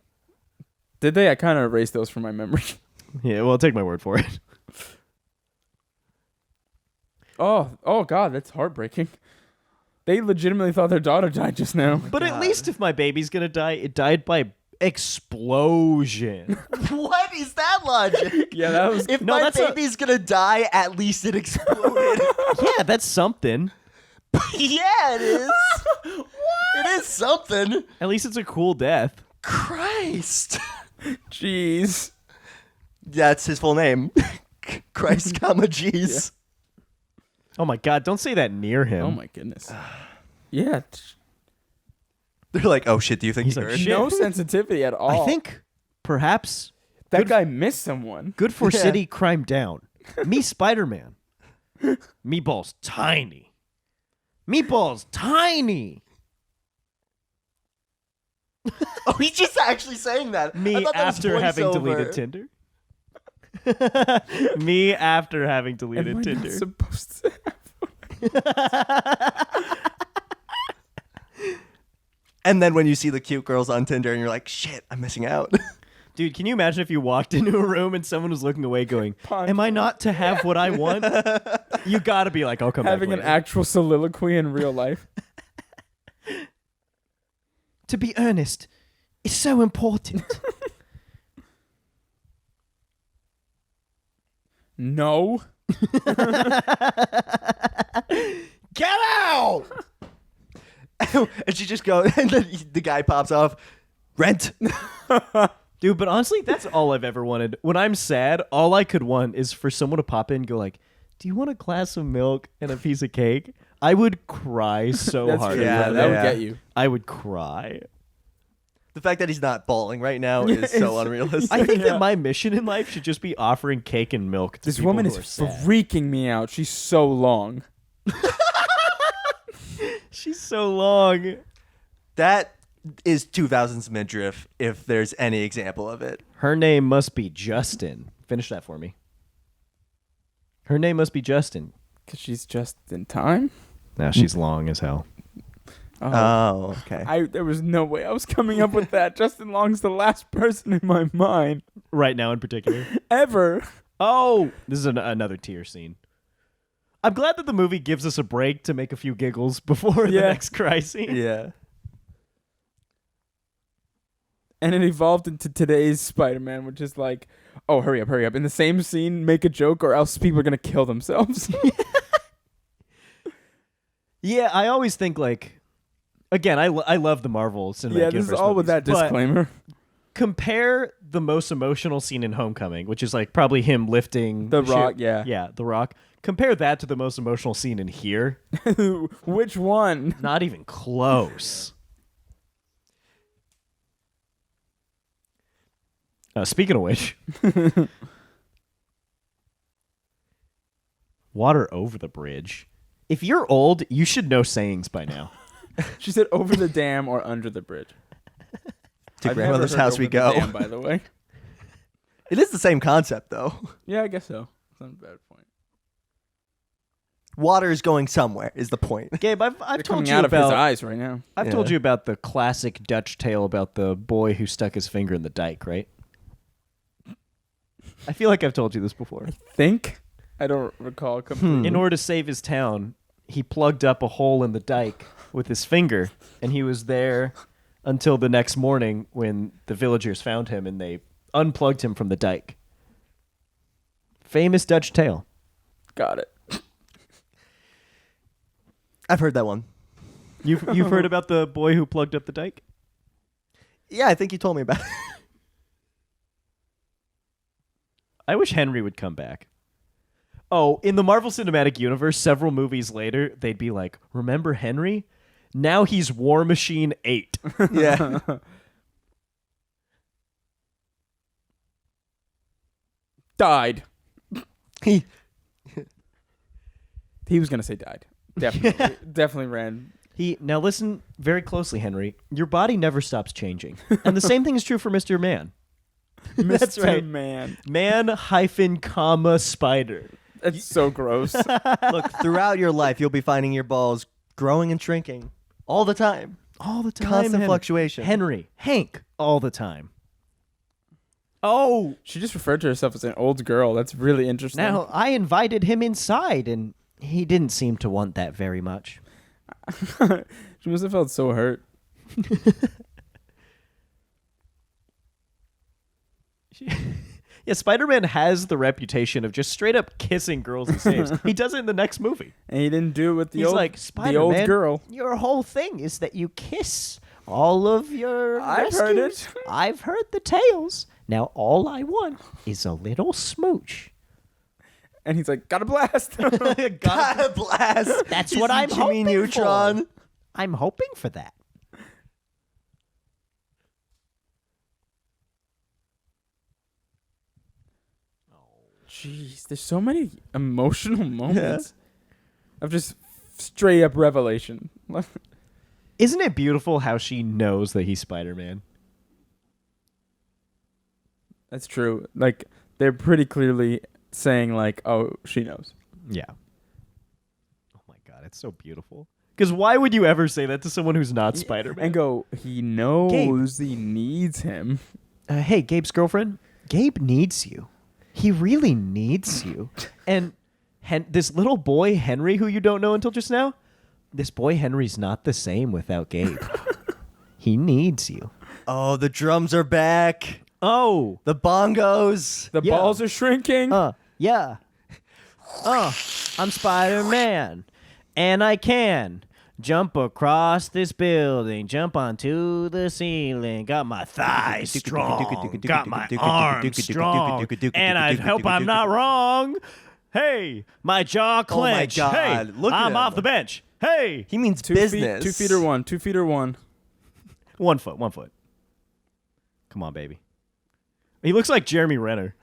did they? I kind of erased those from my memory. Yeah, well, take my word for it. Oh God, that's heartbreaking. They legitimately thought their daughter died just now. But at least if my baby's gonna die, it died by explosion. What is that logic? Yeah, that was. If No, my that's a- baby's gonna die, at least it exploded. Yeah, that's something. Yeah, it is. It is something. At least it's a cool death. Christ. Jeez. That's his full name. Christ, comma, G's. Oh my god, don't say that near him. Oh my goodness. Yeah. They're like, oh shit, do you think He's he like, heard? shit. No sensitivity at all. I think perhaps that guy missed someone. good for Yeah. city, crime down. Me, Spider-Man. Meatball's tiny. Meatball's tiny. Oh, he's just actually saying that. Me I thought that was after having voiceover. deleted Tinder. Me after having deleted Am I not Tinder. supposed to? And then when you see the cute girls on Tinder and you're like, shit, I'm missing out. Dude, can you imagine if you walked into a room and someone was looking away going, Pun. am I not to have what I want? You gotta be like, I'll come Having back an later. actual soliloquy in real life. To be earnest is so important. No. Get out! And she just goes, and then the guy pops off, rent. Dude, but honestly, that's all I've ever wanted. When I'm sad, all I could want is for someone to pop in and go like, do you want a glass of milk and a piece of cake? I would cry so That's hard. true. Yeah, That would yeah. get you. I would cry. The fact that he's not bawling right now is so unrealistic. I think Yeah. that my mission in life should just be offering cake and milk to This people woman who is are sad. freaking me out. She's so long. She's so long. That is 2000s midriff, if there's any example of it. Her name must be Justin. Finish that for me. Her name must be Justin. Because she's just in time. Now she's long as hell. Oh, okay. There was no way I was coming up with that. Justin Long's the last person in my mind Right now in particular. ever. Oh, this is another tear scene. I'm glad that the movie gives us a break to make a few giggles before the Yeah. next cry scene. Yeah. And it evolved into today's Spider-Man, which is like, oh, hurry up, hurry up. In the same scene, make a joke or else people are going to kill themselves. Yeah, I always think like, again, I love the Marvel Cinematic Yeah, this is Universe all with movies, that but disclaimer. compare the most emotional scene in Homecoming, which is like probably him lifting The shit- Rock, yeah. Yeah, The Rock. Compare that to the most emotional scene in here. Which one? Not even close. Speaking of which, water over the bridge. If you're old, you should know sayings by now. She said over the dam or under the bridge. To I've grandmother's never heard house over we the go. dam, by the way. It is the same concept, though. Yeah, I guess so. That's not a bad point. Water is going somewhere, is the point. Gabe, I've They're told coming you out of his about eyes right now. I've Yeah. told you about the classic Dutch tale about the boy who stuck his finger in the dike, right? I feel like I've told you this before. Think? I don't recall completely. In order to save his town, he plugged up a hole in the dike with his finger, and he was there until the next morning when the villagers found him and they unplugged him from the dike. Famous Dutch tale. Got it. I've heard that one. You've heard about the boy who plugged up the dike? Yeah, I think you told me about it. I wish Henry would come back. Oh, in the Marvel Cinematic Universe, several movies later, they'd be like, remember Henry? Now he's War Machine 8. Yeah. Died. He He was gonna say died. Definitely, definitely ran. Now listen very closely, Henry. Your body never stops changing. And the same thing is true for Mr. Man. That's Mr. right. Man. Man hyphen comma spider. That's so gross. look, throughout your life you'll be finding your balls growing and shrinking all the time. All the time. Constant Henry. fluctuation. Henry. Hank. All the time. Oh. She just referred to herself as an old girl. That's really interesting. Now, I invited him inside, and he didn't seem to want that very much. She must have felt so hurt. Yeah, Spider-Man has the reputation of just straight up kissing girls he saves. He does it in the next movie. And he didn't do it with the He's old, like, the Spider-Man, old girl. Your whole thing is that you kiss all of your I've heard rescues. it. I've heard the tales. Now all I want is a little smooch. And he's like, got a blast. God blast. That's He's what I'm Jimmy hoping Neutron. for. I'm hoping for that. Jeez, there's so many emotional moments of just straight up revelation. Isn't it beautiful how she knows that he's Spider-Man? That's true. Like, they're pretty clearly saying, like, oh, she knows. Yeah. Oh my god, it's so beautiful. Because why would you ever say that to someone who's not Spider-Man? And go, he knows he needs him. Hey, Gabe's girlfriend? Gabe needs you. He really needs you. And this little boy, Henry, who you don't know until just now, this boy, Henry's not the same without Gabe. He needs you. Oh, the drums are back. Oh. The bongos. The Yeah. balls are shrinking. Yeah. I'm Spider-Man. And I can jump across this building, jump onto the ceiling, got my thighs strong, got my arms strong, and I hope I'm not wrong. Hey, my jaw Oh my clenched. God, Hey, look at I'm him. off the bench. Hey, He means 2 business. feet, 2 feet or one. 2 feet or one. 1 foot, 1 foot. Come on, baby. He looks like Jeremy Renner.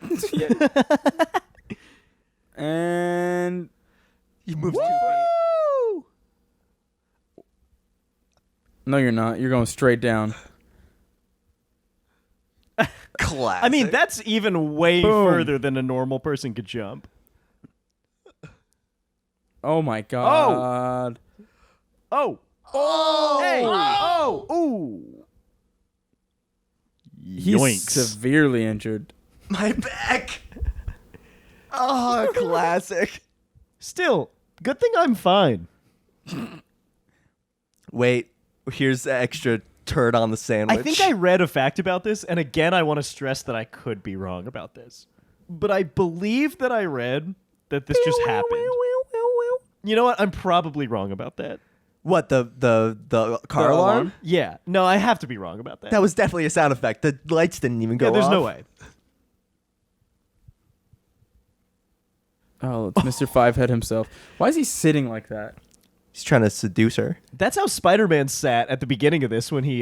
And He moves 2 feet. no, you're not. You're going straight down. Classic. I mean, that's even way Boom. further than a normal person could jump. Oh my god. Oh. Oh. Hey. Oh. Ooh. He's Yoinks. severely injured. My back. Oh, classic. Still, good thing I'm fine. Wait, here's the extra turd on the sandwich. I think I read a fact about this, and again, I want to stress that I could be wrong about this. But I believe that I read that this just happened. You know what? I'm probably wrong about that. What, the car The alarm? alarm? Yeah. No, I have to be wrong about that. That was definitely a sound effect. The lights didn't even go yeah, there's off. no way. Oh, it's Mr. Fivehead himself. Why is he sitting like that? He's trying to seduce her. That's how Spider-Man sat at the beginning of this when he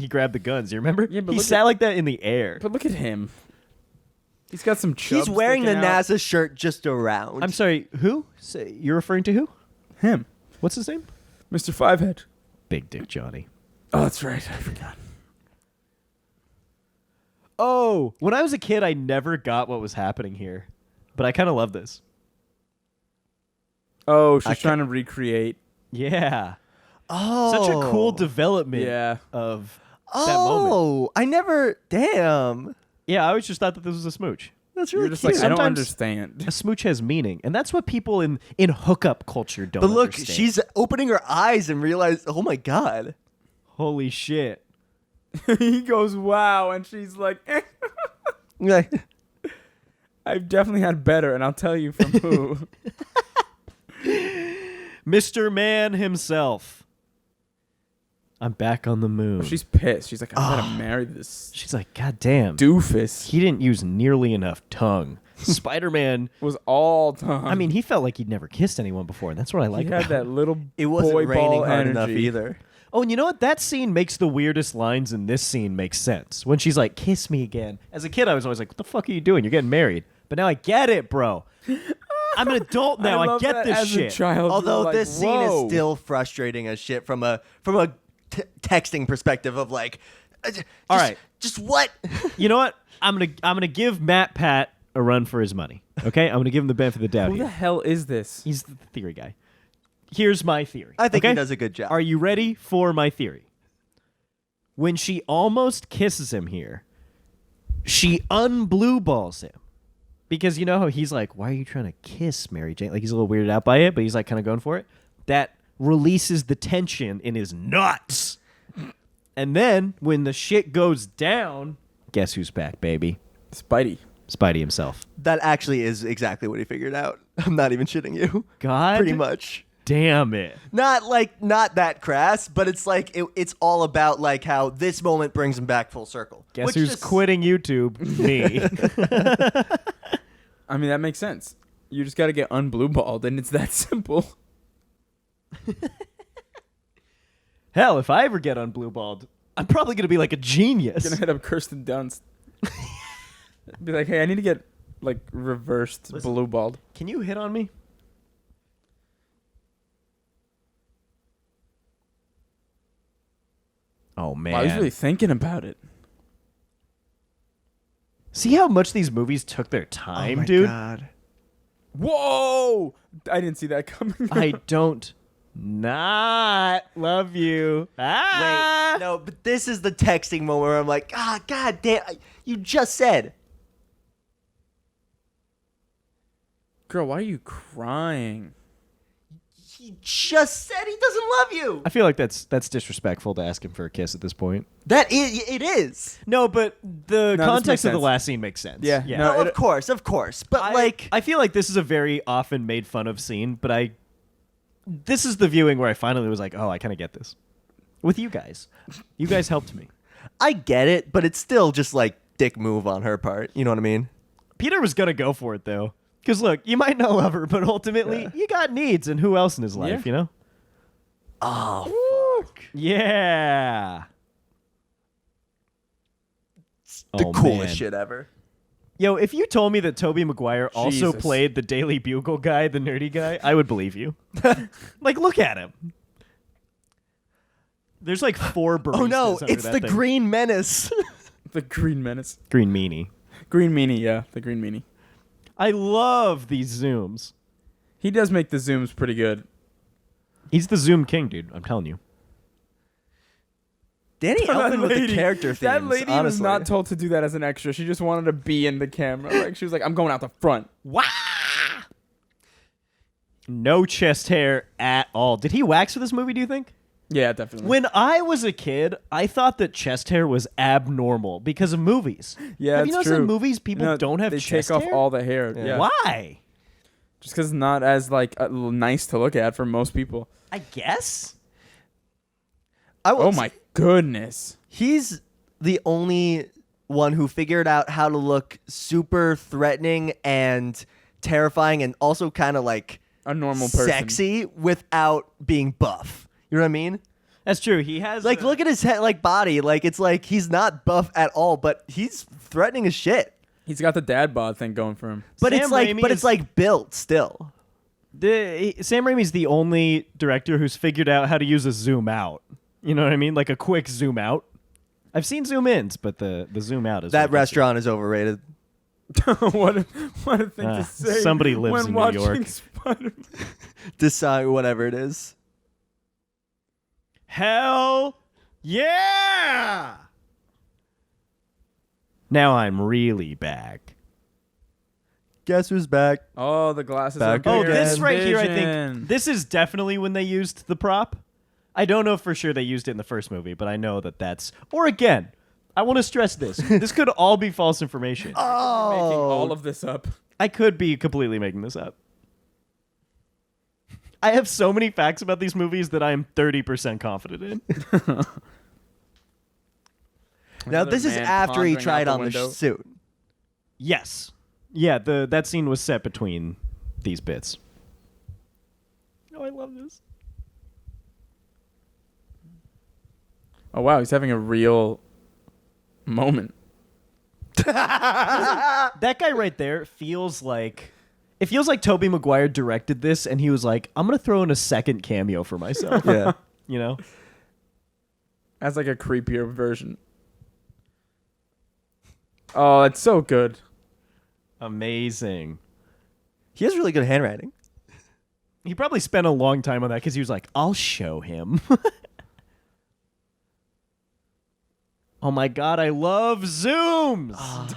grabbed the guns. You remember? Yeah, but he look sat at- like that in the air. But look at him. He's got some chubs He's wearing the sticking out. NASA shirt just around. I'm sorry, who? You're referring to who? Him. What's his name? Mr. Fivehead. Big Dick Johnny. Oh, that's right. I forgot. Oh, when I was a kid, I never got what was happening here. But I kind of love this. Oh, she's trying to recreate. Yeah. Oh. Such a cool development Yeah. of that moment. Oh, I never. Damn. Yeah, I always just thought that this was a smooch. That's You're really just cute. like, I don't Sometimes- understand. A smooch has meaning, and that's what people in hookup culture don't But look, understand. she's opening her eyes and realize, oh my god. Holy shit. He goes, wow, and she's like, Like, I've definitely had better, and I'll tell you from who. Mr. Man himself. I'm back on the moon. She's pissed. She's like, I gotta marry this She's like, God damn. doofus. He didn't use nearly enough tongue. Spider-Man, Was all time. I mean, he felt like he'd never kissed anyone before, and that's what I like he had about that him. little it wasn't boy raining ball hard energy. enough either. Oh, and you know what? That scene makes the weirdest lines in this scene make sense. When she's like, kiss me again. As a kid, I was always like, what the fuck are you doing? You're getting married. But now I get it, bro. I'm an adult now. I love get that this as shit. A child, Although you were like, this scene whoa. is still frustrating as shit from a texting perspective of like, All right. just what? You know what? I'm gonna give Matt Pat a run for his money. Okay? I'm gonna give him the benefit of the doubt Who the here. hell is this? He's the theory guy. Here's my theory. I think okay? he does a good job. Are you ready for my theory? When she almost kisses him here, she unblue balls him. Because you know how he's like, why are you trying to kiss Mary Jane? Like he's a little weirded out by it, but he's like kind of going for it. That releases the tension in his nuts. And then when the shit goes down, guess who's back, baby? Spidey. Spidey himself. That actually is exactly what he figured out. I'm not even shitting you. God Pretty much. damn it. Not that crass, but it's like it's all about like how this moment brings him back full circle. Guess Which who's just- quitting YouTube? Me. I mean, that makes sense. You just got to get unblue balled, and it's that simple. Hell, if I ever get unblue balled, I'm probably gonna be like a genius. Gonna hit up Kirsten Dunst. Be like, hey, I need to get like reversed Listen. blue balled. Can you hit on me? Oh man. I was really thinking about it. See how much these movies took their Oh time, my dude? God. Whoa! I didn't see that coming. I don't not love you. Ah! Wait, no, but this is the texting moment where I'm like, god damn, you just said. Girl, why are you crying? He just said he doesn't love you. I feel like that's disrespectful to ask him for a kiss at this point. It is. No, but the No, this context makes of the sense. last scene makes sense. Yeah, Yeah. no, No, of course. But I feel like this is a very often made fun of scene, but this is the viewing where I finally was like, oh, I kind of get this. With you guys. You guys helped me. I get it, but it's still just like dick move on her part. You know what I mean? Peter was going to go for it, though. Because, look, you might not love her, but ultimately, you got needs, and who else in his life, Yeah. you know? Oh, fuck. Yeah. The Oh, coolest man. shit ever. Yo, if you told me that Tobey Maguire also Jesus. played the Daily Bugle guy, the nerdy guy, I would believe you. Like, look at him. There's like 4 baristas Oh no, under it's that the thing. Green Menace. The Green Menace. Green meanie. Green Meanie, yeah. The Green Meanie. I love these zooms. He does make the zooms pretty good. He's the zoom king, dude. I'm telling you. Danny Elfman with the character themes. That lady was honestly. not told to do that as an extra. She just wanted to be in the camera. Like she was like, I'm going out the front. Wow. No chest hair at all. Did he wax for this movie, do you think? Yeah, definitely. When I was a kid, I thought that chest hair was abnormal because of movies. yeah, Have you it's noticed true. in movies people No, don't have they chest take hair? off all the hair. Yeah. Yeah. Why? Just because it's not as like nice to look at for most people. I guess. Oh my goodness. He's the only one who figured out how to look super threatening and terrifying and also kind of like A normal person. sexy without being buff. You know what I mean? That's true. He has Like, look at his head, like body. Like, it's like he's not buff at all, but he's threatening as shit. He's got the dad bod thing going for him. But Sam it's like, Raimi but is- it's like built still. Sam Raimi's the only director who's figured out how to use a zoom out. You know what I mean? Like a quick zoom out. I've seen zoom ins, but the zoom out is That what gets it. restaurant is overrated. what a thing to say. somebody lives when in New watching York. Spider-Man. Decide whatever it is. Hell yeah! Now I'm really back. Guess who's back? Oh, the glasses. Back are Oh, again. this right here, I Vision. think this is definitely when they used the prop. I don't know for sure they used it in the first movie, but I know that that's. Or again, I want to stress this. This could all be false information. Making Oh, all of this up. I could be completely making this up. I have so many facts about these movies that I am 30% confident in. now Another this is man after he pondering tried out on the window. suit. Yes. Yeah, that scene was set between these bits. Oh, I love this. Oh wow, he's having a real moment. That guy right there feels like it feels like Tobey Maguire directed this and he was like, I'm gonna throw in a second cameo for myself. Yeah. You know? As like a creepier version. Oh, it's so good. Amazing. He has really good handwriting. He probably spent a long time on that because he was like, I'll show him. Oh my god, I love zooms.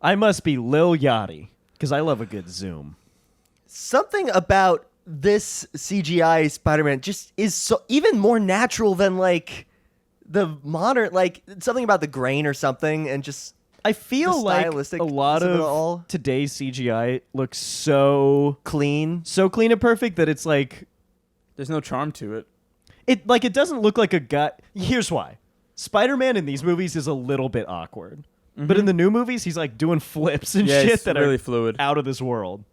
I must be Lil Yachty because I love a good zoom. Something about this CGI Spider-Man just is so even more natural than like the modern, like something about the grain or something, and just I feel The like stylistic a lot of it of all. today's CGI looks so clean. clean and perfect that it's like There's no charm to it. it doesn't look like a guy. Here's why. Spider-Man in these movies is a little bit awkward. But in the new movies, he's like doing flips and Yeah, shit it's that really are fluid. out of this world.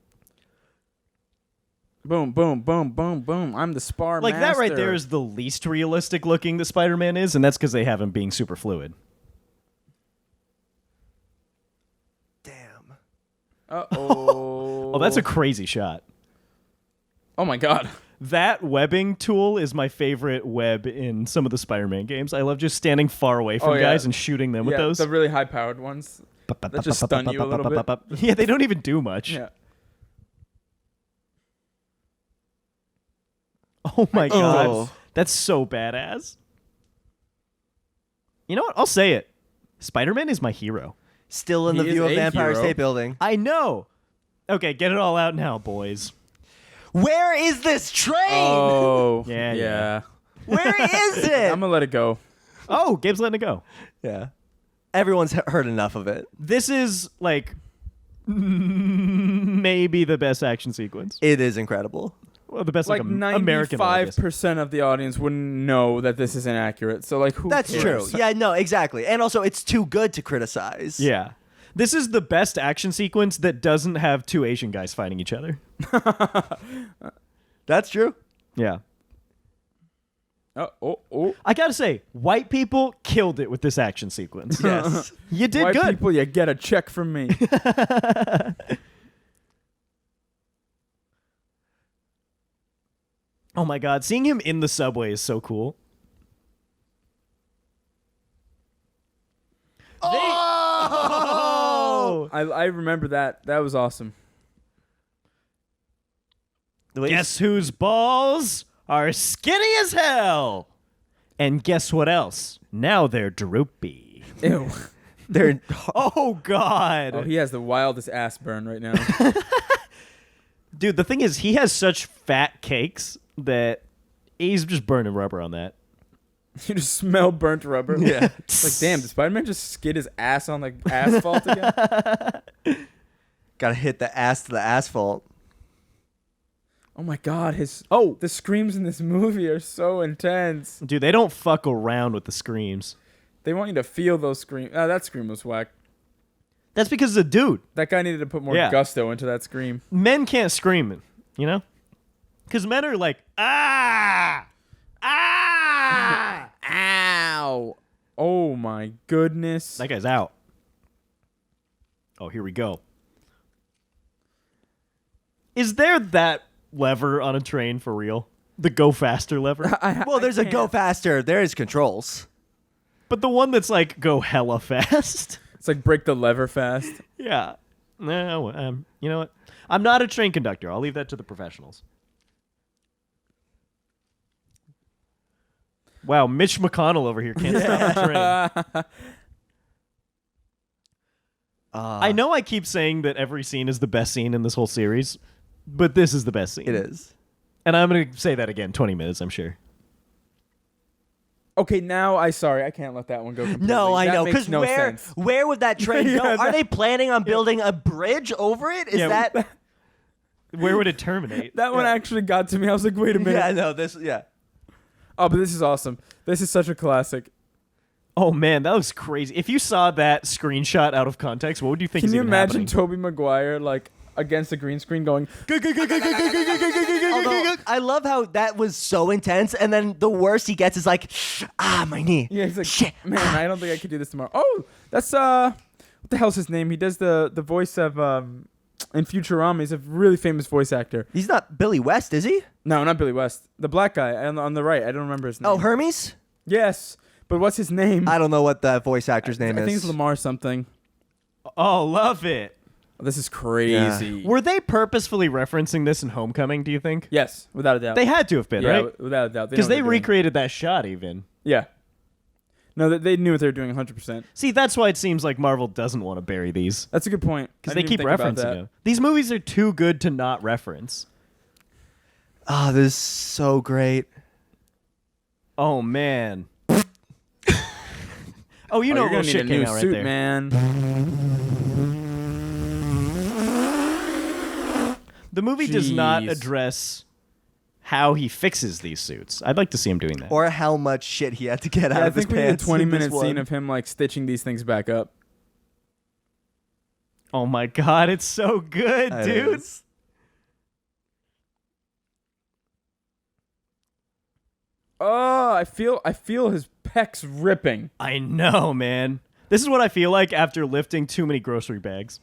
Boom, boom, boom, boom, boom. I'm the spar Like that right master. there is the least realistic looking that Spider-Man is, and that's because they have him being super fluid. Damn. Uh-oh. Oh, that's a crazy shot. Oh my god. That webbing tool is my favorite web in some of the Spider-Man games. I love just standing far away from Oh, yeah. guys and shooting them with Yeah, those. the really high powered ones. That just stun you a little bit. Yeah, they don't even do much. Yeah. Oh my god. Oh. That's so badass. You know what? I'll say it. Spider-Man is my hero. Still in He the is view of a Empire hero. State Building. I know. Okay, get it all out now, boys. Where is this train? Oh. Yeah, Yeah. Where is it? I'm gonna let it go. Oh, Gabe's letting it go. Yeah. Everyone's heard enough of it. This is like maybe the best action sequence. It is incredible. Well, the best Like American one, I guess. 95% of the audience wouldn't know that this is inaccurate. So like who That's cares? true. Yeah, no, exactly. And also, it's too good to criticize. Yeah. This is the best action sequence that doesn't have two Asian guys fighting each other. That's true. Yeah. Oh. I gotta say, white people killed it with this action sequence. Yes. You did White good. people, you get a check from me. Oh my god, seeing him in the subway is so cool. Oh! I remember that. That was awesome. Guess whose balls are skinny as hell? And guess what else? Now they're droopy. Ew. They're Oh god. Oh, he has the wildest ass burn right now. Dude, the thing is he has such fat cakes that he's just burning rubber on that. You just smell burnt rubber. Yeah. It's like, damn, did Spider-Man just skid his ass on the asphalt again? gotta hit the ass to the asphalt. Oh my god, the screams in this movie are so intense. Dude, they don't fuck around with the screams. They want you to feel those screams. That scream was whack. That's because it's a dude. That guy needed to put more Yeah. gusto into that scream. Men can't scream, you know? Because men are like, ah! Ah! Ow! Oh my goodness. That guy's out. Oh, here we go. Is there that lever on a train for real? The go faster lever? Well, there's a go can't. faster. There's controls. But the one that's like go hella fast? It's like break the lever fast. Yeah. No, you know what? I'm not a train conductor. I'll leave that to the professionals. Wow, Mitch McConnell over here can't stop a train. I know I keep saying that every scene is the best scene in this whole series, but this is the best scene. It is. And I'm going to say that again 20 minutes, I'm sure. Okay, now I can't let that one go. Completely. No, I That know. makes Because no where sense. where would that train Yeah, go? Are that- they planning on building a bridge over it? Is Yeah, that? Where would it terminate? That one actually got to me. I was like, wait a minute. Yeah, no. This. Yeah. Oh, but this is awesome. This is such a classic. Oh, man, that was crazy. If you saw that screenshot out of context, what would you think Can is you even imagine happening? Tobey Maguire like against the green screen going? Although, I love how that was so intense, and then the worst he gets is like, my knee. Yeah, he's like, Shit. man, I don't think I could do this tomorrow. Oh, that's what the hell's his name? He does the voice of in Futurama. He's a really famous voice actor. He's not Billy West, is he? No, not Billy West. The black guy on the right. I don't remember his name. Oh, Hermes. Yes, but what's his name? I don't know what that voice actor's name I is. think it's Lamar something. Oh, love it. This is crazy. Were they purposefully referencing this in Homecoming, do you think? Yes, without a doubt. They had to have been, yeah, right? without a doubt. Because know they what they're doing. recreated that shot even. Yeah. No, they knew what they were doing 100%. See, that's why it seems like Marvel doesn't want to bury these. That's a good point. Because I they didn't keep even think about referencing that. them. These movies are too good to not reference. Oh, this is so great. Oh, man. Oh, you Oh, know you're a little gonna need shit a new came out right suit, there. man. The movie does not Jeez. address how he fixes these suits. I'd like to see him doing that. Or how much shit he had to get out Yeah, I of his think we need a pants. in 20-minute this scene one. of him like stitching these things back up. Oh my god, it's so good, It dude. is. Oh, I feel his pecs ripping. I know, man. This is what I feel like after lifting too many grocery bags.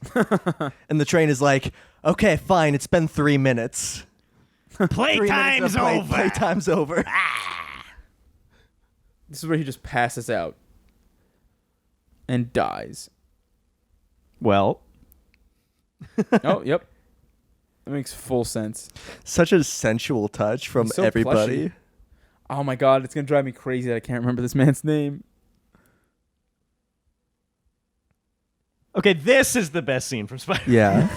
And the train is like, okay, fine, it's been 3 minutes. 3 minutes Playtime's of play- over. Playtime's over. This is where he just passes out and dies. Well, Oh, yep. That makes full sense. Such a sensual touch from He's so everybody. plushy. Oh my god, it's gonna drive me crazy that I can't remember this man's name. okay, this is the best scene from Spider. Yeah.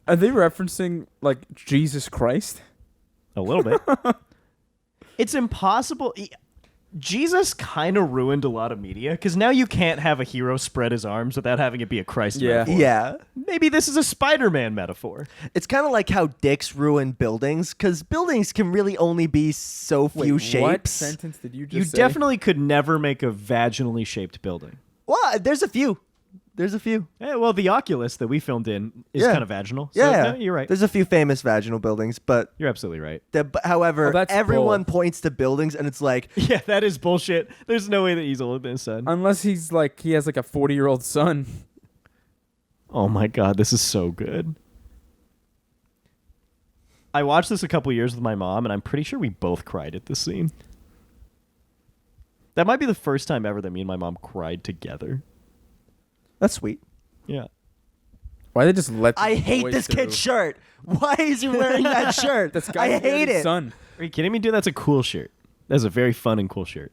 Are they referencing like Jesus Christ? A little bit. It's impossible. Jesus kind of ruined a lot of media because now you can't have a hero spread his arms without having it be a Christ Yeah. metaphor. Yeah. Maybe this is a Spider-Man metaphor. It's kind of like how dicks ruin buildings, because buildings can really only be so few shapes. What sentence did you just You say? definitely could never make a vaginally shaped building. Well, there's a few. There's a few. Yeah, well, the Oculus that we filmed in is Yeah. kind of vaginal. So, Yeah, no, you're right. There's a few famous vaginal buildings, but You're absolutely right. however, Oh, that's everyone bull. points to buildings, and it's like, Yeah, that is bullshit. There's no way that he's older than his son. Unless he's like he has like a 40-year-old son. Oh my god, this is so good. I watched this a couple years with my mom, and I'm pretty sure we both cried at this scene. That might be the first time ever that me and my mom cried together. that's sweet. Yeah. Why they just let? I these hate boys this through? kid's shirt. Why is he wearing that shirt? That's I hate it. Son. Are you kidding me, dude? That's a cool shirt. That's a very fun and cool shirt.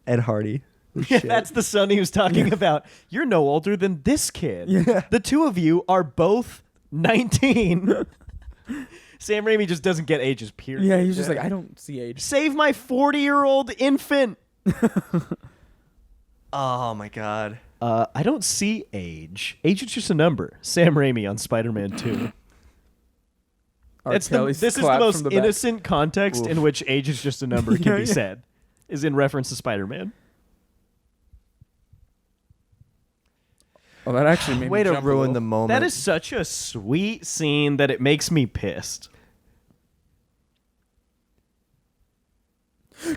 Ed Hardy. Yeah, that's the son he was talking about. You're no older than this kid. Yeah. The two of you are both 19. Sam Raimi just doesn't get ages, period. Yeah, he's just like I don't see age. Save my 40-year-old infant. Oh my god. I don't see age. Age is just a number. Sam Raimi on Spider-Man 2. This is the most innocent context in which age is just a number can Yeah, be yeah. said, is in reference to Spider-Man. Oh, that actually made Way me to jump a ruin little. the moment. That is such a sweet scene that it makes me pissed.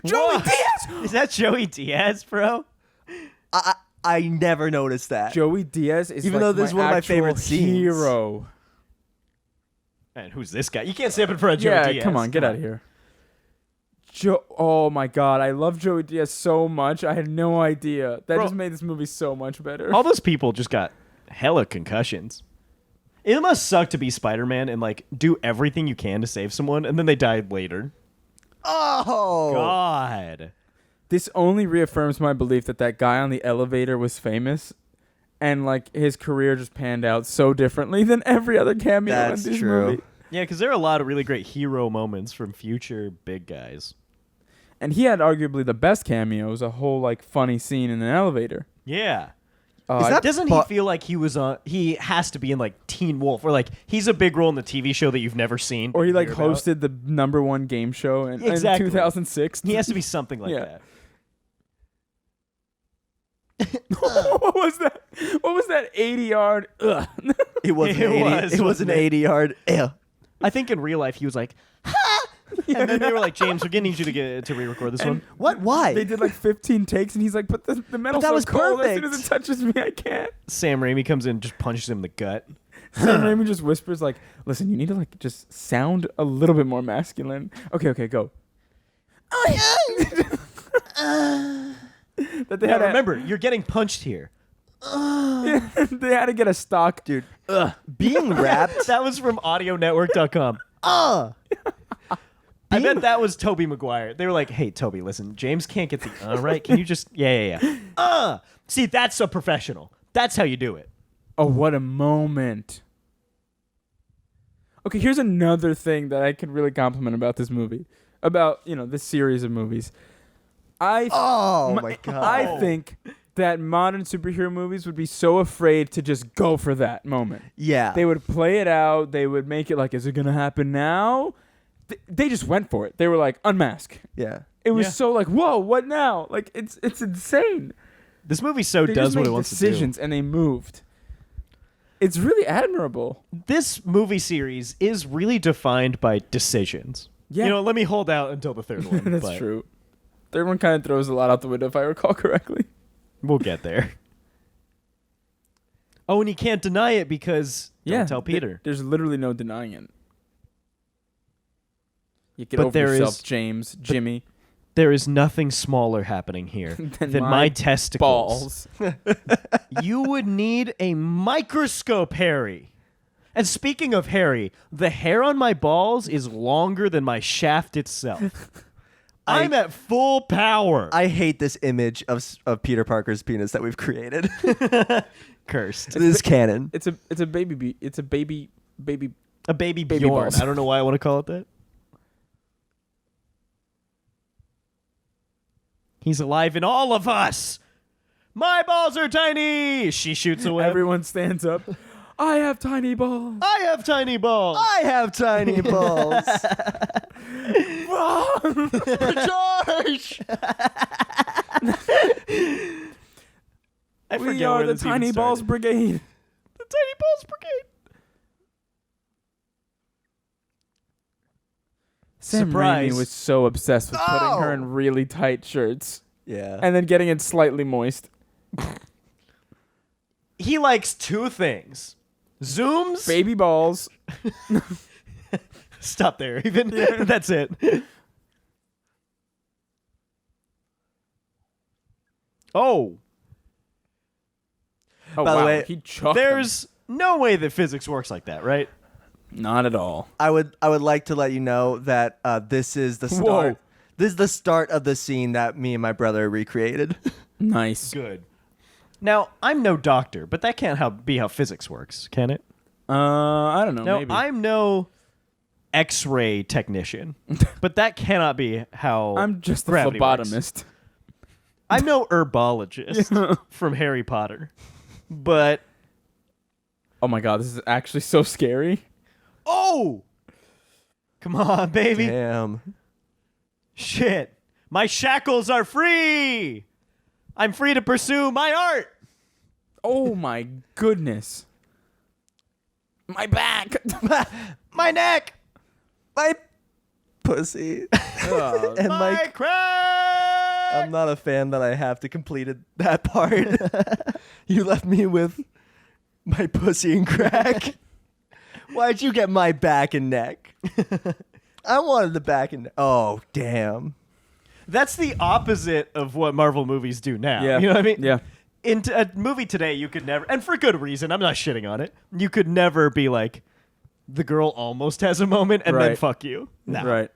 Joey What? Diaz. Is that Joey Diaz, bro? I never noticed that. Joey Diaz is Even like though this is one of my actual favorite scenes. hero. And who's this guy? You can't say up in front of Joey Yeah, Diaz. come on, get out of here. Oh my god, I love Joey Diaz so much. I had no idea. That Bro. just made this movie so much better. All those people just got hella concussions. It must suck to be Spider-Man and like do everything you can to save someone, and then they died later. Oh. God. This only reaffirms my belief that that guy on the elevator was famous, and like his career just panned out so differently than every other cameo That's in this true. movie. Yeah, because there are a lot of really great hero moments from future big guys. And he had arguably the best cameos, a whole like funny scene in an elevator. Yeah. Is that Doesn't he feel like he was on? He has to be in like Teen Wolf, or like he's a big role in the TV show that you've never seen, Or he but like you hear about. hosted the #1 game show in Exactly. 2006. He has to be something like Yeah. that. What was that? What was that 80-yard? Ugh. It was an It 80. was, It was wasn't an it? 80-yard. Yeah. I think in real life he was like, and then they were like, James, we're getting you to re-record this one. What? Why? They did like 15 takes, and he's like, "But the metal's that so was cold. As soon perfect. as it touches me, I can't." Sam Raimi comes in, and just punches him in the gut. Sam Raimi just whispers like, "Listen, you need to like just sound a little bit more masculine." Okay, go. That they Yeah, had to, remember, you're getting punched here. they had to get a stock. Dude, being rapped. That was from AudioNetwork.com. I bet that was Toby Maguire. They were like, "Hey, Toby, listen, James can't get the right. Can you just yeah. See, that's a professional. That's how you do it." Oh, what a moment. Okay, here's another thing that I can really compliment about this movie. About, this series of movies. Oh my god. I think that modern superhero movies would be so afraid to just go for that moment. Yeah. They would play it out. They would make it like, is it going to happen now? They just went for it. They were like, unmask. Yeah. It was Yeah. so like, whoa, what now? Like, it's insane. This movie so They does just what made it wants decisions and they moved. It's really admirable. to do. This movie series is really defined by decisions. Yeah. Let me hold out until the third one. That's but true. Third one kind of throws a lot out the window, if I recall correctly. We'll get there. Oh, and you can't deny it because don't tell Peter. There's literally no denying it. You get But over there yourself, is- James, Jimmy. There is nothing smaller happening here than my testicles. Balls. You would need a microscope, Harry. And speaking of Harry, the hair on my balls is longer than my shaft itself. I'm at full power. I hate this image of Peter Parker's penis that we've created. Cursed. This is canon. It's a baby. It's a baby. A baby Baby Bjorn. balls. I don't know why I want to call it that. He's alive in all of us. My balls are tiny. She shoots away. Everyone stands up. I have tiny balls. I have tiny balls. I have tiny balls. Charge! I We forget are where the this even Tiny Balls started. Brigade. The Tiny Balls Brigade. Sam Surprise. Raimi was so obsessed with putting her Oh! in really tight shirts Yeah. and then getting it slightly moist. He likes two things. Zooms. Baby balls. Stop there. Even that's it. Oh, Oh, By the wow. way, he chucked there's no way that physics works like that, right? them. Not at all. I would like to let you know that this is the start. Whoa. This is the start of the scene that me and my brother recreated. Nice. Good. Now, I'm no doctor, but that can't be how physics works, can it? I don't know. No, maybe. I'm no X-ray technician, but that cannot be how I'm just a gravity works. phlebotomist. I'm no herbologist from Harry Potter, but Oh my god, this is actually so scary. oh, come on, baby, Damn. shit, my shackles are free. I'm free to pursue my art. Oh my goodness. My back. My neck. My pussy. Ugh. And My like, crack. I'm not a fan that I have to complete that part. You left me with my pussy and crack. Why'd you get my back and neck? I wanted the back and neck. Oh, damn. That's the opposite of what Marvel movies do now. Yeah. You know what I mean? Yeah. In a movie today, you could never, and for good reason, I'm not shitting on it, you could never be like, the girl almost has a moment and then Right. fuck you. No. Right.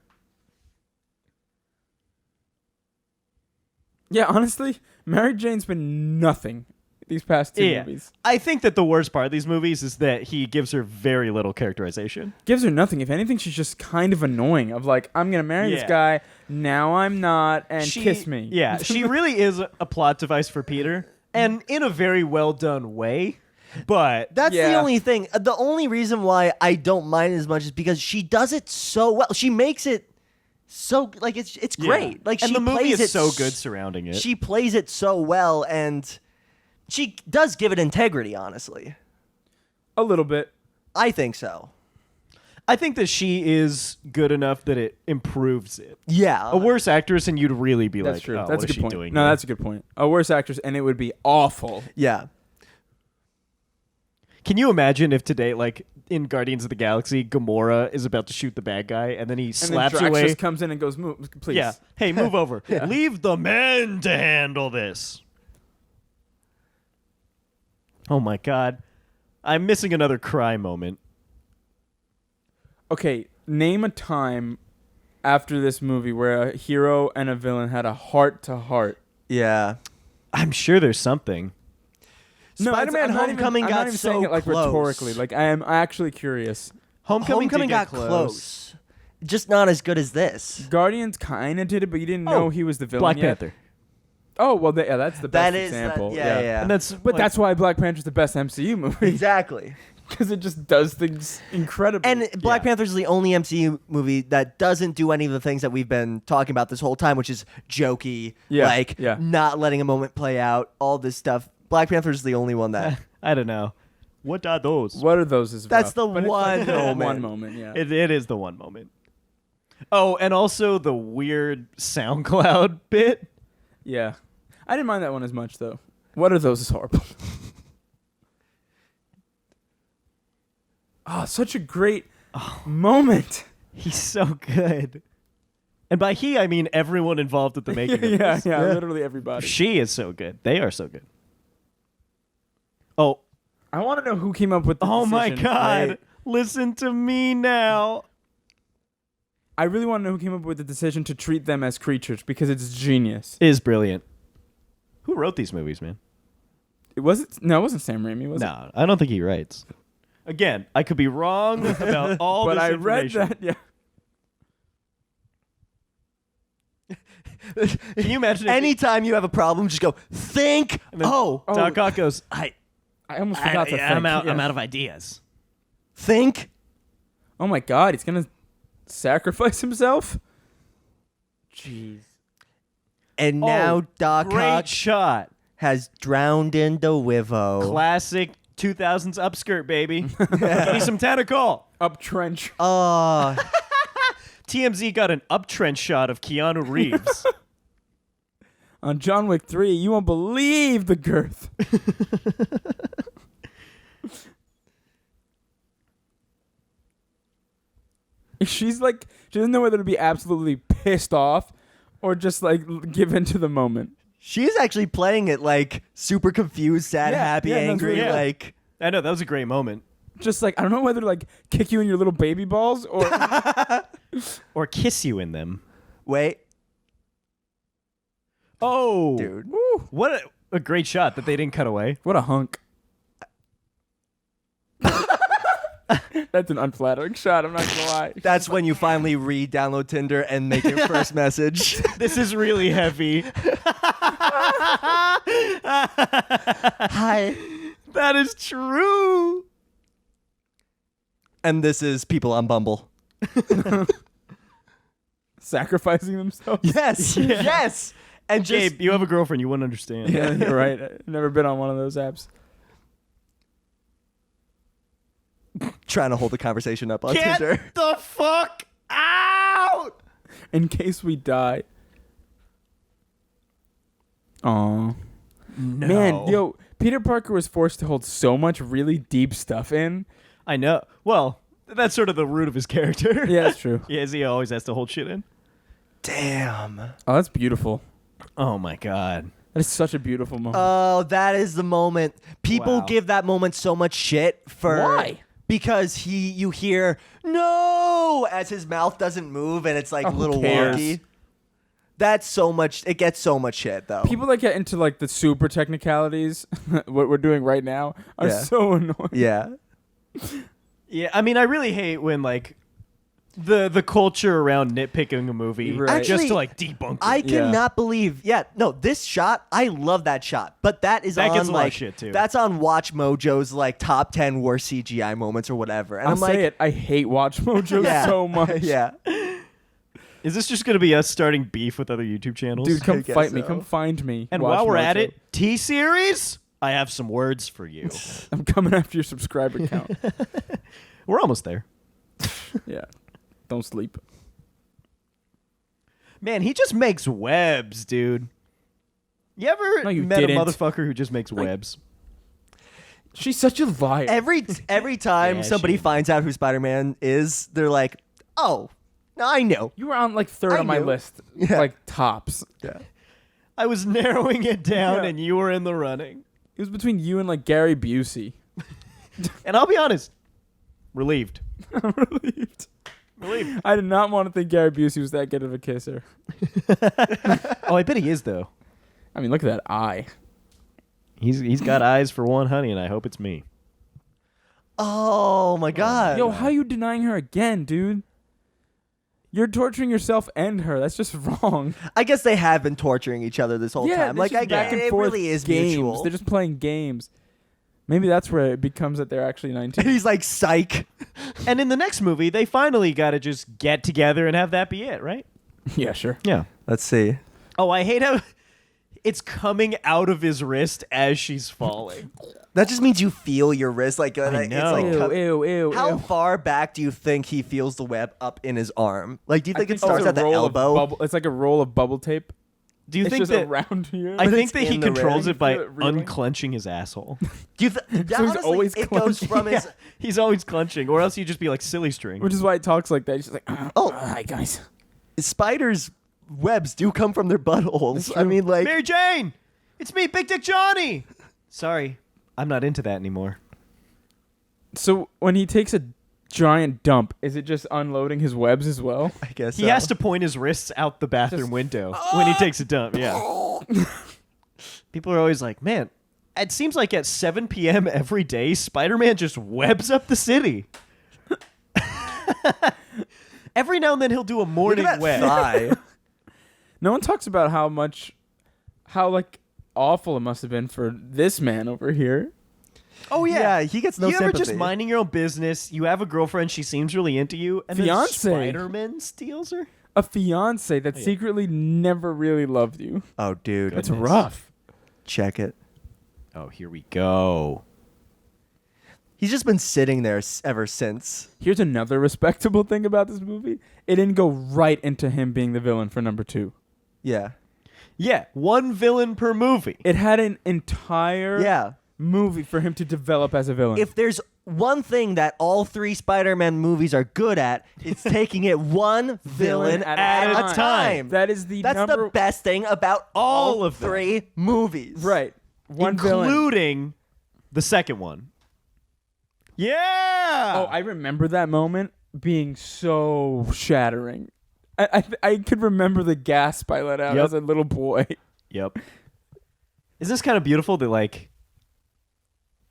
Yeah, honestly, Mary Jane's been nothing these past two movies. I think that the worst part of these movies is that he gives her very little characterization. Gives her nothing. If anything, she's just kind of annoying. Of like, I'm gonna marry this Yeah. guy. Now I'm not, and kiss me. Yeah, she really is a plot device for Peter, and in a very well done way. But That's the Yeah. only thing. The only reason why I don't mind it as much is because she does it so well. She makes it so like it's yeah. great. Like and she the movie plays is it so good surrounding it. She plays it so well, and she does give it integrity. Honestly, A little bit. I think so. I think that she is good enough that it improves it. Yeah, A worse actress, and you'd really be That's like, true. oh, That's what a is good she point. doing? No, here? that's a good point. A worse actress, and it would be awful. Yeah. Can you imagine if today, like in Guardians of the Galaxy, Gamora is about to shoot the bad guy, and then he And slaps then Drax away? just comes in and goes, "Move, please." Yeah. Hey, move over. Leave the men to handle this. Oh my God. I'm missing another cry moment. Okay, name a time after this movie where a hero and a villain had a heart-to-heart. Yeah. I'm sure there's something. Spider-Man I'm not Homecoming I'm got not even so saying it like close. rhetorically. Like I am actually curious. Homecoming did got get close. Just not as good as this. Guardians kind of did it, but you didn't know he was the villain Black yet. Panther. Oh well, yeah, that's the best That is example. yeah. And that's But that's why Black Panther's the best MCU movie Exactly. because it just does things incredibly. And Black Yeah. Panther's the only MCU movie that doesn't do any of the things that we've been talking about this whole time, which is jokey, Yeah. not letting a moment play out, all this stuff. Black Panther's the only one that I don't know. What are those? what are those? Is That's rough, the but it's one like moment. One moment, yeah. It is the one moment. Oh, and also the weird SoundCloud bit. Yeah. I didn't mind that one as much though. What are those is horrible. Oh, such a great moment. He's so good. And by he, I mean everyone involved with the making of yeah, this. yeah, literally everybody. She is so good. They are so good. Oh, I want to know who came up with the oh my decision. God. Wait. Listen to me now. I really want to know who came up with the decision to treat them as creatures because it's genius. Is brilliant. Who wrote these movies, man? It wasn't Sam Raimi, was it? No, I don't think he writes. Again, I could be wrong about all But this I read information. that, yeah. Can you imagine if anytime you have a problem, just go think. and then Oh, Doc Ock goes, I almost forgot to think. I'm out Yeah. of ideas. think. Oh my God, he's gonna sacrifice himself. Jeez. And now Doc Great Ock shot. has drowned in the Wivo. Classic 2000s upskirt, baby. Give me some tentacle. Up trench. Oh, TMZ got an uptrench shot of Keanu Reeves. On John Wick 3, you won't believe the girth. She's like, she doesn't know whether to be absolutely pissed off or just like give in to the moment. she's actually playing it like super confused, sad, Yeah, happy, yeah, that's angry. right. Like, I know, that was a great moment. Just like, I don't know whether to like kick you in your little baby balls or. Or kiss you in them. wait, Oh. dude. Woo, What a great shot that they didn't cut away. what a hunk. That's an unflattering shot, I'm not gonna lie. That's when you finally re-download Tinder and make your first message. This is really heavy. Hi. That is true. And this is people on Bumble. Sacrificing themselves. Yes, Yeah. yes. And just Gabe, you have a girlfriend. You wouldn't understand. Yeah, you're right. I've never been on one of those apps. trying to hold the conversation up on Get Tinder. the fuck out. In case we die. Aw. No. Man, yo, Peter Parker was forced to hold so much really deep stuff in. I know. Well, that's sort of the root of his character. Yeah, that's true. Yes, he always has to hold shit in. Damn. Oh, that's beautiful. Oh my God. That is such a beautiful moment. Oh, that is the moment. People Wow. give that moment so much shit for Why? Because you hear no as his mouth doesn't move and it's like a who little cares? wonky. That's so much. It gets so much shit though. People that get into like the super technicalities, what we're doing right now, are Yeah. so annoying. Yeah. Yeah, I mean, I really hate when like the culture around nitpicking a movie Right. just Actually, to like debunk it. I Yeah. cannot believe. Yeah, no, this shot, I love that shot, but that is That on gets a lot of like shit, too. that's on Watch Mojo's like top 10 worst CGI moments or whatever, and I'll I'm like, say it. I hate Watch Mojo yeah, so much. yeah. Is this just gonna be us starting beef with other YouTube channels? Dude, I come guess fight me. so. Come find me. and Watch while we're at Mojo. it, T-Series, I have some words for you. I'm coming after your subscriber count. We're almost there. Yeah. Don't sleep. Man, he just makes webs, dude. You ever No, you met didn't. a motherfucker who just makes webs? She's such a liar. Every time Yeah, somebody she- finds out who Spider-Man is, they're like, "Oh, no, I know." You were on like third I on my knew. list. Yeah. Like tops. Yeah. I was narrowing it down, Yeah. and you were in the running. It was between you and like Gary Busey. And I'll be honest, relieved. I'm relieved. Relieved. I did not want to think Gary Busey was that good of a kisser. Oh, I bet he is though. I mean, look at that eye. He's got eyes for one, honey, and I hope it's me. Oh my god. Yo, how you denying her again, dude? You're torturing yourself and her. That's just wrong. I guess they have been torturing each other this whole time. it's Like just I back get and it, forth really is games. mutual. They're just playing games. Maybe that's where it becomes that they're actually 19. And he's like, "Psych." And in the next movie, they finally got to just get together and have that be it, right? Yeah, sure. Yeah. Let's see. Oh, I hate how it's coming out of his wrist as she's falling. That just means you feel your wrist. Like I it's know. like Ew, ew, ew, how ew. far back do you think he feels the web up in his arm? Like, do you think it it's starts a at the roll of elbow? bubble- it's like a roll of bubble tape. Do you It's think just that? around here. I But think it's that he in the controls ring. it by Feel it reeling? unclenching his asshole. Do you honestly, always it goes clenching. from his. Yeah, he's always clenching, or else he'd just be like silly string. Which is why he talks like that. He's just like, Oh. hi, guys. Spiders' webs do come from their buttholes. I mean, like, Mary Jane, it's me, Big Dick Johnny. Sorry, I'm not into that anymore. So when he takes a giant dump, is it just unloading his webs as well? I guess He has to point his wrists out the bathroom Just- window when he takes a dump. Yeah. People are always like, man, it seems like at 7 p.m. every day, Spider-Man just webs up the city. Every now and then he'll do a Look morning at that web. thigh. No one talks about how like awful it must have been for this man over here. Oh Yeah, he gets no you ever just sympathy. minding your own business? You have a girlgirlfriend, she seems really into you, and Fiancé. then Spider-Man steals her. A fiance that Yeah. secretly never really loved you. Oh, dude. That's Goodness. rough. Check it. Oh, here we go. He's just been sitting there ever since. Here's another respectable thing about this movie. It didn't go right into him being the villain for number 2. Yeah. Yeah, one villain per movie. It had an entire Yeah. movie for him to develop as a villain. If there's one thing that all 3 Spider-Man movies are good at, it's taking it one villain at a time. That is the That's number the best thing about All all of them. 3 movies. right. One villain. including the second one. Yeah. Oh, I remember that moment being so shattering. I could remember the gasp I let out Yep. as a little boy. Yep. Is this kind of beautiful that like?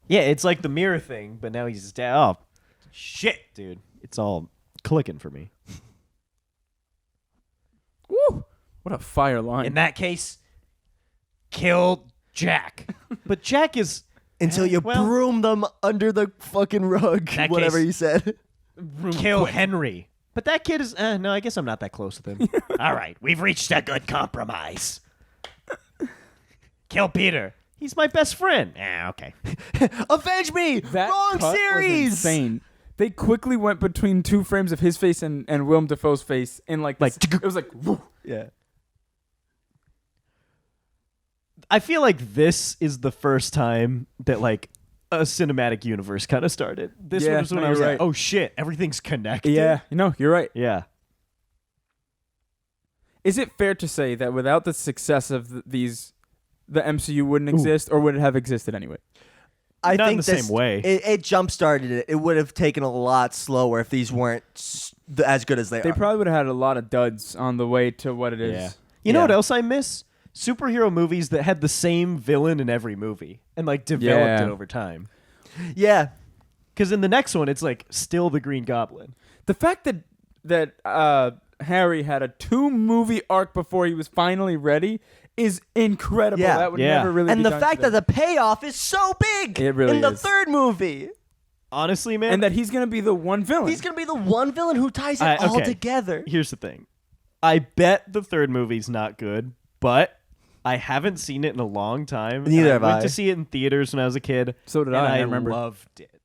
Yeah, it's like the mirror thing, but now he's down. Oh, shit, dude! It's all clicking for me. Woo! What a fire line. In that case, kill Jack. But Jack is Until you Well- broom them under the fucking rug, That whatever case- you said. kill Henry. But that kid is no. I guess I'm not that close with him. All right, we've reached a good compromise. Kill Peter. He's my best friend. Okay. Avenge me! That Wrong cut was series! insane. They quickly went between 2 frames of his face and Willem Dafoe's face in like this, it was like woo. Yeah. I feel like this is the first time that like a cinematic universe kind of started. This Yeah, was when no, I was you're like, right. oh shit, everything's connected. Yeah, you're right. Yeah. Is it fair to say that without the success of the MCU wouldn't exist, or would it have existed anyway? I Not in think the this, same way. It jump started it. It would have taken a lot slower if these weren't as good as they They are. probably would have had a lot of duds on the way to what it is. Yeah. You know Yeah. what else I miss? Superhero movies that had the same villain in every movie and like developed Yeah. it over time. Yeah. Because in the next one, it's like still the Green Goblin. The fact that Harry had a 2-movie arc before he was finally ready is incredible. Yeah. That would Yeah. never really And be the done fact today. that the payoff is so big It really in the is. third movie. Honestly, man. and that he's gonna be the one villain. He's going to be the one villain who ties it all okay. together. Here's the thing. I bet the third movie's not good, but I haven't seen it in a long time. Neither and have I went I. to see it in theaters when I was a kid. So did and I I remember. loved it.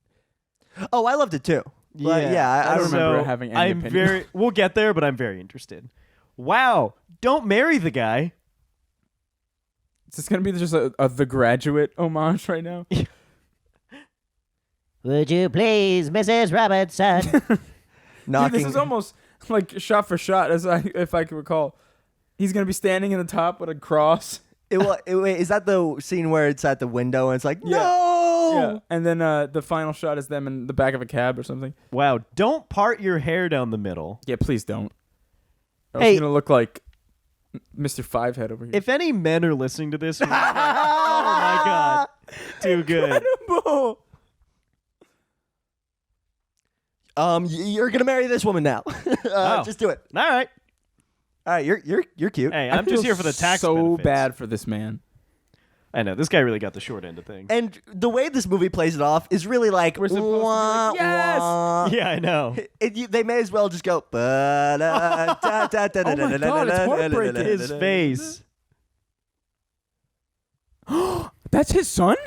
Oh, I loved it too. But yeah, I don't remember So, having any I'm opinion. very. We'll get there, but I'm very interested. Wow! Don't marry the guy. Is this gonna be just a The Graduate homage right now? Would you please, Mrs. Robertson? Dude, knocking. this is almost like shot for shot, if I can recall. He's gonna be standing in the top with a cross. Wait, is that the scene where it's at the window and it's like, Yeah. no? Yeah, and then the final shot is them in the back of a cab or something. Wow! Don't part your hair down the middle. Yeah, please don't. Or Hey. it's gonna look like Mr. Fivehead over here. If any men are listening to this, oh my god, too good. Incredible. You're gonna marry this woman now. Oh. Just do it. All right. All right, you're cute. Hey, I I'm just feel here for the tax. So benefits. bad for this man. I know this guy really got the short end of things. And the way this movie plays it off is really like, We're supposed to be wah, like, yes! wah. Yeah, I know. They may as well just go. Oh my God, it's heartbreaking. His face. That's his son?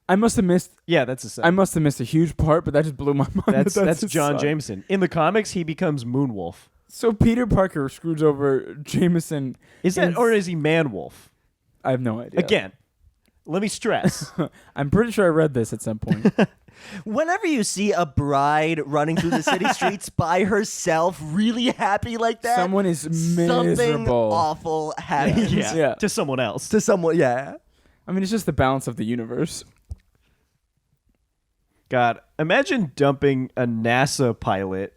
I must have missed. Yeah, that's a. I must have missed a huge part, but that just blew my mind. That's his John son. Jameson. In the comics, he becomes Moonwolf. So Peter Parker screws over Jameson. Is that, in- or is he Manwolf? I have no idea. Again, let me stress. I'm pretty sure I read this at some point. Whenever you see a bride running through the city streets by herself, really happy like that, Someone is something miserable. awful happens yeah, Yeah. to someone else. to someone. Yeah. I mean, it's just the balance of the universe. God, imagine dumping a NASA pilot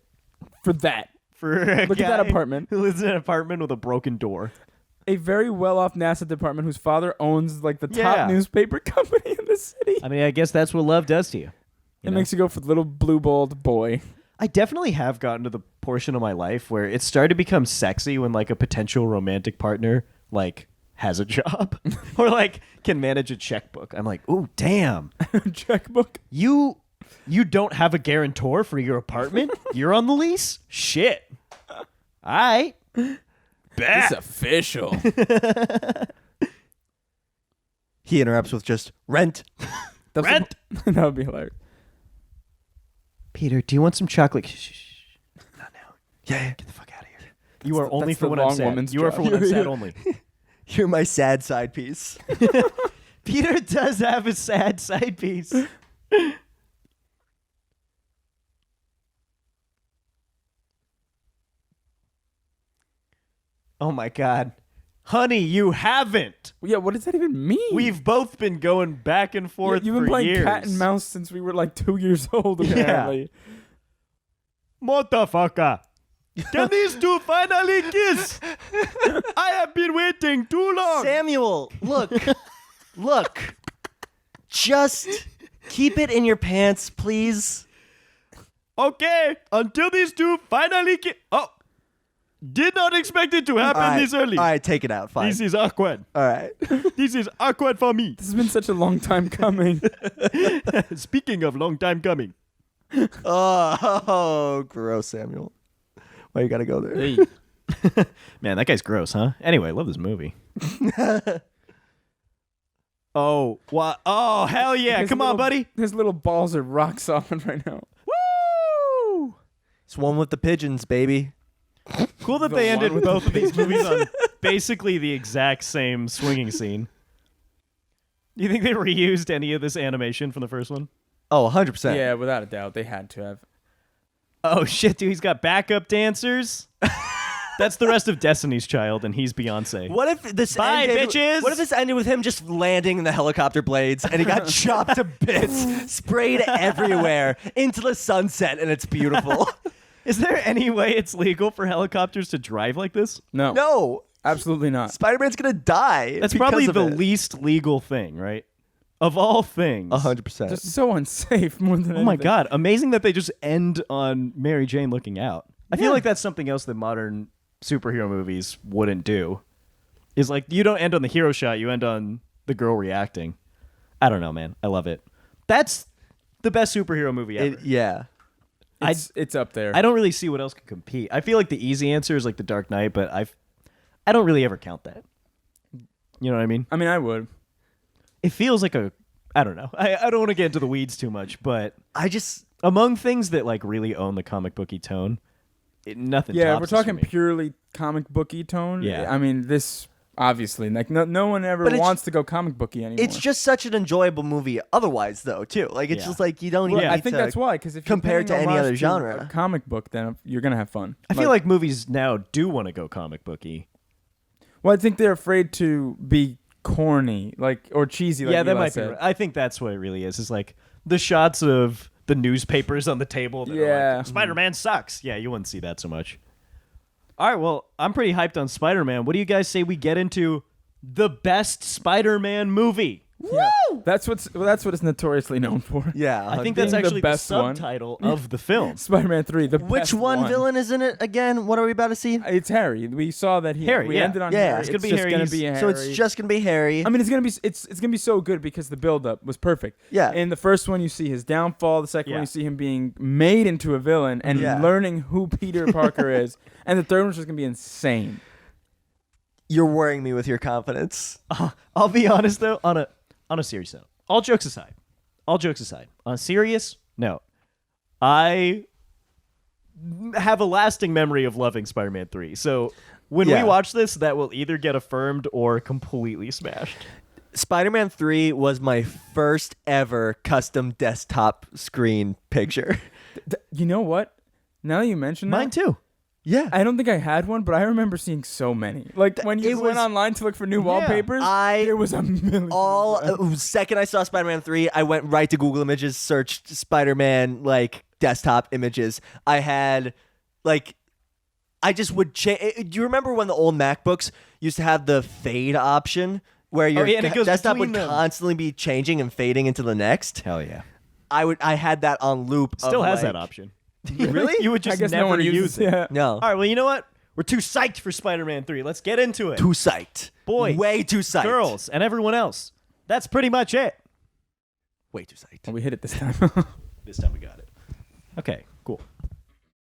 For that. for a Look at that guy apartment. who lives in an apartment with a broken door. A very well-off NASA department whose father owns like the Yeah. top newspaper company in the city. I mean, I guess that's what love does to you. It makes you go for the little blue-balled boy. I definitely have gotten to the portion of my life where it started to become sexy when like a potential romantic partner like has a job or like can manage a checkbook. I'm like, ooh, damn. Checkbook. You don't have a guarantor for your apartment? You're on the lease? Shit. All right. It's official. He interrupts with just rent. Rent. That would be hilarious. Peter, do you want some chocolate? Shh, shh, shh. Not now. Yeah. Get the fuck out of here. You are only that's for the when I'm wrong sad. woman's You are job. for when I'm sad only. You're my sad side piece. Peter does have a sad side piece. Oh my god. Honey, you haven't. Yeah, what does that even mean? We've both been going back and forth You've been for playing years. cat and mouse since we were like 2 years old, apparently. Motherfucker. Can these two finally kiss? I have been waiting too long. Samuel, look. Just keep it in your pants, please. Okay, until these two finally kiss. Oh, did not expect it to happen All right, this early. All right, take it out. Fine. This is awkward. All right. This is awkward for me. This has been such a long time coming. Speaking of long time coming. Oh, gross, Samuel. Why you gotta go there? Hey. Man, that guy's gross, huh? Anyway, I love this movie. Oh, what? Oh, hell yeah. His Come on, little- buddy. His little balls are rock solid right now. Woo! It's one with the pigeons, baby. Cool that The they ended one with both of these movies on basically the exact same swinging scene. Do you think they reused any of this animation from the first one? Oh, 100%. Yeah, without a doubt. They had to have. Oh, shit, dude. He's got backup dancers. That's the rest of Destiny's Child, and he's Beyonce. What if this Bye, ended, bitches! What if this ended with him just landing in the helicopter blades and he got chopped to bits, sprayed everywhere into the sunset, and it's beautiful? Is there any way it's legal for helicopters to drive like this? No. No. Absolutely not. Spider-Man's gonna die. That's because probably of the it. least legal thing, right? Of all things. 100%. Just so unsafe more than Oh my anything. god, amazing that they just end on Mary Jane looking out. I feel like that's something else that modern superhero movies wouldn't do. Is like you don't end on the hero shot, you end on the girl reacting. I don't know, man. I love it. That's the best superhero movie ever. Yeah. It's up there. I don't really see what else can compete. I feel like the easy answer is like The Dark Knight, but I don't really ever count that. You know what I mean? I mean, I would. It feels like I don't know. I don't want to get into the weeds too much, but I just among things that like really own the comic booky tone, nothing. Yeah, tops we're this for talking me. purely comic booky tone. Yeah. I mean, this obviously like no one ever But it's- wants to go comic booky anymore. it's just such an enjoyable movie otherwise though, too. Like it's Yeah. just like you don't Well, even I need think to that's why. Because if compare you're it to paying any other homage genre. a comic book, then you're gonna have fun. I feel like movies now do want to go comic booky. Well, I think they're afraid to be corny, or cheesy. Like Yeah, that Eli might be. said. Right. I think that's what it really is. Is like the shots of the newspapers on the table. That are Yeah. like, Spider-Man sucks. Yeah, you wouldn't see that so much. All right, well, I'm pretty hyped on Spider-Man. What do you guys say we get into the best Spider-Man movie? Yeah. That's what it's notoriously known for. Yeah. I think being that's the actually the best one. subtitle of the film. Spider-Man 3. The Which best one villain is in it again? What are we about to see? It's Harry. We saw that Harry, we yeah. ended on Yeah, Harry. it's gonna be just Harry. gonna be Harry. So it's just gonna be Harry. I mean, it's gonna be so good because the build-up was perfect. Yeah. In the first one, you see his downfall. The second one, Yeah. you see him being made into a villain and Yeah. learning who Peter Parker is. And the third one's just gonna be insane. You're worrying me with your confidence. I'll be honest though, on a serious note. All jokes aside, on a serious note, I have a lasting memory of loving Spider-Man 3. So when Yeah. we watch this, that will either get affirmed or completely smashed. Spider-Man 3 was my first ever custom desktop screen picture. You know what? Now that you mention that, Mine too. Yeah. I don't think I had one, but I remember seeing so many. Like when it you went was- online to look for new wallpapers, there was a million. Second I saw Spider-Man 3, I went right to Google Images, searched Spider-Man like desktop images. I had like I just would change. Do you remember when the old MacBooks used to have the fade option where your yeah, and it goes desktop would between them. constantly be changing and fading into the next? Hell yeah. I had that on loop. Still of, has like- that option. Really? You would I just guess never no one use uses it. Yeah. No. All right, well, you know what? We're too psyched for Spider-Man 3. Let's get into it. Too psyched. Boy, Way too psyched. girls, and everyone else. That's pretty much it. Way too psyched. Oh, we hit it this time. This time we got it. Okay, cool.